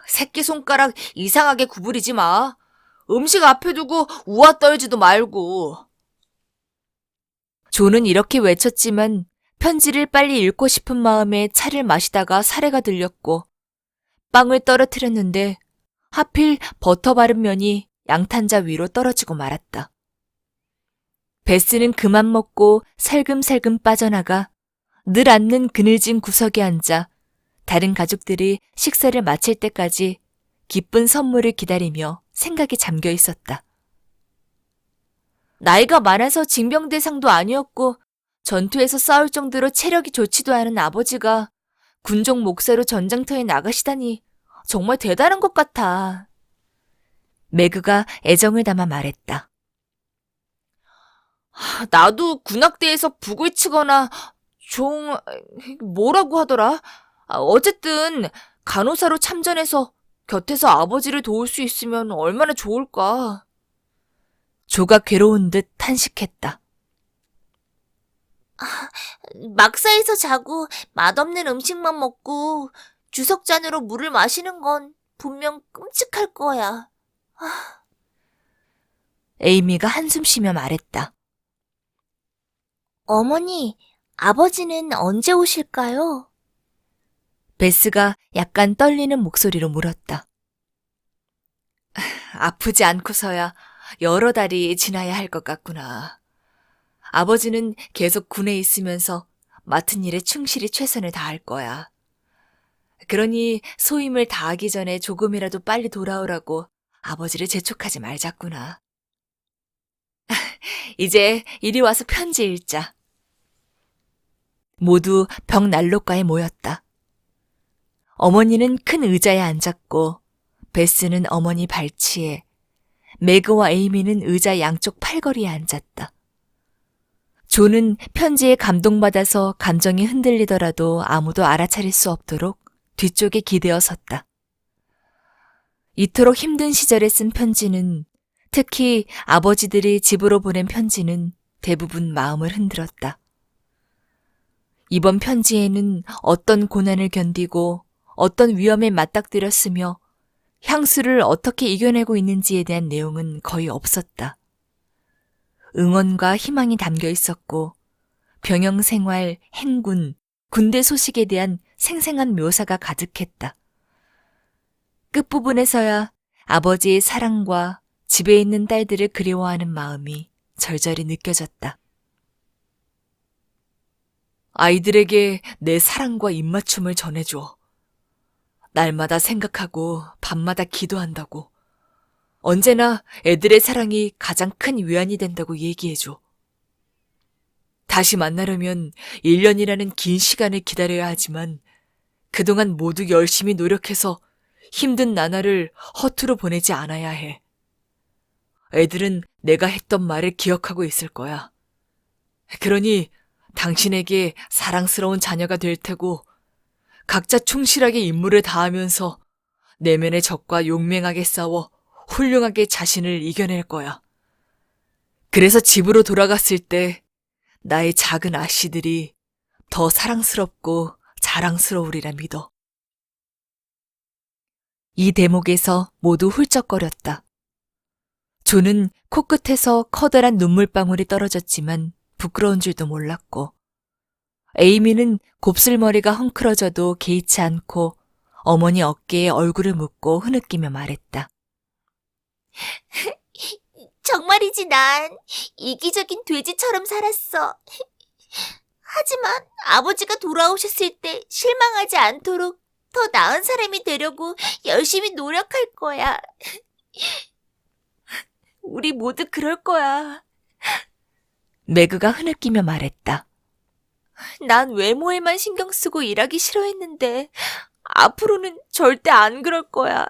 새끼손가락 이상하게 구부리지 마. 음식 앞에 두고 우아 떨지도 말고. 존은 이렇게 외쳤지만 편지를 빨리 읽고 싶은 마음에 차를 마시다가 사례가 들렸고 빵을 떨어뜨렸는데 하필 버터 바른 면이 양탄자 위로 떨어지고 말았다. 베스는 그만 먹고 살금살금 빠져나가 늘 앉는 그늘진 구석에 앉아 다른 가족들이 식사를 마칠 때까지 기쁜 선물을 기다리며 생각에 잠겨 있었다. 나이가 많아서 징병대상도 아니었고 전투에서 싸울 정도로 체력이 좋지도 않은 아버지가 군종 목사로 전장터에 나가시다니 정말 대단한 것 같아. 매그가 애정을 담아 말했다. 나도 군악대에서 북을 치거나 뭐라고 하더라? 어쨌든 간호사로 참전해서 곁에서 아버지를 도울 수 있으면 얼마나 좋을까. 조가 괴로운 듯 탄식했다. 막사에서 자고 맛없는 음식만 먹고 주석잔으로 물을 마시는 건 분명 끔찍할 거야. 에이미가 한숨 쉬며 말했다. 어머니, 아버지는 언제 오실까요? 베스가 약간 떨리는 목소리로 물었다. 아프지 않고서야 여러 달이 지나야 할 것 같구나. 아버지는 계속 군에 있으면서 맡은 일에 충실히 최선을 다할 거야. 그러니 소임을 다하기 전에 조금이라도 빨리 돌아오라고 아버지를 재촉하지 말자꾸나. 이제 이리 와서 편지 읽자. 모두 벽 난로가에 모였다. 어머니는 큰 의자에 앉았고 베스는 어머니 발치에, 매그와 에이미는 의자 양쪽 팔걸이에 앉았다. 존은 편지에 감동받아서 감정이 흔들리더라도 아무도 알아차릴 수 없도록 뒤쪽에 기대어 섰다. 이토록 힘든 시절에 쓴 편지는, 특히 아버지들이 집으로 보낸 편지는 대부분 마음을 흔들었다. 이번 편지에는 어떤 고난을 견디고 어떤 위험에 맞닥뜨렸으며 향수를 어떻게 이겨내고 있는지에 대한 내용은 거의 없었다. 응원과 희망이 담겨 있었고 병영 생활, 행군, 군대 소식에 대한 생생한 묘사가 가득했다. 끝부분에서야 아버지의 사랑과 집에 있는 딸들을 그리워하는 마음이 절절히 느껴졌다. 아이들에게 내 사랑과 입맞춤을 전해줘. 날마다 생각하고 밤마다 기도한다고. 언제나 애들의 사랑이 가장 큰 위안이 된다고 얘기해줘. 다시 만나려면 1년이라는 긴 시간을 기다려야 하지만 그동안 모두 열심히 노력해서 힘든 나날을 허투루 보내지 않아야 해. 애들은 내가 했던 말을 기억하고 있을 거야. 그러니 당신에게 사랑스러운 자녀가 될 테고 각자 충실하게 임무를 다하면서 내면의 적과 용맹하게 싸워 훌륭하게 자신을 이겨낼 거야. 그래서 집으로 돌아갔을 때 나의 작은 아씨들이 더 사랑스럽고 자랑스러우리라 믿어. 이 대목에서 모두 훌쩍거렸다. 조는 코끝에서 커다란 눈물방울이 떨어졌지만 부끄러운 줄도 몰랐고, 에이미는 곱슬머리가 헝클어져도 개의치 않고 어머니 어깨에 얼굴을 묻고 흐느끼며 말했다. 정말이지 난 이기적인 돼지처럼 살았어. 하지만 아버지가 돌아오셨을 때 실망하지 않도록 더 나은 사람이 되려고 열심히 노력할 거야. 우리 모두 그럴 거야. 매그가 흐느끼며 말했다. 난 외모에만 신경 쓰고 일하기 싫어했는데 앞으로는 절대 안 그럴 거야.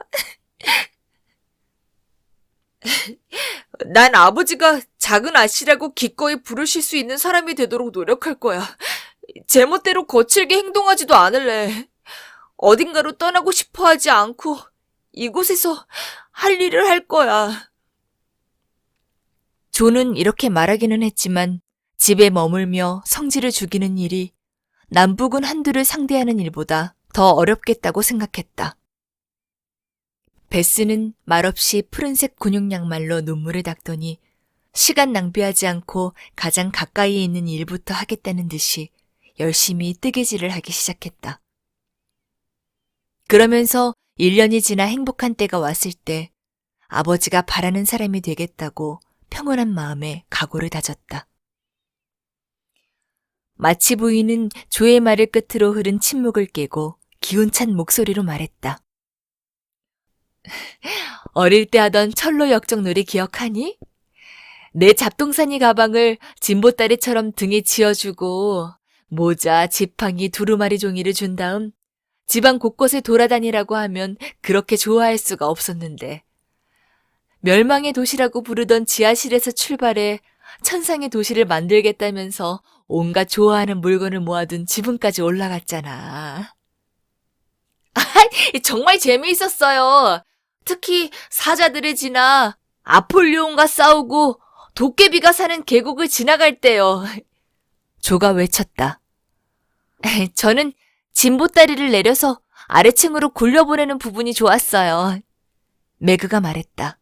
난 아버지가 작은 아씨라고 기꺼이 부르실 수 있는 사람이 되도록 노력할 거야. 제멋대로 거칠게 행동하지도 않을래. 어딘가로 떠나고 싶어 하지 않고 이곳에서 할 일을 할 거야. 조는 이렇게 말하기는 했지만 집에 머물며 성질을 죽이는 일이 남북은 한둘을 상대하는 일보다 더 어렵겠다고 생각했다. 베스는 말없이 푸른색 근육 양말로 눈물을 닦더니 시간 낭비하지 않고 가장 가까이에 있는 일부터 하겠다는 듯이 열심히 뜨개질을 하기 시작했다. 그러면서 1년이 지나 행복한 때가 왔을 때 아버지가 바라는 사람이 되겠다고 평온한 마음에 각오를 다졌다. 마치 부인은 조의 말을 끝으로 흐른 침묵을 깨고 기운찬 목소리로 말했다. 어릴 때 하던 철로 역적놀이 기억하니? 내 잡동사니 가방을 진보다리처럼 등에 지어주고 모자, 지팡이, 두루마리 종이를 준 다음 집안 곳곳에 돌아다니라고 하면 그렇게 좋아할 수가 없었는데 멸망의 도시라고 부르던 지하실에서 출발해 천상의 도시를 만들겠다면서 온갖 좋아하는 물건을 모아둔 지붕까지 올라갔잖아. 정말 재미있었어요. 특히 사자들을 지나 아폴리온과 싸우고 도깨비가 사는 계곡을 지나갈 때요. 조가 외쳤다. 저는 진보다리를 내려서 아래층으로 굴려보내는 부분이 좋았어요. 매그가 말했다.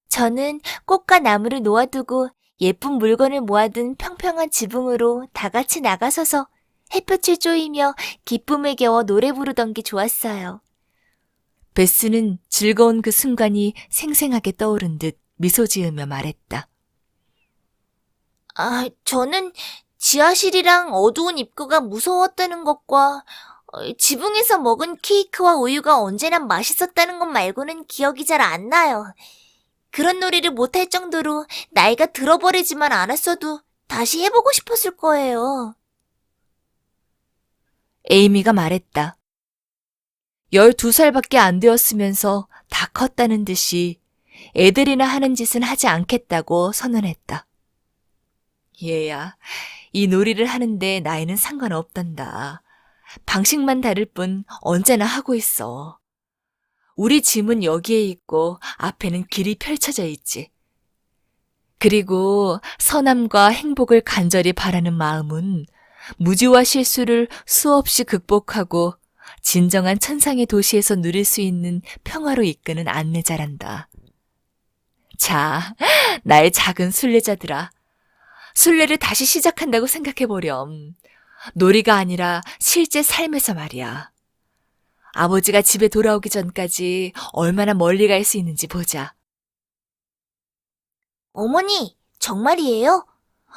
저는 꽃과 나무를 놓아두고 예쁜 물건을 모아둔 평평한 지붕으로 다 같이 나가서서 햇볕을 쬐이며 기쁨에 겨워 노래 부르던 게 좋았어요. 베스는 즐거운 그 순간이 생생하게 떠오른 듯 미소 지으며 말했다. 저는 지하실이랑 어두운 입구가 무서웠다는 것과 지붕에서 먹은 케이크와 우유가 언제나 맛있었다는 것 말고는 기억이 잘 안 나요. 그런 놀이를 못할 정도로 나이가 들어버리지만 않았어도 다시 해보고 싶었을 거예요. 에이미가 말했다. 12살밖에 안 되었으면서 다 컸다는 듯이 애들이나 하는 짓은 하지 않겠다고 선언했다. 얘야, 이 놀이를 하는데 나이는 상관없단다. 방식만 다를 뿐 언제나 하고 있어. 우리 짐은 여기에 있고 앞에는 길이 펼쳐져 있지. 그리고 선함과 행복을 간절히 바라는 마음은 무지와 실수를 수없이 극복하고 진정한 천상의 도시에서 누릴 수 있는 평화로 이끄는 안내자란다. 자, 나의 작은 순례자들아. 순례를 다시 시작한다고 생각해보렴. 놀이가 아니라 실제 삶에서 말이야. 아버지가 집에 돌아오기 전까지 얼마나 멀리 갈 수 있는지 보자. 어머니, 정말이에요?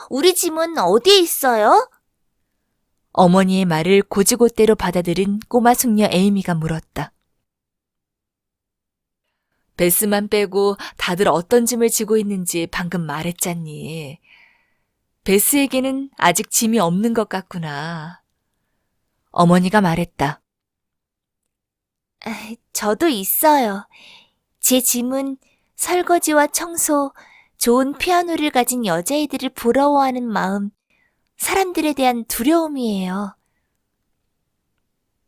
우리 짐은 어디에 있어요? 어머니의 말을 고지고대로 받아들인 꼬마 숙녀 에이미가 물었다. 베스만 빼고 다들 어떤 짐을 지고 있는지 방금 말했잖니. 베스에게는 아직 짐이 없는 것 같구나. 어머니가 말했다. 저도 있어요. 제 짐은 설거지와 청소, 좋은 피아노를 가진 여자애들을 부러워하는 마음, 사람들에 대한 두려움이에요.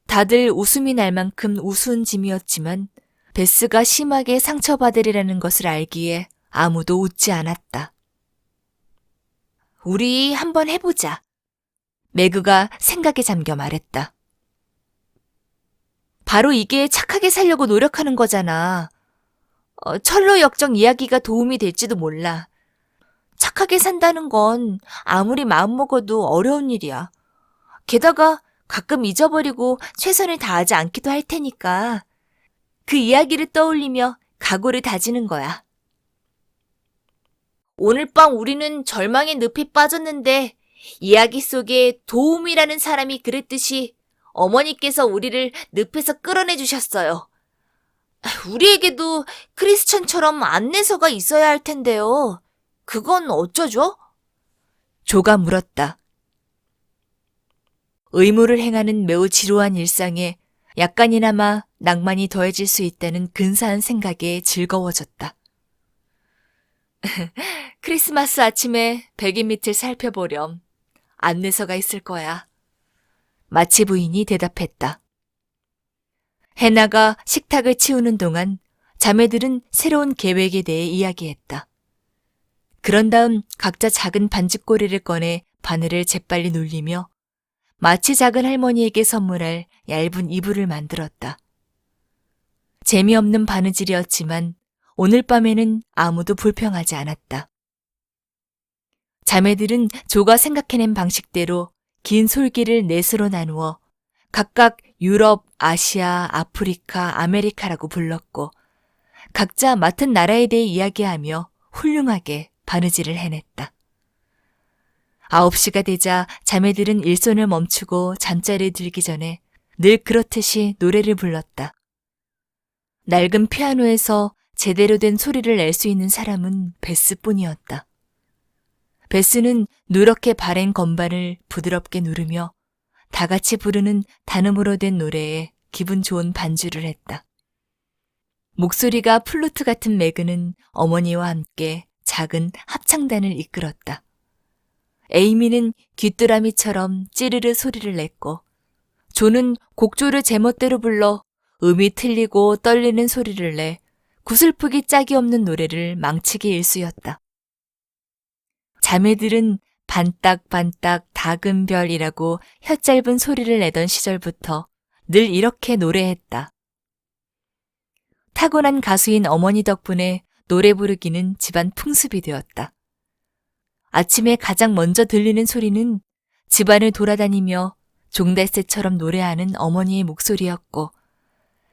다들 웃음이 날 만큼 우스운 짐이었지만 베스가 심하게 상처받으리라는 것을 알기에 아무도 웃지 않았다. 우리 한번 해보자. 매그가 생각에 잠겨 말했다. 바로 이게 착하게 살려고 노력하는 거잖아. 철로 역정 이야기가 도움이 될지도 몰라. 착하게 산다는 건 아무리 마음먹어도 어려운 일이야. 게다가 가끔 잊어버리고 최선을 다하지 않기도 할 테니까 그 이야기를 떠올리며 각오를 다지는 거야. 오늘 밤 우리는 절망의 늪에 빠졌는데 이야기 속에 도움이라는 사람이 그랬듯이 어머니께서 우리를 늪에서 끌어내 주셨어요. 우리에게도 크리스천처럼 안내서가 있어야 할 텐데요. 그건 어쩌죠? 조가 물었다. 의무를 행하는 매우 지루한 일상에 약간이나마 낭만이 더해질 수 있다는 근사한 생각에 즐거워졌다. 크리스마스 아침에 백인 밑을 살펴보렴. 안내서가 있을 거야. 마치 부인이 대답했다. 해나가 식탁을 치우는 동안 자매들은 새로운 계획에 대해 이야기했다. 그런 다음 각자 작은 반죽고리를 꺼내 바늘을 재빨리 눌리며 마치 작은 할머니에게 선물할 얇은 이불을 만들었다. 재미없는 바느질이었지만 오늘 밤에는 아무도 불평하지 않았다. 자매들은 조가 생각해낸 방식대로 긴 솔기를 넷으로 나누어 각각 유럽, 아시아, 아프리카, 아메리카라고 불렀고 각자 맡은 나라에 대해 이야기하며 훌륭하게 바느질을 해냈다. 9시가 되자 자매들은 일손을 멈추고 잠자리에 들기 전에 늘 그렇듯이 노래를 불렀다. 낡은 피아노에서 제대로 된 소리를 낼 수 있는 사람은 베스뿐이었다. 베스는 누렇게 바랜 건반을 부드럽게 누르며 다 같이 부르는 단음으로 된 노래에 기분 좋은 반주를 했다. 목소리가 플루트 같은 매그는 어머니와 함께 작은 합창단을 이끌었다. 에이미는 귀뚜라미처럼 찌르르 소리를 냈고 조는 곡조를 제멋대로 불러 음이 틀리고 떨리는 소리를 내 구슬프기 짝이 없는 노래를 망치기 일쑤였다. 자매들은 반딱반딱 작은 별이라고 혀짧은 소리를 내던 시절부터 늘 이렇게 노래했다. 타고난 가수인 어머니 덕분에 노래 부르기는 집안 풍습이 되었다. 아침에 가장 먼저 들리는 소리는 집안을 돌아다니며 종달새처럼 노래하는 어머니의 목소리였고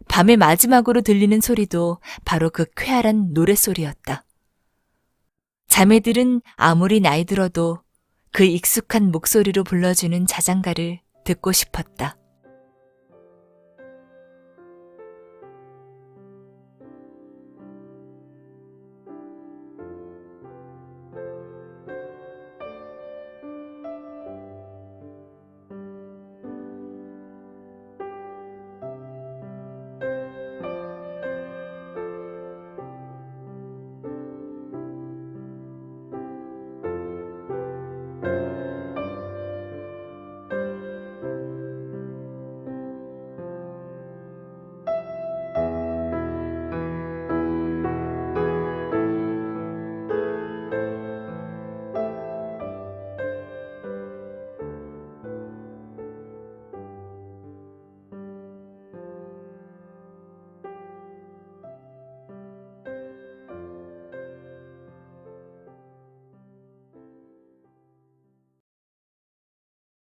밤의 마지막으로 들리는 소리도 바로 그 쾌활한 노랫소리였다. 자매들은 아무리 나이 들어도 그 익숙한 목소리로 불러주는 자장가를 듣고 싶었다.